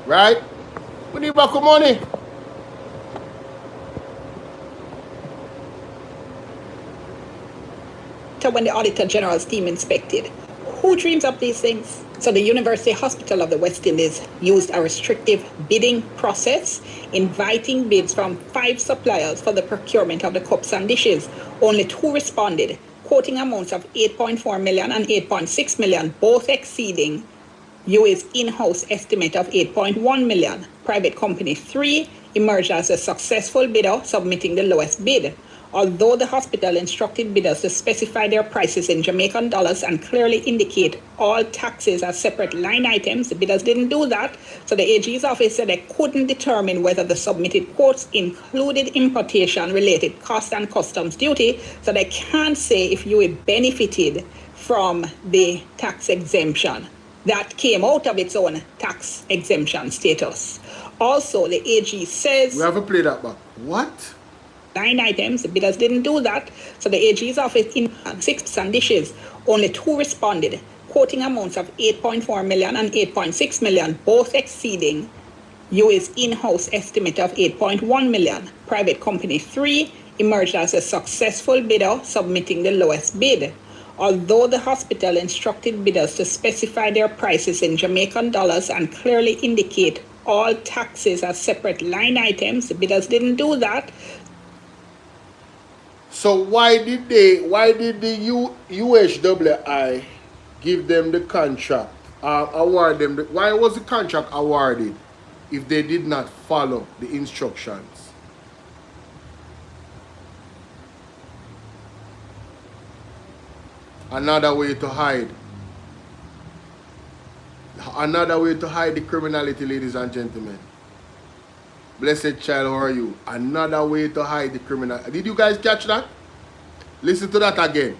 Right? We need back money.
When the Auditor General's team inspected, who dreams up these things? So the University Hospital of the West Indies used a restrictive bidding process, inviting bids from 5 suppliers for the procurement of the cups and dishes. Only 2 responded, quoting amounts of 8.4 million and 8.6 million, both exceeding UA's in-house estimate of 8.1 million. Private company 3 emerged as a successful bidder, submitting the lowest bid. Although the hospital instructed bidders to specify their prices in Jamaican dollars and clearly indicate all taxes as separate line items, the bidders didn't do that. So the AG's office said they couldn't determine whether the submitted quotes included importation-related cost and customs duty. So they can't say if you benefited from the tax exemption that came out of its own tax exemption status. Also, the AG says...
We have to play that back. What?
Line items, the bidders didn't do that. So the AG's office in 6 and dishes, only 2 responded, quoting amounts of 8.4 million and 8.6 million, both exceeding UA's in-house estimate of 8.1 million. Private company 3 emerged as a successful bidder, submitting the lowest bid. Although the hospital instructed bidders to specify their prices in Jamaican dollars and clearly indicate all taxes as separate line items, the bidders didn't do that.
So why did the UHWI give them the contract, award them? Why was the contract awarded if they did not follow the instructions? Another way to hide. Another way to hide the criminality, ladies and gentlemen. Blessed child, how are you? Another way to hide the criminal. Did you guys catch that? Listen to that again.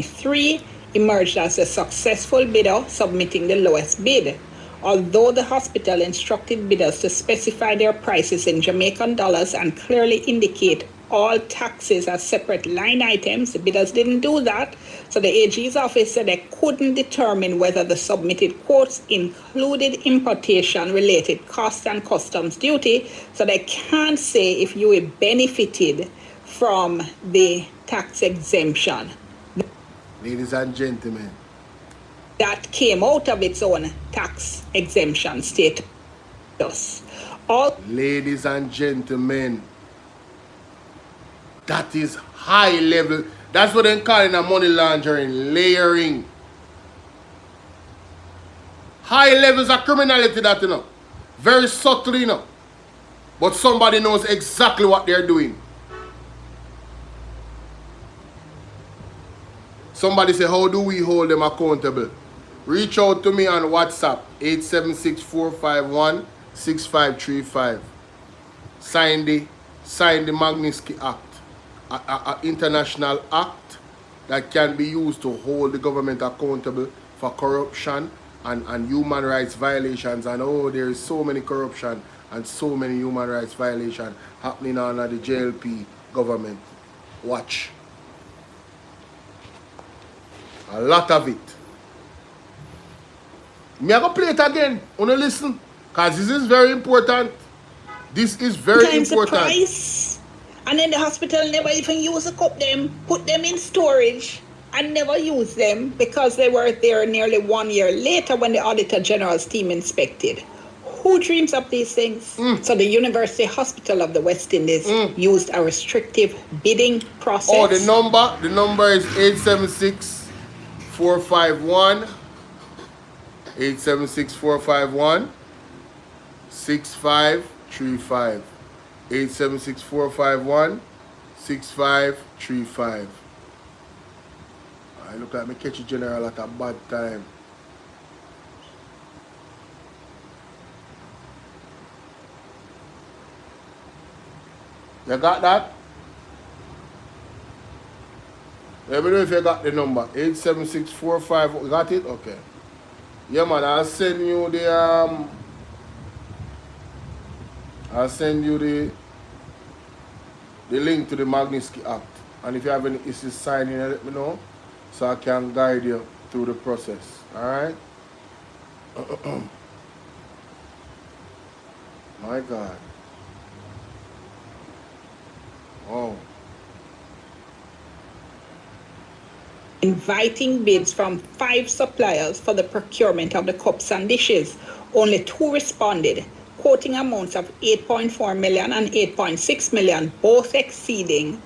3 emerged as a successful bidder, submitting the lowest bid. Although the hospital instructed bidders to specify their prices in Jamaican dollars and clearly indicate all taxes as separate line items, the bidders didn't do that. So the AG's office said they couldn't determine whether the submitted quotes included importation-related cost and customs duty. So they can't say if you benefited from the tax exemption.
Ladies and gentlemen,
that came out of its own tax exemption status.
Ladies and gentlemen, that is high level. That's what they're calling a money laundering, layering. High levels of criminality, that, you know. Very subtle, you know. But somebody knows exactly what they're doing. Somebody say, how do we hold them accountable? Reach out to me on WhatsApp, 876-451-6535. Sign the Magnitsky Act. An international act that can be used to hold the government accountable for corruption and human rights violations. And oh, there is so many corruption and so many human rights violations happening under the JLP government. Watch. A lot of it. Me I go play it again. Wanna listen? Because this is very important. This is very important.
And then the hospital never even use a cup them, put them in storage and never use them because they were there nearly 1 year later when the Auditor General's team inspected. Who dreams up these things? So the University Hospital of the West Indies used a restrictive bidding process.
Oh, the number is 876-451. 876-451. 6535. 876-451. 6535. I look like me catch a general at a bad time. You got that? Let me know if you got the number. 87645. You got it? Okay. Yeah, man. I'll send you the link to the Magnitsky Act. And if you have any issues signing, let me know so I can guide you through the process. Alright? My God. Oh.
Inviting bids from 5 suppliers for the procurement of the cups and dishes. Only 2 responded, quoting amounts of 8.4 million and 8.6 million, both exceeding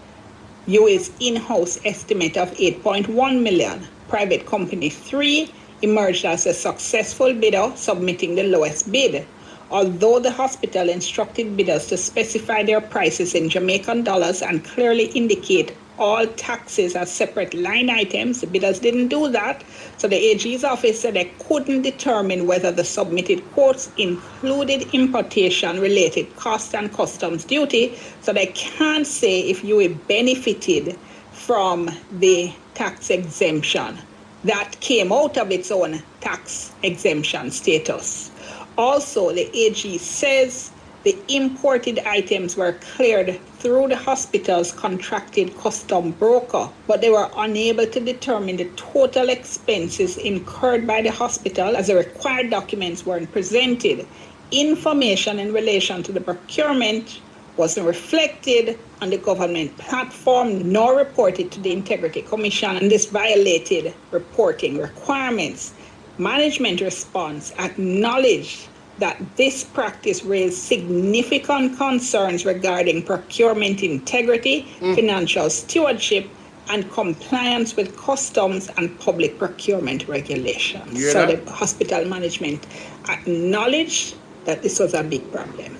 UA's in-house estimate of 8.1 million. Private company 3 emerged as a successful bidder, submitting the lowest bid. Although the hospital instructed bidders to specify their prices in Jamaican dollars and clearly indicate all taxes as separate line items, the bidders didn't do that. So the AG's office said they couldn't determine whether the submitted quotes included importation-related costs and customs duty. So they can't say if UA benefited from the tax exemption that came out of its own tax exemption status. Also, the AG says the imported items were cleared through the hospital's contracted custom broker, but they were unable to determine the total expenses incurred by the hospital as the required documents weren't presented. Information in relation to the procurement wasn't reflected on the government platform nor reported to the Integrity Commission, and this violated reporting requirements. Management response acknowledged that this practice raised significant concerns regarding procurement integrity, financial stewardship, and compliance with customs and public procurement regulations. So the hospital management acknowledged that this was a big problem.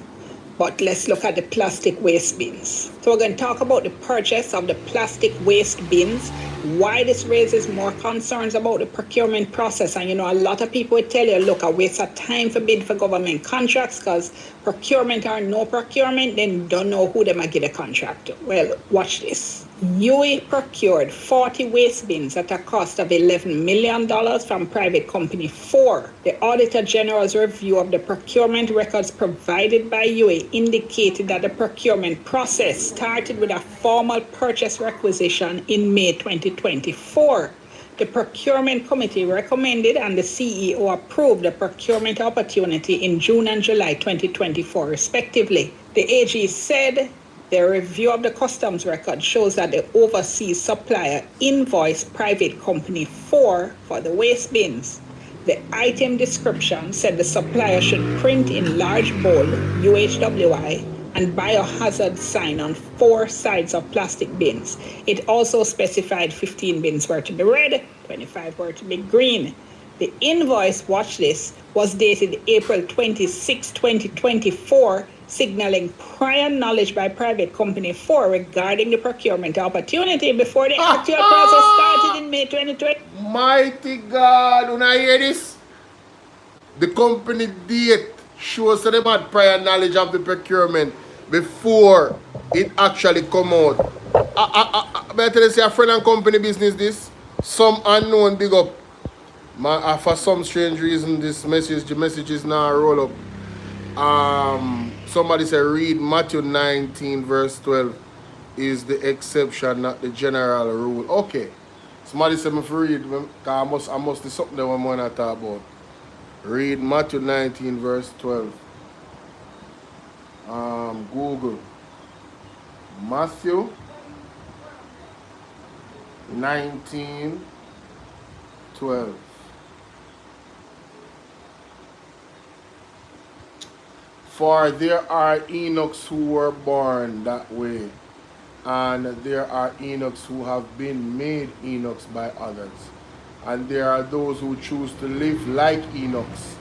But let's look at the plastic waste bins. So we're going to talk about the purchase of the plastic waste bins, why this raises more concerns about the procurement process. And a lot of people will tell you, look, I waste of time for bid for government contracts because procurement or no procurement, then don't know who they might get a contract to. Well, watch this. UA procured 40 waste bins at a cost of $11 million from private company 4. The Auditor General's review of the procurement records provided by UA indicated that the procurement process started with a formal purchase requisition in May 2024. The procurement committee recommended and the CEO approved the procurement opportunity in June and July 2024, respectively. The AG said the review of the customs record shows that the overseas supplier invoiced private company 4 for the waste bins. The item description said the supplier should print in large bold UHWI and biohazard sign on 4 sides of plastic bins. It also specified 15 bins were to be red, 25 were to be green. The invoice, watch this, was dated April 26, 2024, signaling prior knowledge by private company 4 regarding the procurement opportunity before the actual process started in May 2020.
Mighty God, when I hear this, the company date shows that they had prior knowledge of the procurement before it actually come out. Better say a friend and company business this. Some unknown big up. For some strange reason, the message is now roll up. Somebody said read Matthew 19 verse 12 is the exception, not the general rule. Okay. Somebody said me for read, because I must do something that I'm going to talk about. Read Matthew 19 verse 12. Google. Matthew 19 12. For there are Enochs who were born that way, and there are Enochs who have been made Enochs by others. And there are those who choose to live like Enochs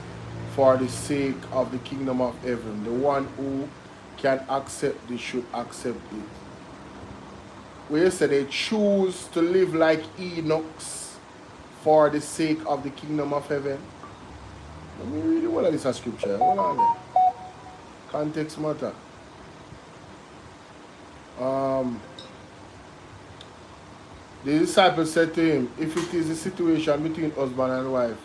for the sake of the kingdom of heaven. The one who can accept this should accept it. Where you say they choose to live like Enochs for the sake of the kingdom of heaven. Let me read what is a scripture. Hold on there. Context matter. The disciple said to him, if it is a situation between husband and wife,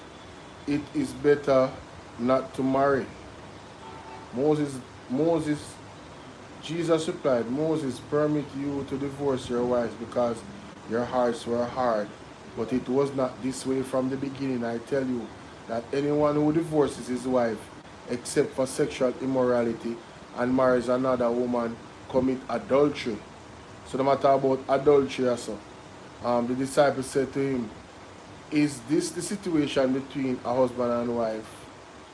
it is better not to marry. Jesus replied, Moses permit you to divorce your wives because your hearts were hard, but it was not this way from the beginning. I tell you that anyone who divorces his wife, except for sexual immorality, and marries another woman, commit adultery. So no matter about adultery also. The disciple said to him, is this the situation between a husband and wife?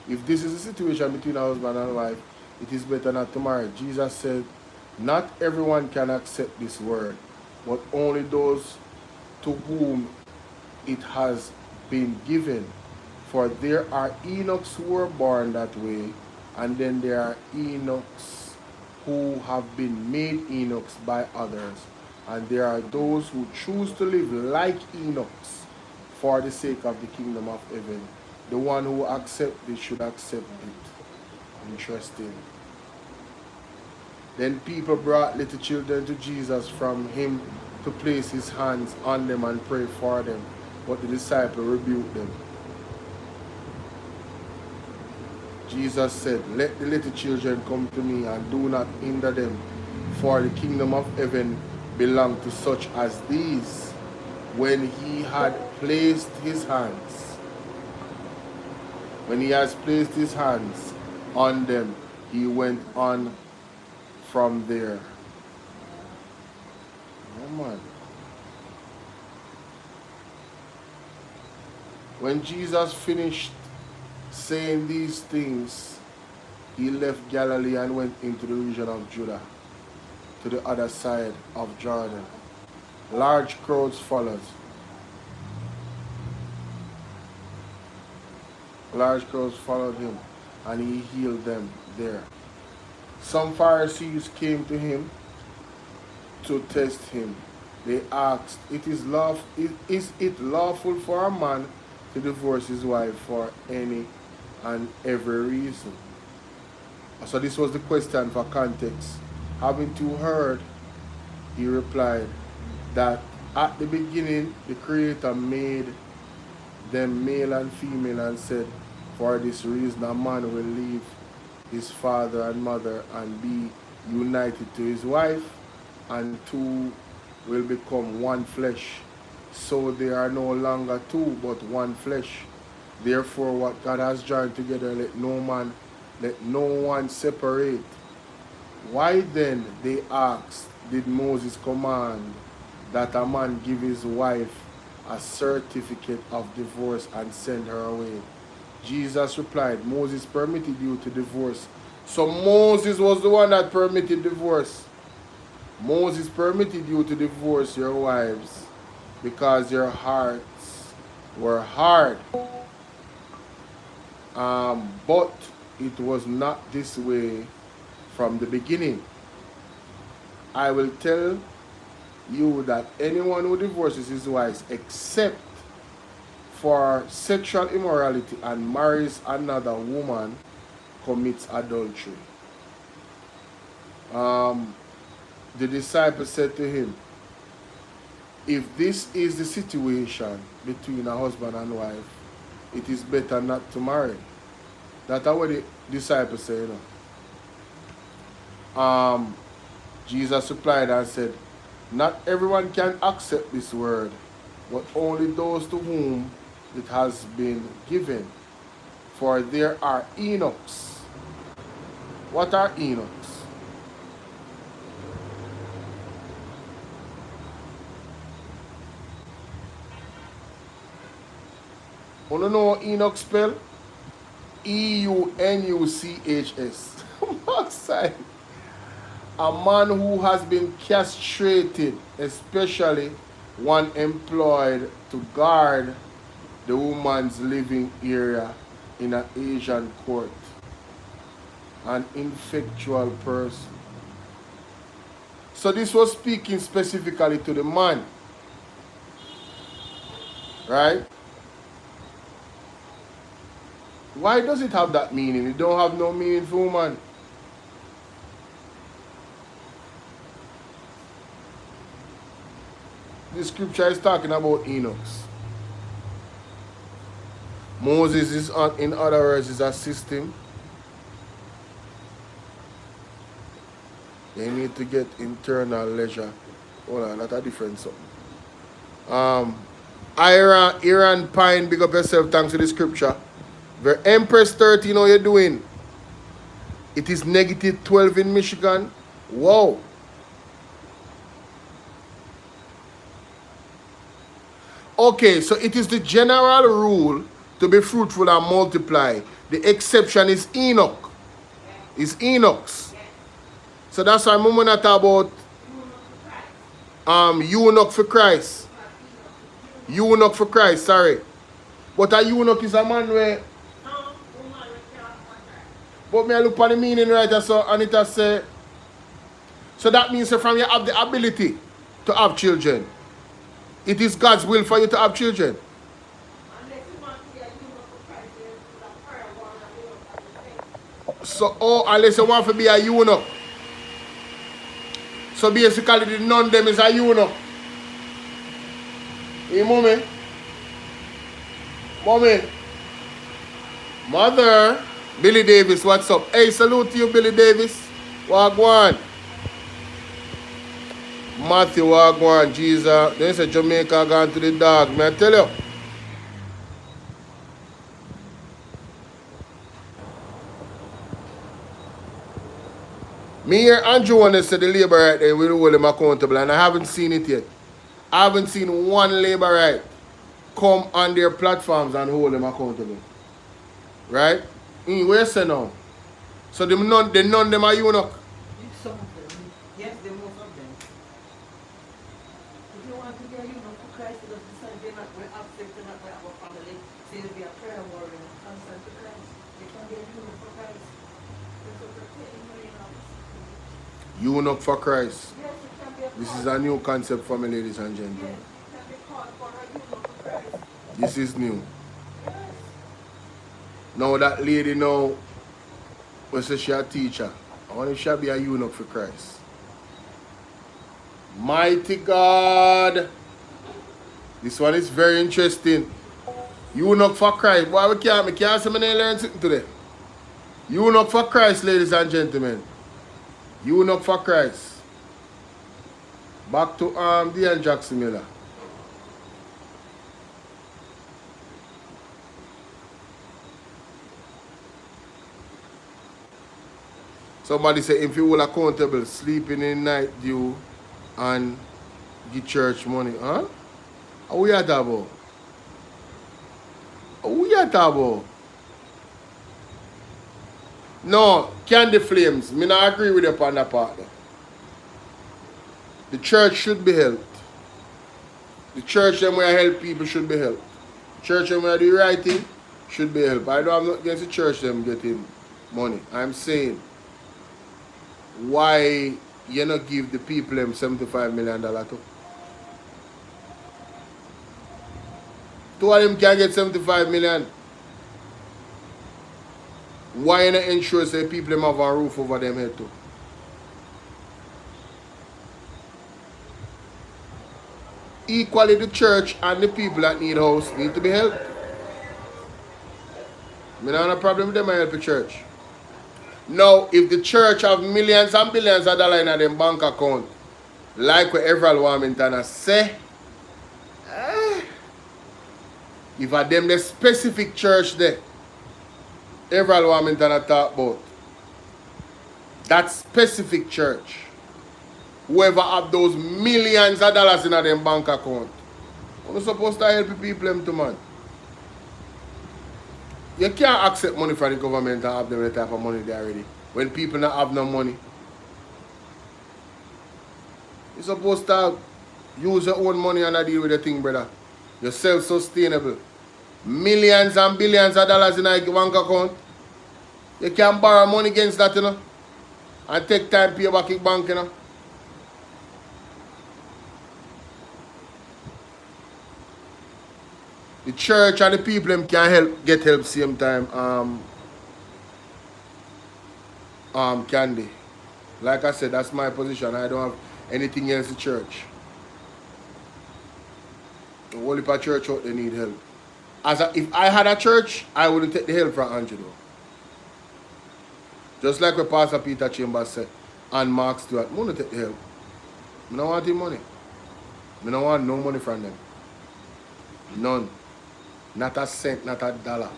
If this is the situation between a husband and wife, it is better not to marry. Jesus said, not everyone can accept this word, but only those to whom it has been given. For there are Enochs who were born that way, and then there are Enochs who have been made Enochs by others. And there are those who choose to live like Enochs for the sake of the kingdom of heaven. The one who accepts this should accept it. Interesting. Then people brought little children to Jesus from him to place his hands on them and pray for them. But the disciple rebuked them. Jesus said, let the little children come to me and do not hinder them, for the kingdom of heaven belong to such as these. When he had placed his hands, when he has placed his hands on them, he went on from there. Oh man. When Jesus finished saying these things, he left Galilee and went into the region of Judah, to the other side of Jordan. Large crowds followed. Large crowds followed him, and he healed them there. Some Pharisees came to him to test him. They asked, is it lawful for a man to divorce his wife for any and every reason? So this was the question for context. Having you heard, he replied, that at the beginning the Creator made them male and female and said, for this reason a man will leave his father and mother and be united to his wife, and two will become one flesh. So they are no longer two, but one flesh. Therefore what God has joined together, let no one separate. Why then, they asked, did Moses command that a man give his wife a certificate of divorce and send her away? Jesus replied, Moses permitted you to divorce. So Moses was the one that permitted divorce. Moses permitted you to divorce your wives because your hearts were hard. But it was not this way from the beginning. I will tell you that anyone who divorces his wife except for sexual immorality and marries another woman commits adultery. The disciple said to him, if this is the situation between a husband and wife, it is better not to marry. That's what the disciple said, you know. Jesus replied and said, not everyone can accept this word, but only those to whom it has been given. For there are Enochs. What are Enochs? You know what Enoch spell? E-U-N-U-C-H-S. Outside. A man who has been castrated, especially one employed to guard the woman's living area in an Asian court. An ineffectual person. So this was speaking specifically to the man. Right? Why does it have that meaning? It don't have no meaning for woman. The scripture is talking about Enoch. Moses is, in other words, is assisting. They need to get internal leisure. Hold on, that's a different something. Iran Pine, big up yourself, thanks to the scripture. The Empress 13, how you doing? It is negative 12 in Michigan. Whoa. Okay, so it is the general rule to be fruitful and multiply. The exception is Enoch. Is Enoch's. So that's why I'm going to talk about eunuch for Christ. Eunuch for Christ, sorry. But a eunuch is a man where... But me I look at the meaning right so, and it has say... So that means that from you have the ability to have children. It is God's will for you to have children. So, unless you want to be a eunuch. So basically the nun them is a eunuch. Hey, mommy. Mommy. Mother. Billy Davis, what's up? Hey, salute to you, Billy Davis. Wagwan. Matthew Wagwan, Jesus. They say Jamaica gone to the dog. May I tell you? Me here, Andrew wanna say the labor right there will hold him accountable, and I haven't seen it yet. I haven't seen one labor right come on their platforms and hold them accountable. Right? Where you say now? So the none them are eunuch.
Some of them. Yes, the most of them. If you want to be a eunuch for Christ, it doesn't say they're not going to accept, they're not going to have a family. Say they'll be a prayer warrior, answer to Christ. They can be a eunuch for Christ.
Eunuch for Christ. This is a new concept for me, ladies and gentlemen. This is new. Now that lady now, we say she a teacher. I want she be a eunuch for Christ. Mighty God. This one is very interesting. Eunuch for Christ. Why we can't say me learn something today. Eunuch for Christ, ladies and gentlemen. Eunuch for Christ. Back to Dean Jackson Miller. Somebody say if you will accountable, sleeping in night dew and give church money. Huh? How we are talking about? How we are talking about? No, candy flames. Me not agree with you upon that part. The church should be helped. The church them where help people should be helped. Church them where do the right thing should be helped. I know I'm not against the church them getting money. I'm saying why you not give the people them $75 million too? Two of them can get 75 million. Why not ensure say people them have a roof over them head too? Equally the church and the people that need house need to be helped. I don't have a problem with them I help the church. Now, if the church have millions and billions of dollars in their bank account, like what Everald Warmington say, if a them the specific church there, Everald Warmington talk about, that specific church, whoever have those millions of dollars in their bank account, you're supposed to help the people them too, man. You can't accept money from the government and have them the type of money they already. when people not have no money. You're supposed to use your own money and deal with the thing, brother. You're self-sustainable. Millions and billions of dollars in a bank account. You can borrow money against that, you know, and take time to pay back your bank, you know. The church and the people them can get help same time. Candy. Like I said, that's my position. I don't have anything else in church. The whole heap of church out they need help. If I had a church, I wouldn't take the help from Andrew though. Just like what Pastor Peter Chambers said and Mark Stewart, I wouldn't take the help. I don't want the money. I don't want no money from them. None. Not a cent, not a dollar.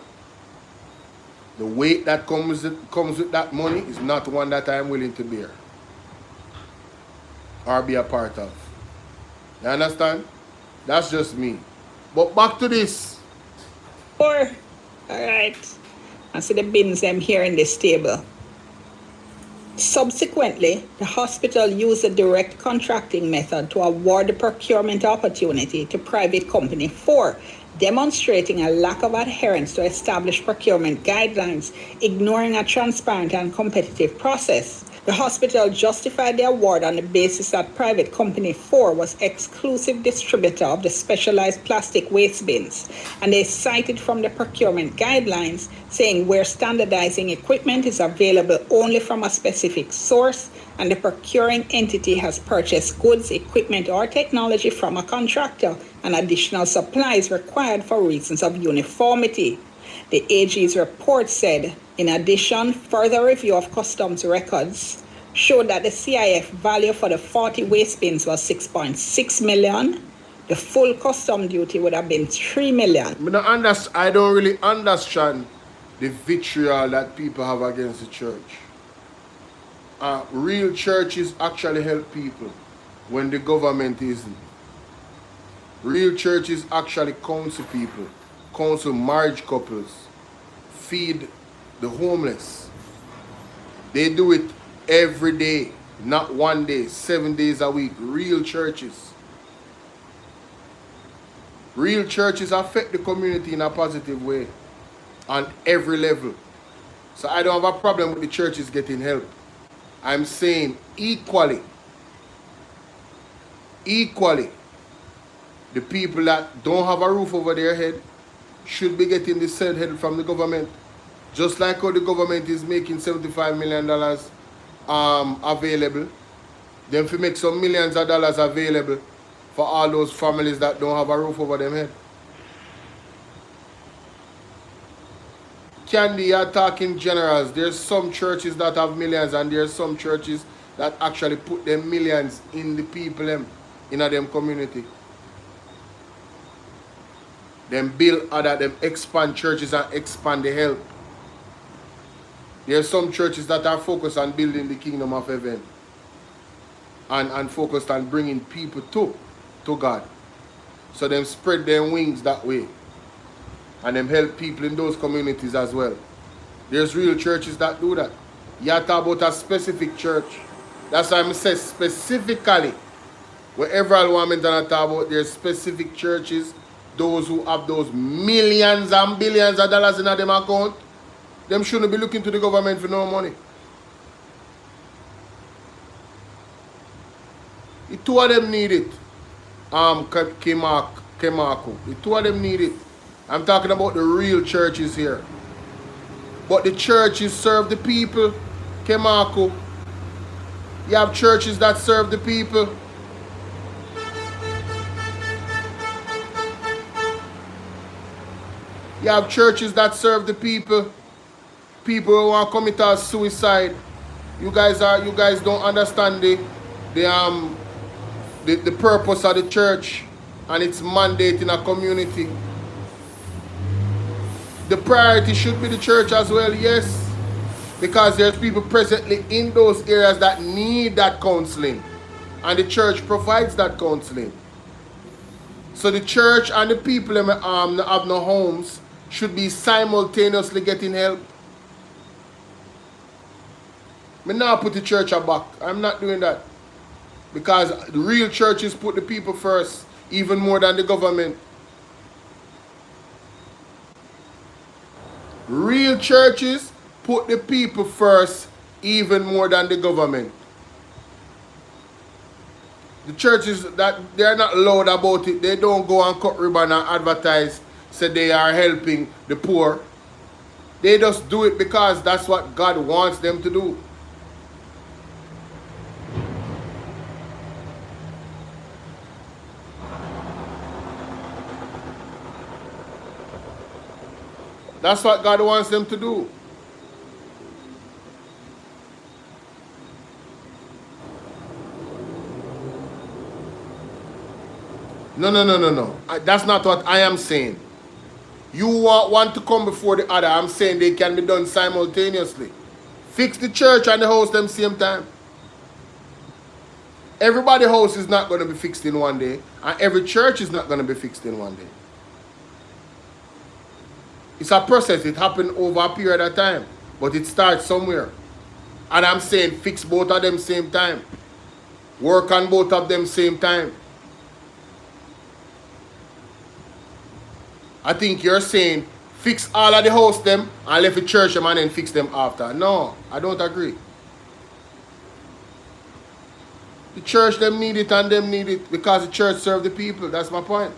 The weight that comes with that money is not one that I am willing to bear or be a part of. You understand? That's just me. But back to this.
All right. I see the bins I'm here in this table. Subsequently, the hospital used a direct contracting method to award the procurement opportunity to private company 4, demonstrating a lack of adherence to established procurement guidelines, ignoring a transparent and competitive process. The hospital justified the award on the basis that private company 4 was exclusive distributor of the specialized plastic waste bins, and they cited from the procurement guidelines saying where standardizing equipment is available only from a specific source and the procuring entity has purchased goods, equipment, or technology from a contractor, and additional supplies required for reasons of uniformity. The AG's report said, in addition, further review of customs records showed that the CIF value for the 40 waste bins was 6.6 million. The full custom duty would have been 3 million.
I don't really understand the vitriol that people have against the church. Real churches actually help people when the government isn't. Real churches actually counsel people, counsel marriage couples, feed the homeless. They do it every day, not one day, 7 days a week. Real churches. Real churches affect the community in a positive way on every level. So I don't have a problem with the churches getting help. I'm saying equally, the people that don't have a roof over their head should be getting the said help from the government. Just like how the government is making $75 million available, then if we make some millions of dollars available for all those families that don't have a roof over their head. Candy, you're talking generals. There's some churches that have millions and there's some churches that actually put them millions in the people in them community. Them build them expand churches and expand the help. There are some churches that are focused on building the kingdom of heaven and focused on bringing people to God. So them spread their wings that way and them help people in those communities as well. There's real churches that do that. You talk about a specific church. That's why I say specifically, wherever I want to talk about, there's specific churches, those who have those millions and billions of dollars in them account. Them shouldn't be looking to the government for no money. The two of them need it. Kemaku. The two of them need it. I'm talking about the real churches here. But the churches serve the people. Kemaku. You have churches that serve the people. You have churches that serve the people. People who want to commit suicide. You guys don't understand the purpose of the church and its mandate in a community. The priority should be the church as well, yes. Because there's people presently in those areas that need that counseling. And the church provides that counseling. So the church and the people that have no homes should be simultaneously getting help. Me not put the church back. I'm not doing that. Because the real churches put the people first, even more than the government. Real churches put the people first, even more than the government. The churches, that they're not loud about it. They don't go and cut ribbon and advertise, say they are helping the poor. They just do it because that's what God wants them to do. That's what God wants them to do. No. That's not what I am saying. You want to come before the other. I'm saying they can be done simultaneously. Fix the church and the house them same time. Everybody's house is not going to be fixed in one day. And every church is not going to be fixed in one day. It's a process. It happens over a period of time. But it starts somewhere. And I'm saying fix both of them same time. Work on both of them same time. I think you're saying fix all of the house them and left the church them and then fix them after. No, I don't agree. The church them need it and them need it because the church serve the people. That's my point.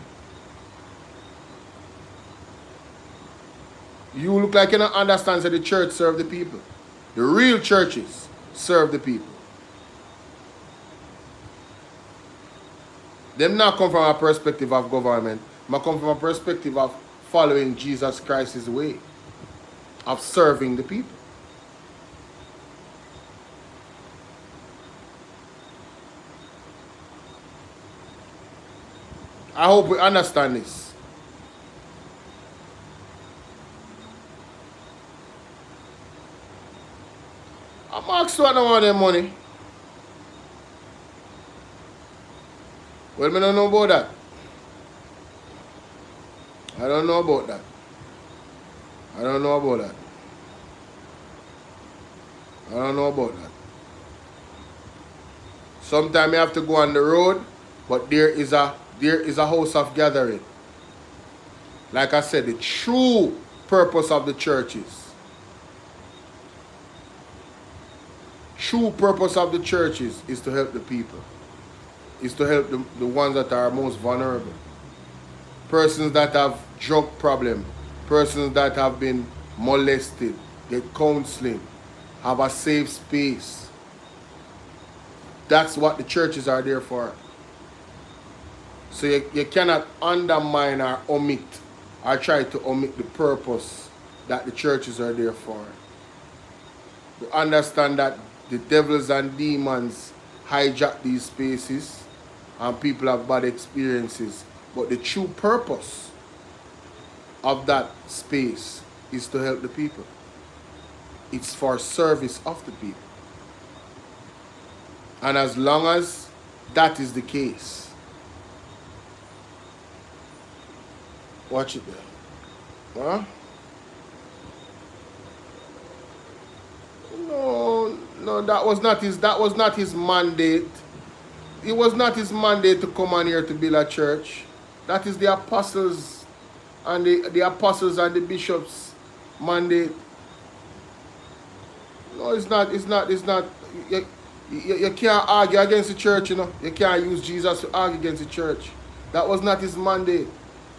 You look like you don't understand that the church serve the people. The real churches serve the people. Them not come from a perspective of government. But come from a perspective of following Jesus Christ's way. Of serving the people. I hope we understand this. I'm asking what I want their money. Well, I don't know about that. I don't know about that. I don't know about that. I don't know about that. Sometimes you have to go on the road, but there is a house of gathering. Like I said, the true purpose of the churches. True purpose of the churches is to help the people. Is to help the ones that are most vulnerable. Persons that have drug problem, persons that have been molested, get counseling, have a safe space. That's what the churches are there for. So you cannot undermine or omit or try to omit the purpose that the churches are there for. You understand that the devils and demons hijack these spaces and people have bad experiences. But the true purpose of that space is to help the people. It's for service of the people. And as long as that is the case, watch it there. Huh? No, that was not his mandate. It was not his mandate to come on here to build a church. That is the apostles and the apostles and the bishops' mandate. No, it's not. You can't argue against the church, you know. You can't use Jesus to argue against the church. That was not his mandate.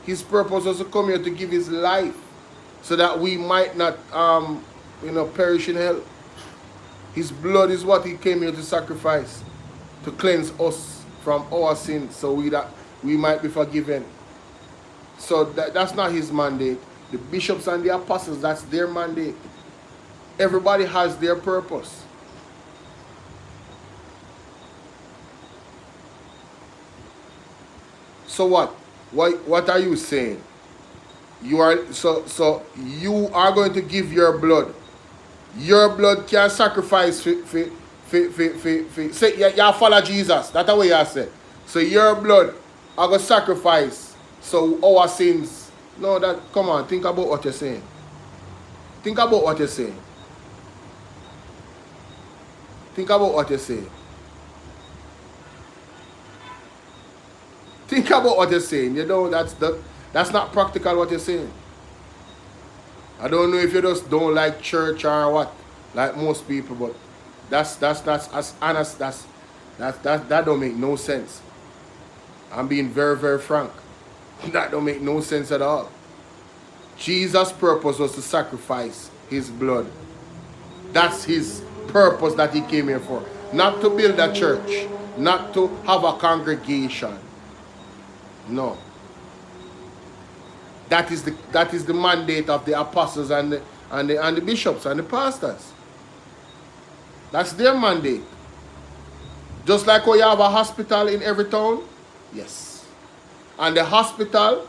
His purpose was to come here to give his life so that we might not perish in hell. His blood is what he came here to sacrifice, to cleanse us from our sins so we might be forgiven. So that's not his mandate. The bishops and the apostles, that's their mandate. Everybody has their purpose. So what? What are you saying? You are you are going to give your blood. Your blood can sacrifice say you follow Jesus. That's the way you say. So your blood are going to sacrifice so our sins. No, come on, think about what you're saying. Think about what you're saying. Think about what you're saying. Think about what you're saying. You know, that's not practical what you're saying. I don't know if you just don't like church or what, like most people, but that's as honest, that don't make no sense. I'm being very, very frank. That don't make no sense at all. Jesus' purpose was to sacrifice his blood. That's his purpose that he came here for. Not to build a church, not to have a congregation. No. That is the mandate of the apostles and the bishops and the pastors. That's their mandate. Just like how you have a hospital in every town. Yes. And the hospital,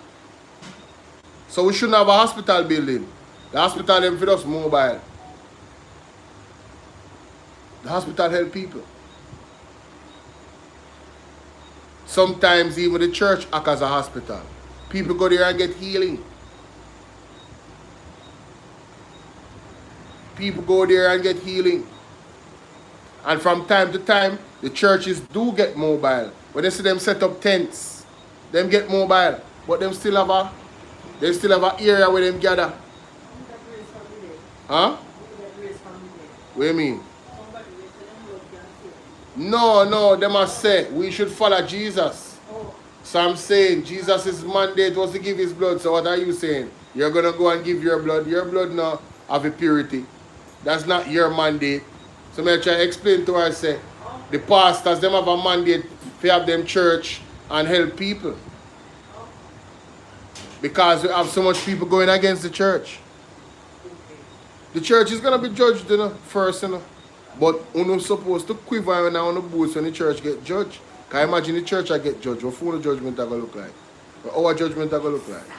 so we shouldn't have a hospital building. The hospital is for us mobile. The hospital help people. Sometimes even the church acts as a hospital. People go there and get healing. People go there and get healing. And from time to time, the churches do get mobile. When they see them set up tents, them get mobile. But them still have a area where them gather. Huh? What do you mean? No, they must say we should follow Jesus. So I'm saying Jesus' mandate was to give his blood. So what are you saying? You're going to go and give your blood. Your blood now have a purity. That's not your mandate. So I try to explain to her, say, the pastors, them have a mandate to have them church and help people. Because we have so much people going against the church. The church is going to be judged, first, But we're not supposed to quiver on the boots when the church get judged. Can you imagine the church I get judged? What full judgment are going to look like? What our judgment are going to look like?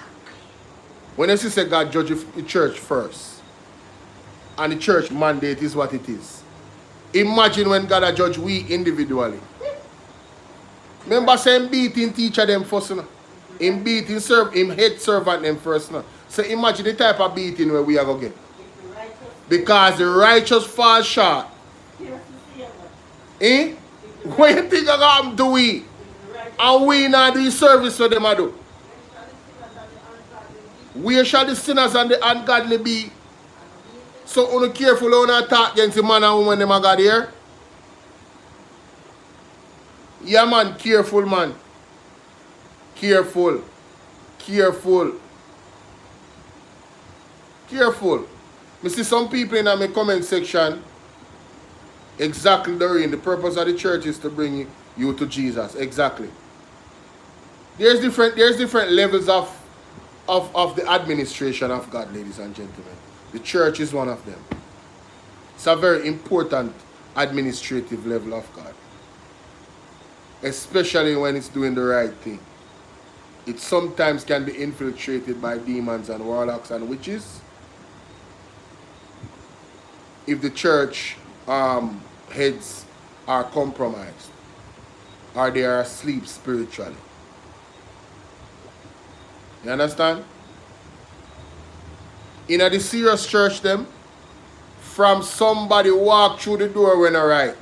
When you say God judge the church first, and the church mandate is what it is. Imagine when God judge we individually. Remember saying beating teacher them first, him beating him head servant them first. So imagine the type of beating where we are going to get. Because the righteous fall short. Eh? What you think I'm doing? And we not do service for them I do. Where shall the sinners and the ungodly be? So only careful when you talk against the man and woman them I got here. Yeah man, careful man. Careful. Careful. Careful. I see some people in my comment section exactly the purpose of the church is to bring you to Jesus. Exactly. There's different levels of the administration of God, ladies and gentlemen. The church is one of them. It's a very important administrative level of God. Especially when it's doing the right thing. It sometimes can be infiltrated by demons and warlocks and witches. If the church heads are compromised or they are asleep spiritually. You understand? In the serious church them, from somebody walk through the door when I right.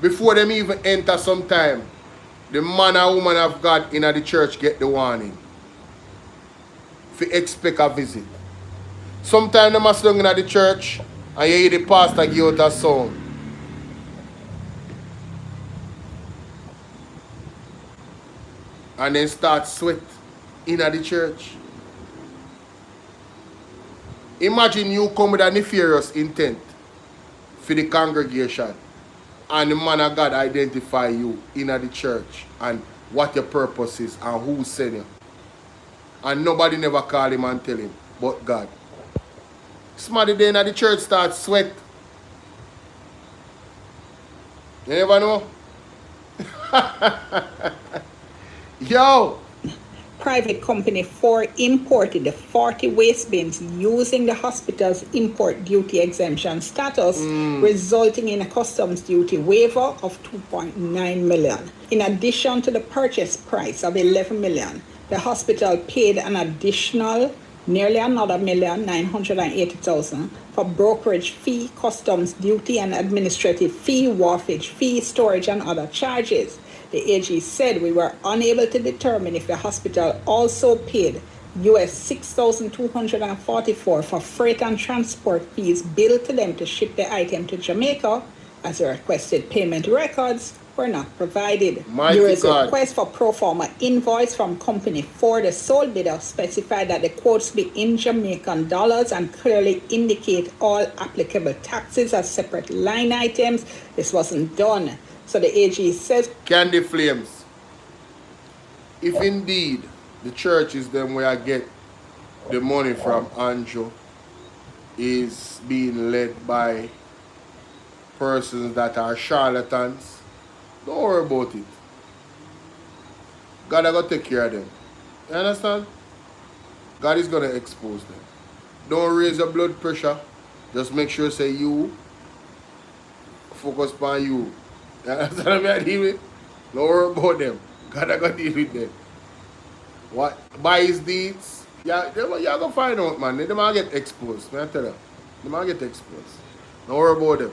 Before them even enter sometime, the man or woman of God in the church get the warning. If you expect a visit. Sometimes they must down in the church and you hear the pastor give out a song. And then start sweat in the church. Imagine you come with a nefarious intent for the congregation and the man of God identify you in the church and what your purpose is and who sent you. And nobody never call him and tell him but God. Somebody there in the church starts sweat. You never know? Yo!
Private company 4 imported the 40 waste bins using the hospital's import duty exemption status, resulting in a customs duty waiver of 2.9 million. In addition to the purchase price of 11 million, the hospital paid an additional nearly another $1,980,000 for brokerage fee, customs duty and administrative fee, wharfage fee, storage and other charges. The AG said we were unable to determine if the hospital also paid US $6,244 for freight and transport fees billed to them to ship the item to Jamaica, as the requested payment records were not provided. There request for pro forma invoice from Company 4, the sole bidder, specified that the quotes be in Jamaican dollars and clearly indicate all applicable taxes as separate line items. This wasn't done. So the AG says...
Candy Flames, if indeed the church is them where I get the money from, Andrew, is being led by persons that are charlatans, don't worry about it. God is going to take care of them. You understand? God is going to expose them. Don't raise your blood pressure. Just make sure say you focus on you. You understand what I mean? Don't worry about them. God is going to deal with them. What? By his deeds, you're going to find out, man. They might get exposed. I tell you. They might get exposed. Don't worry about them.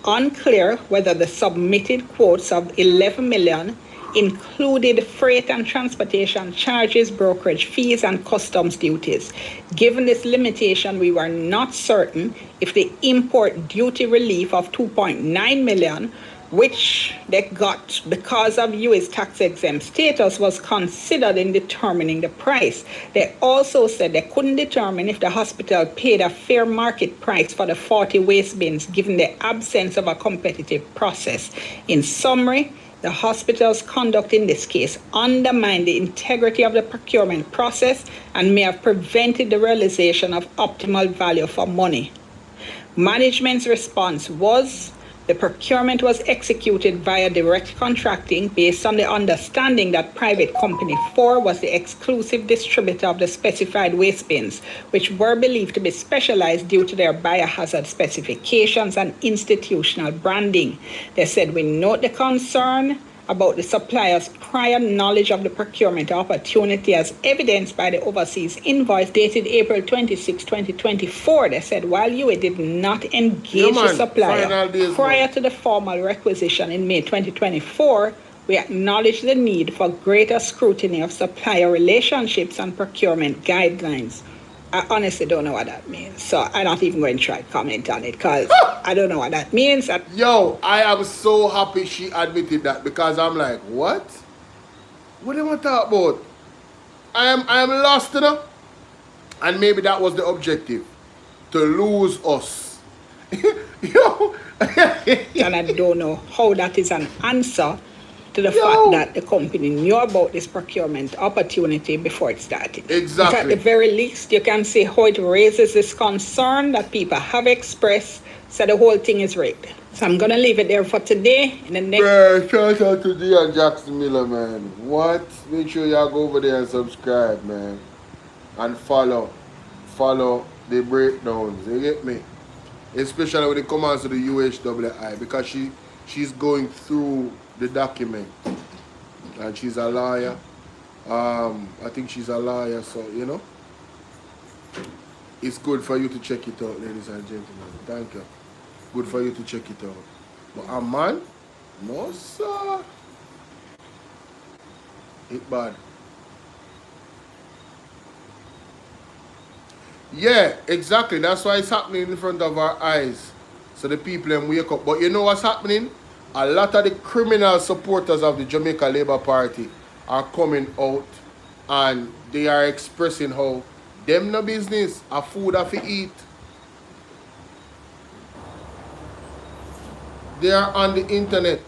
Unclear whether the submitted quotes of 11 million included freight and transportation charges, brokerage fees, and customs duties. Given this limitation, we were not certain if the import duty relief of 2.9 million, which they got because of US tax-exempt status, was considered in determining the price. They also said they couldn't determine if the hospital paid a fair market price for the 40 waste bins, given the absence of a competitive process. In summary, the hospital's conduct in this case undermined the integrity of the procurement process and may have prevented the realization of optimal value for money. Management's response was the procurement was executed via direct contracting based on the understanding that private company 4 was the exclusive distributor of the specified waste bins, which were believed to be specialized due to their biohazard specifications and institutional branding. They said, we note the concern about the supplier's prior knowledge of the procurement opportunity as evidenced by the overseas invoice dated April 26, 2024. They said while UA did not engage the supplier prior to the formal requisition in May 2024, we acknowledge the need for greater scrutiny of supplier relationships and procurement guidelines. I honestly don't know what that means, so I'm not even going to try to comment on it because I don't know what that means.
Yo, I am so happy she admitted that because I'm like, what? What do you want to talk about? I am lost, you know? And maybe that was the objective, to lose us. Yo.
And I don't know how that is an answer to the fact that the company knew about this procurement opportunity before it started.
Exactly.
But at the very least, you can see how it raises this concern that people have expressed, so the whole thing is rigged. So I'm going to leave it there for today. In the next...
shout out to Dean Jackson Miller, man. What? Make sure y'all go over there and subscribe, man. And follow the breakdowns. You get me? Especially when it comes to the UHWI, because she's going through the document, and she's a lawyer. I think she's a lawyer, so you know, it's good for you to check it out, ladies and gentlemen. Thank you. Good for you to check it out. But a man, no sir, it bad. Yeah, exactly. That's why it's happening in front of our eyes, so the people then wake up. But you know what's happening? A lot of the criminal supporters of the Jamaica Labour Party are coming out and they are expressing how them no business, a food have to eat. They are on the internet.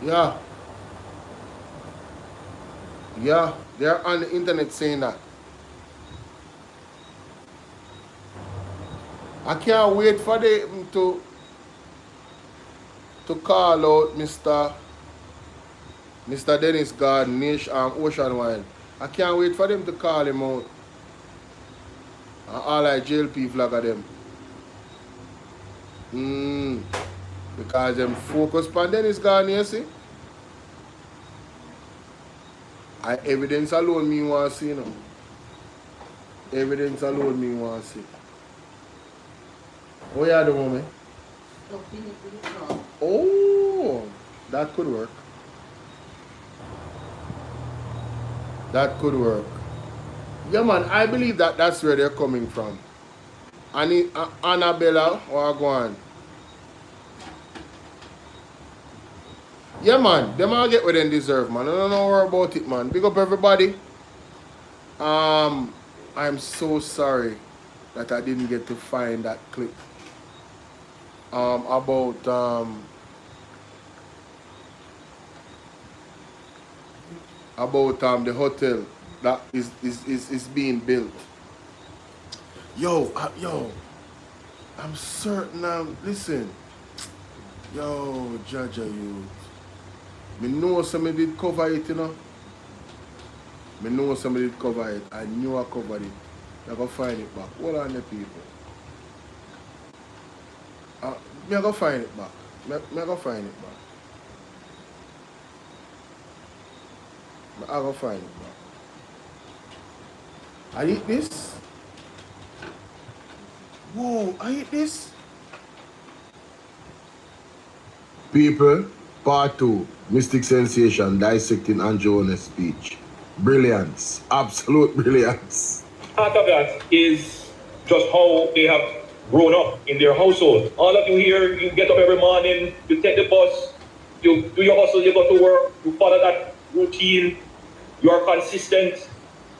Yeah. Yeah, they are on the internet saying that. I can't wait for them to call out Mr. Dennis Garden, Ocean Wine. I can't wait for them to call him out. And all like JLP flag of them. Because them focus on Dennis Garden, you see? Evidence alone me want to see, you know. Evidence alone me want to see. What you do, mommy? Oh, that could work. That could work. Yeah, man, I believe that that's where they're coming from. Annabella, or go on. Yeah, man, them all get what they deserve, man. I don't know more about it, man. Big up everybody. I'm so sorry that I didn't get to find that clip. About the hotel that is being built. Yo, I'm certain. Listen, yo, Jaja, you. Me know somebody did cover it, you know. Me know somebody did cover it. I knew I covered it. I go find it back. Hold on, the people. Me I go find it back. Me I go find it back. I go find it back. I eat this. Whoa, I eat this. People, part 2, Mystic Sensation dissecting Andrew HOLNESS speech. Brilliance, absolute brilliance.
Part of that is just how they have grown up in their household. All of you here, you get up every morning, you take the bus, you do your hustle, you go to work, you follow that routine, you are consistent,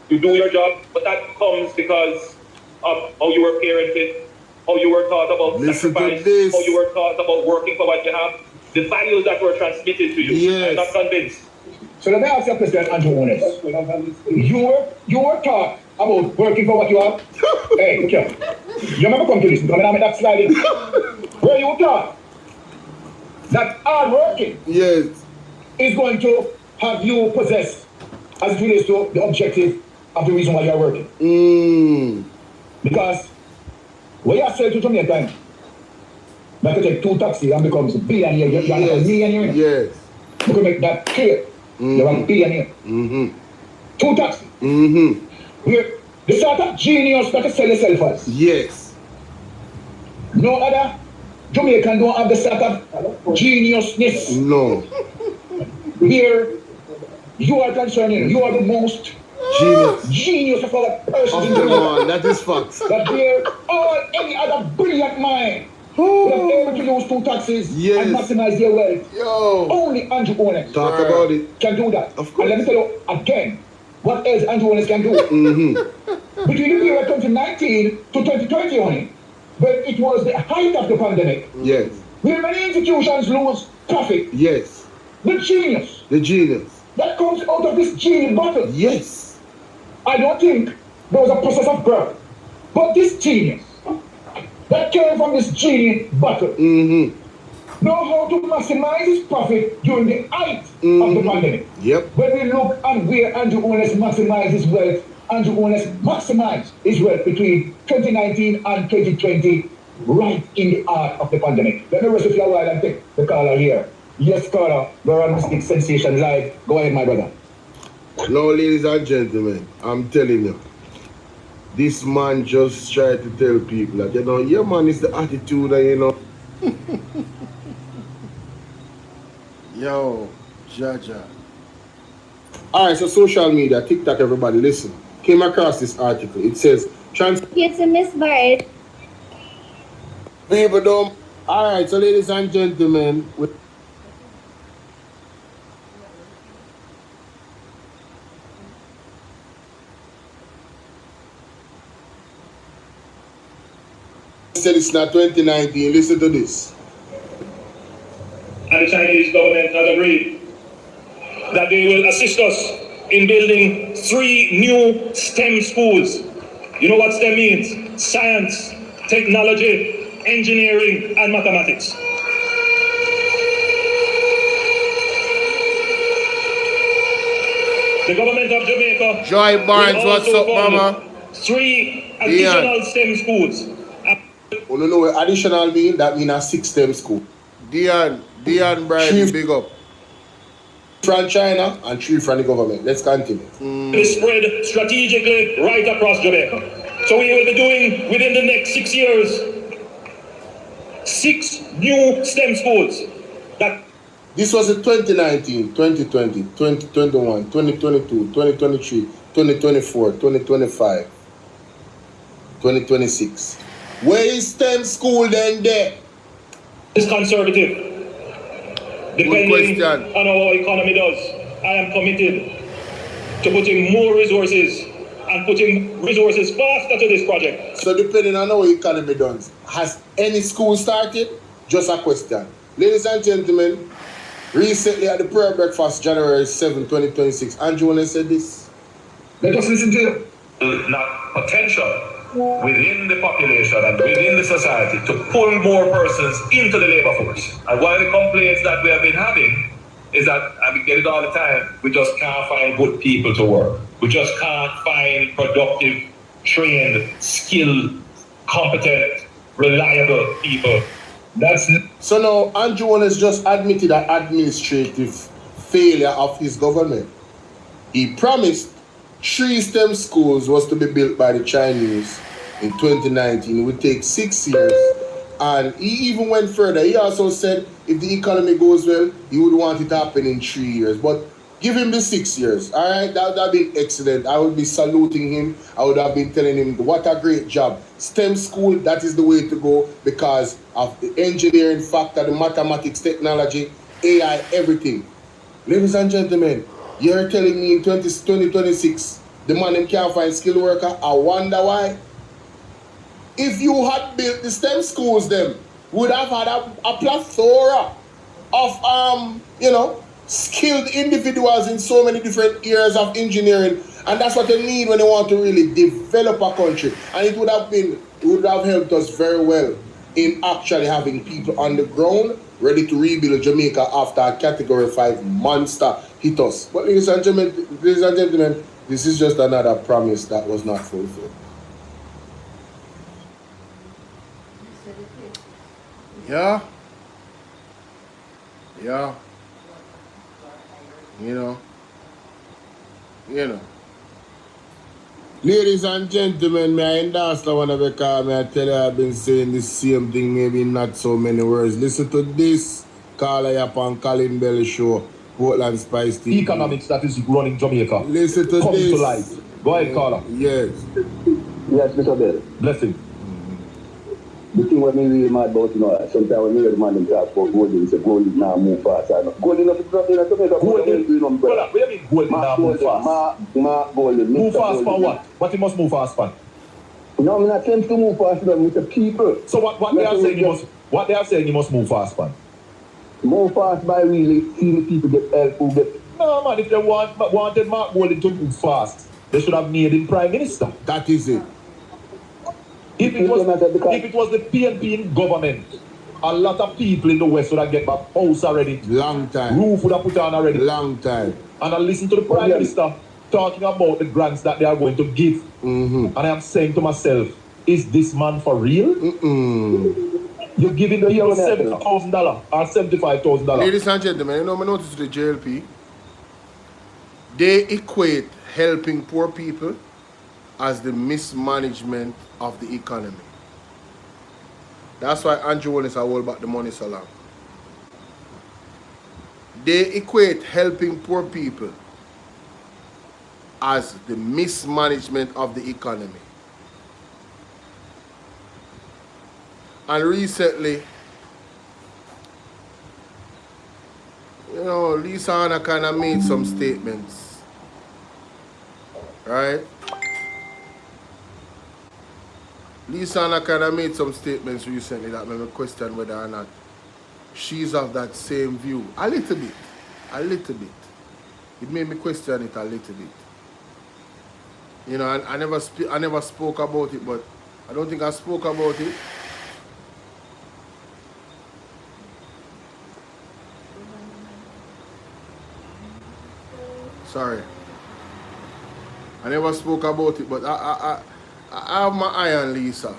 you do your job, but that comes because of how you were parented, how you were taught about sacrifice, how you were taught about working for what you have, the values that were transmitted to you. Yes. I'm not convinced.
So let me ask you a question, Andrew HOLNESS. You were taught about working for what you have? Hey, look here. You never come to this because I made that slide in. Where you taught that hard working is going to have you possess as it relates to the objective of the reason why you are working. Because when you sell to Jamaica, you can take 2 taxis and becomes a billionaire. You are not a millionaire. Yes. You can make that clear. You are a billionaire. 2 taxis. The sort of genius that you sell yourself as. Yes. No other Jamaican don't have the sort of geniusness. No. Here, you are concerning, you are the most genius of all persons in Jamaica. That is facts. That here, any other brilliant mind would have able to use 2 taxis and maximize their wealth. Only Andrew HOLNESS talk about it. Can do that. Of course. And let me tell you again, what else Andrew HOLNESS can do. Between the period 2019 to 2020 only, when it was the height of the pandemic, where many institutions lose profit. Yes. The genius that comes out of this genie bottle. Yes. I don't think there was a process of birth, but this genius that came from this genie bottle know how to maximize his profit during the height of the pandemic. When we look at where Andrew HOLNESS maximized his wealth, Andrew HOLNESS maximized his wealth between 2019 and 2020, right in the heart of the pandemic. Let me rest of you a while and take the caller here. Yes, caller, we're on Mystic Sensation Live. Go ahead, my brother.
Now, ladies and gentlemen, I'm telling you, this man just tried to tell people that, you know, your man is the attitude, and, you know. Yo, Jaja. Alright, so social media, TikTok, everybody, listen. Came across this article. It says,
Yes, Miss Bird.
People don't. Alright, so ladies and gentlemen, said it's not 2019. Listen to this.
And the Chinese government has agreed that they will assist us in building 3 new STEM schools. You know what STEM means? Science, technology, engineering, and mathematics. The government of Jamaica
Joy Barnes, what's up, mama?
3 additional STEM schools.
You know what additional mean? That means a 6 STEM school. Dion Brian, big up. 3 from China and 3 from the government. Let's continue.
Is spread strategically right across Jamaica. So we will be doing, within the next 6 years, 6 new STEM schools.
This was in 2019, 2020, 2021, 2022, 2023, 2024, 2025, 2026. Where is STEM school then there?
It's conservative. Depending on how our economy does, I am committed to putting more resources and putting resources faster to this project.
So depending on how our economy does, has any school started? Just a question. Ladies and gentlemen, recently at the prayer breakfast, January 7, 2026, Andrew Holness said this.
Let us listen to you. Not potential within the population and within the society to pull more persons into the labor force. And one of the complaints that we have been having is that, and we get it all the time, we just can't find good people to work. We just can't find productive, trained, skilled, competent, reliable people.
So now Andrew Holness just admitted an administrative failure of his government. He promised 3 STEM schools was to be built by the Chinese in 2019. It would take 6 years. And he even went further. He also said if the economy goes well, he would want it to happen in 3 years. But give him the 6 years. All right, that would have been excellent. I would be saluting him. I would have been telling him what a great job. STEM school, that is the way to go because of the engineering factor, the mathematics, technology, AI, everything. Ladies and gentlemen, you're telling me in 2026, the man can't find skilled worker? I wonder why. If you had built the STEM schools, them would have had a plethora of, skilled individuals in so many different areas of engineering. And that's what they need when they want to really develop a country. And it would have helped us very well in actually having people on the ground ready to rebuild Jamaica after a Category 5 monster hit us. But ladies and gentlemen, this is just another promise that was not fulfilled. Yeah. Ladies and gentlemen, may I endorse the one because I tell you I've been saying the same thing, maybe not so many words. Listen to this. Caller upon Colin Bell show, Portland Spice TV.
Economics that is running Jamaica.
Listen to
Come
this.
to light. Go ahead, caller.
Yes.
Yes, Mr. Bell.
Blessing.
The thing what me really mad about, sometimes when you hear the man them talk about gold, they say gold is now move fast. Gold enough to drop in a Jamaica.
What do you mean gold now move fast? Move fast for what? What it must move fast for?
No, I'm not saying to move fast with the people.
So what they are saying you must move fast for?
Move fast by really seeing people get help who get.
No man, if they wanted Mark Golding to move fast, they should have made him Prime Minister.
That is it.
If it was the PNP in government, a lot of people in the West would have get back house already.
Long time.
Roof would have put on already.
Long time.
And I listen to the Prime Minister talking about the grants that they are going to give.
Mm-hmm.
And I am saying to myself, is this man for real? You're giving the people $70,000 or $75,000.
Ladies and gentlemen, I notice the JLP, they equate helping poor people as the mismanagement of the economy. That's why Andrew Holness hold back the money so long. They equate helping poor people as the mismanagement of the economy. And recently, Lisa Anna kind of made some statements, right? Lisa Anna kind of made some statements recently that made me question whether or not she's of that same view. A little bit. It made me question it a little bit. I never spoke about it, but I don't think I spoke about it. Sorry. I never spoke about it, but I have my eye on Lisa.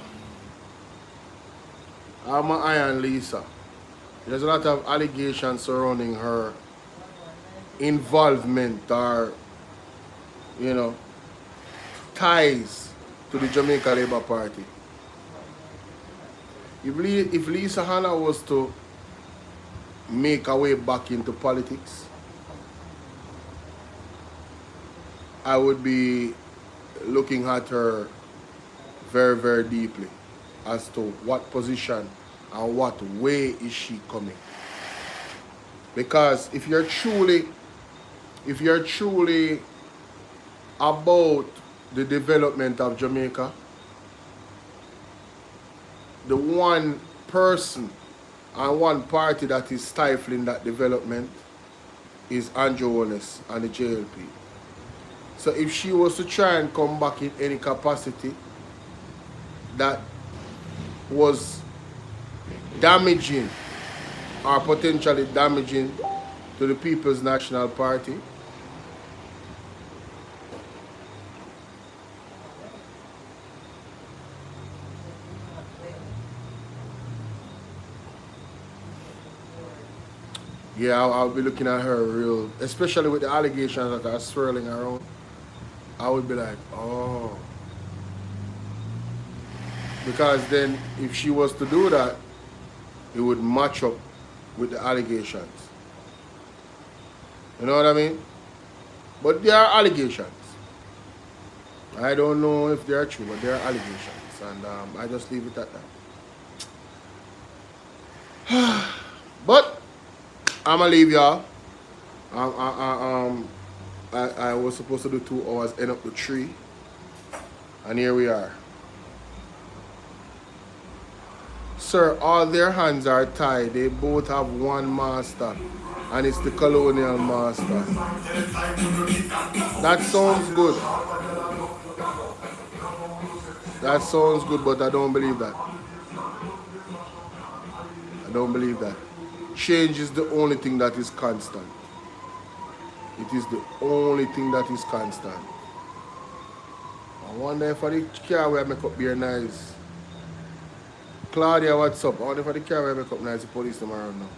There's a lot of allegations surrounding her involvement or, ties to the Jamaica Labour Party. If Lisa Hanna was to make her way back into politics, I would be looking at her very, very deeply as to what position and what way is she coming. Because if you're truly about the development of Jamaica, the one person and one party that is stifling that development is Andrew HOLNESS and the JLP. So if she was to try and come back in any capacity that was damaging or potentially damaging to the People's National Party, yeah, I'll be looking at her real, especially with the allegations that are swirling around. I would be like, oh. Because then if she was to do that, it would match up with the allegations. You know what I mean? But there are allegations. I don't know if they are true, but there are allegations. And I just leave it at that. But I'm going to leave y'all. I was supposed to do 2 hours, end up to 3. And here we are. Sir, all their hands are tied. They both have one master, and it's the colonial master. That sounds good. That sounds good, but I don't believe that. I don't believe that. Change is the only thing that is constant. It is the only thing that is constant. I wonder if the car where I make up here nice. Claudia, what's up? I wonder if the car where I make up nice, the police them around now.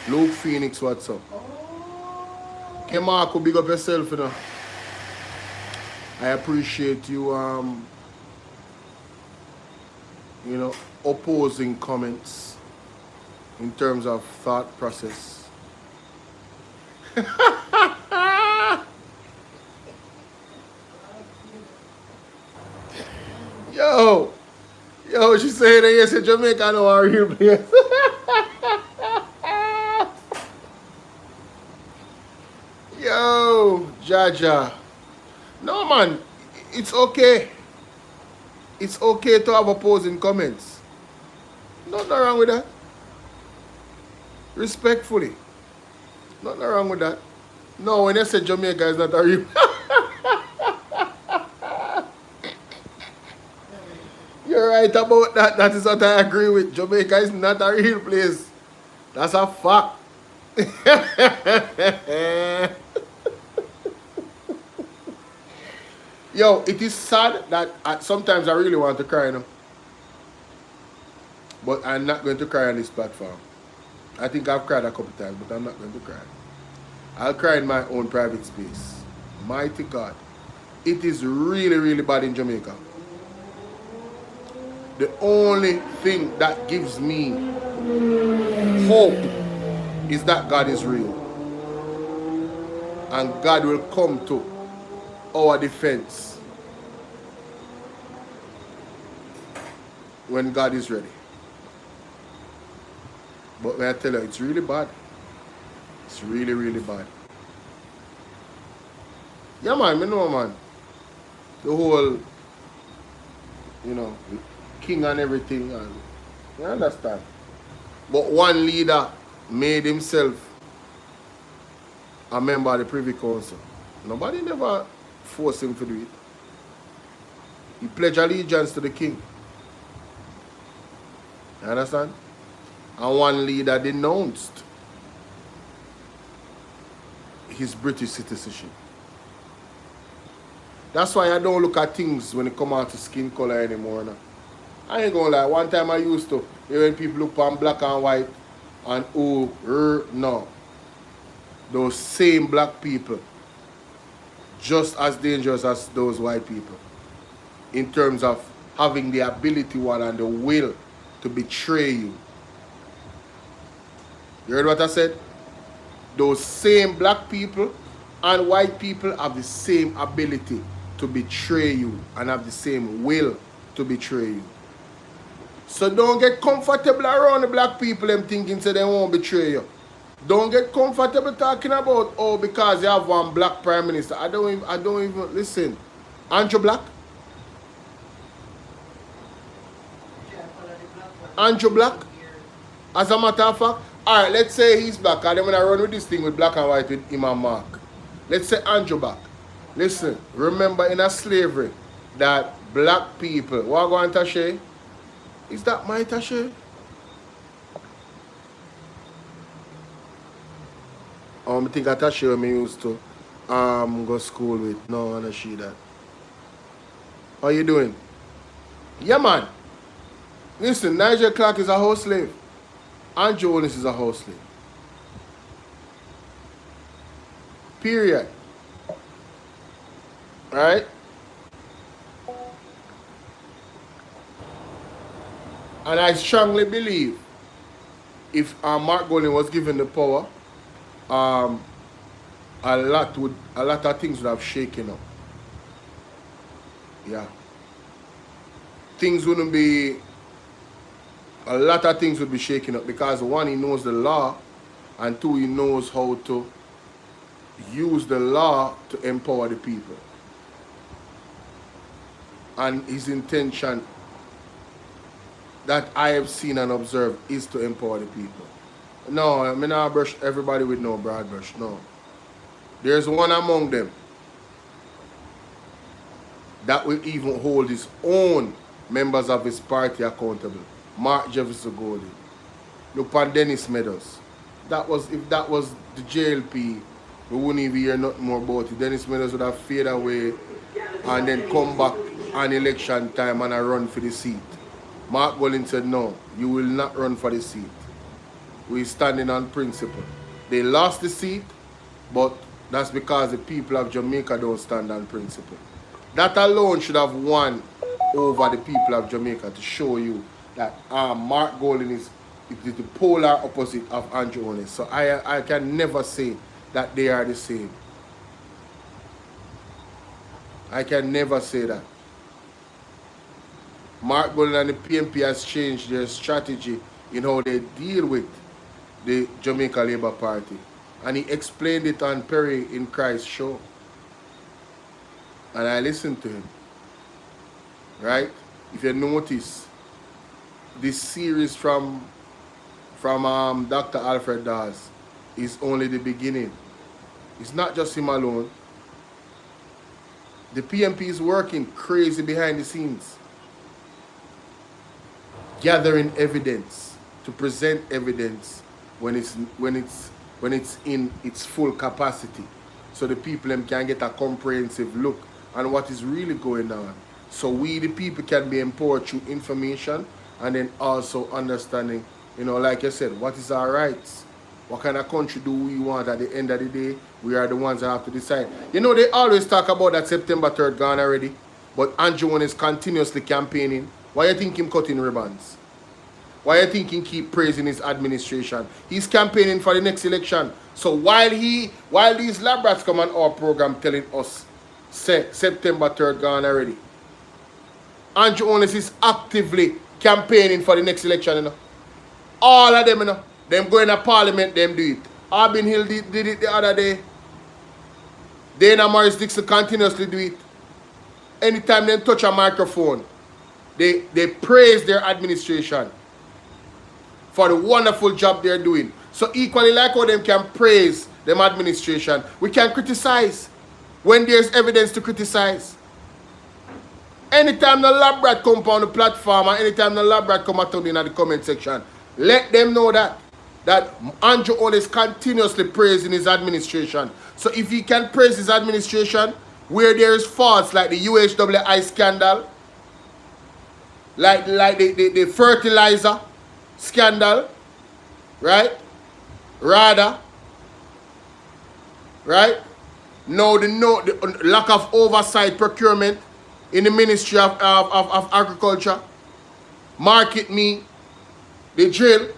Luke Phoenix, what's up? Okay, Marco, big up yourself, you know. I appreciate you, you know, opposing comments in terms of thought process. Yo, she said that yes, Jamaica know our real place. Yo, Jaja. No, man, it's okay. It's okay to have opposing comments. Nothing wrong with that. Respectfully. Nothing wrong with that. No, when I say Jamaica is not a real You're right about that. That is what I agree with. Jamaica is not a real place. That's a fact. Yo, it is sad that sometimes I really want to cry, you know. But I'm not going to cry on this platform. I think I've cried a couple times, but I'm not going to cry. I'll cry in my own private space. Mighty God. It is really, really bad in Jamaica. The only thing that gives me hope is that God is real. And God will come to our defense when God is ready. But when I tell you, it's really bad. It's really, really bad. Yeah, man, I know, man. The whole, you know, king and everything. And, you understand? But one leader made himself a member of the Privy Council. Nobody never forced him to do it. He pledged allegiance to the king. You understand? And one leader denounced his British citizenship. That's why I don't look at things when it come out to skin color anymore now. I ain't gonna lie, one time I used to, when people look on black and white and no. Those same black people just as dangerous as those white people in terms of having the ability and the will to betray you. You heard what I said? Those same black people and white people have the same ability to betray you and have the same will to betray you. So don't get comfortable around the black people them thinking so they won't betray you. Don't get comfortable talking about, oh, because you have one black prime minister. I don't even listen. Andrew Black? Andrew Black? As a matter of fact, alright, let's say he's black, and then when I run with this thing with black and white with him and Mark. Let's say Andrew Black. Listen, remember in a slavery that black people, what go on Tashe? Is that my Tashe? I think I Tashe me used to go school with. No, I don't see that. How you doing? Yeah, man. Listen, Nigel Clark is a house slave. Andrew Holness is a house slave. Period. Right? And I strongly believe if Mark Golding was given the power, a lot of things would have shaken up. Yeah. Things wouldn't be, a lot of things would be shaken up because one, he knows the law, and two, he knows how to use the law to empower the people. And his intention that I have seen and observed is to empower the people. No, I mean, I brush everybody with no broad brush, no. There's one among them that will even hold his own members of his party accountable. Mark Jefferson Golding. Look at Dennis Meadows. If that was the JLP, we wouldn't even hear nothing more about it. Dennis Meadows would have faded away and then come back on election time and run for the seat. Mark Golding said, no, you will not run for the seat. We're standing on principle. They lost the seat, but that's because the people of Jamaica don't stand on principle. That alone should have won over the people of Jamaica to show you that Mark Golding is the polar opposite of Andrew Holness. So I can never say that they are the same. I can never say that. Mark Golding and the PNP has changed their strategy in how they deal with the Jamaica Labour Party. And he explained it on Perry in Christ's show. And I listened to him. Right? If you notice, this series from Dr. Alfred Dawes is only the beginning. It's not just him alone. The PNP is working crazy behind the scenes, gathering evidence to present evidence when it's in its full capacity, so the people can get a comprehensive look on what is really going on. So we, the people, can be empowered through information and then also understanding, like I said, what is our rights? What kind of country do we want? At the end of the day, we are the ones that have to decide. They always talk about that September 3rd gone already, but Andrew Holness is continuously campaigning. Why you think him cutting ribbons? Why you think he keep praising his administration? He's campaigning for the next election. So while these lab rats come on our program telling us, say, September 3rd gone already, Andrew Holness is actively campaigning for the next election, All of them, them go in a parliament, them do it. Arbin Hill did it the other day. Dana Morris Dixon continuously do it. Anytime they touch a microphone, they praise their administration for the wonderful job they're doing. So equally like how them can praise them administration, we can criticize when there's evidence to criticize. Anytime the lab rat come on the platform or anytime the lab rat come out in the comment section, let them know that Andrew Holness continuously praising his administration. So if he can praise his administration where there is faults like the UHWI scandal, like the fertilizer scandal, right? RADA, right? Now the lack of oversight procurement in the Ministry of Agriculture, market me, the drill,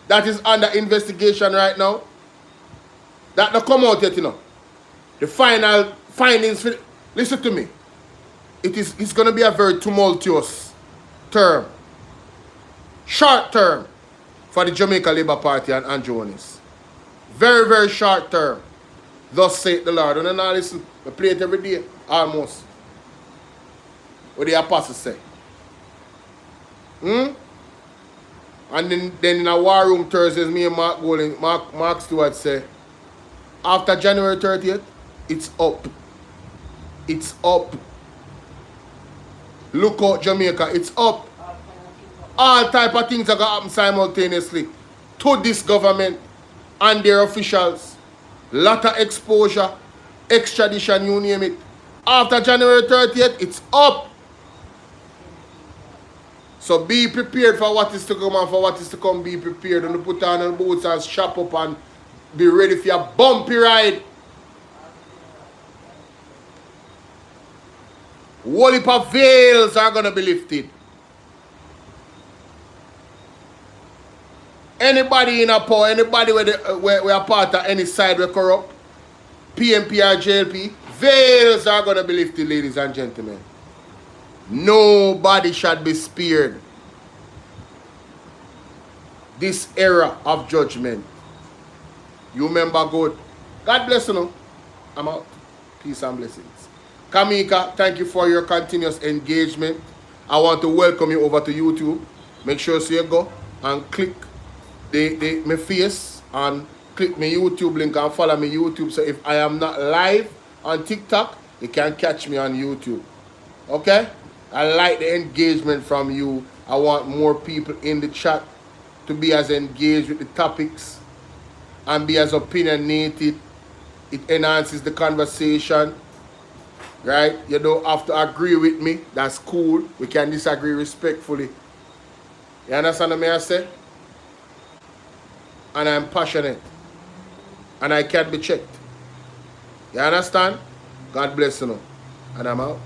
that is under investigation right now. That not come out yet, you know. The final findings, listen to me. It's going to be a very tumultuous term. Short term for the Jamaica Labour Party and Andrew Holness. Very, very short term. Thus saith the Lord. And now listen, we play it every day, almost. What the apostles say. And then in a war room Thursdays, me and Mark Stewart say, after January 30th, it's up. It's up. Look out, Jamaica, it's up. All type of things are going to happen simultaneously to this government and their officials. Lot of exposure, extradition, you name it. After January 30th, it's up. So be prepared for what is to come, and for what is to come, be prepared. And put on the boots and strap up and be ready for your bumpy ride. Whole heap of veils are going to be lifted. Anybody in a power, anybody where a part of any side we corrupt, PMP or JLP, veils are going to be lifted, ladies and gentlemen. Nobody should be spared. This era of judgment. You remember good. God bless you. Know. I'm out. Peace and blessings. Kamika, thank you for your continuous engagement. I want to welcome you over to YouTube. Make sure you go and click my face and click my YouTube link and follow me YouTube. So if I am not live on TikTok, you can catch me on YouTube. Okay? I like the engagement from you. I want more people in the chat to be as engaged with the topics and be as opinionated. It enhances the conversation. Right? You don't have to agree with me. That's cool. We can disagree respectfully. You understand what I say? And I'm passionate. And I can't be checked. You understand? God bless you. And I'm out.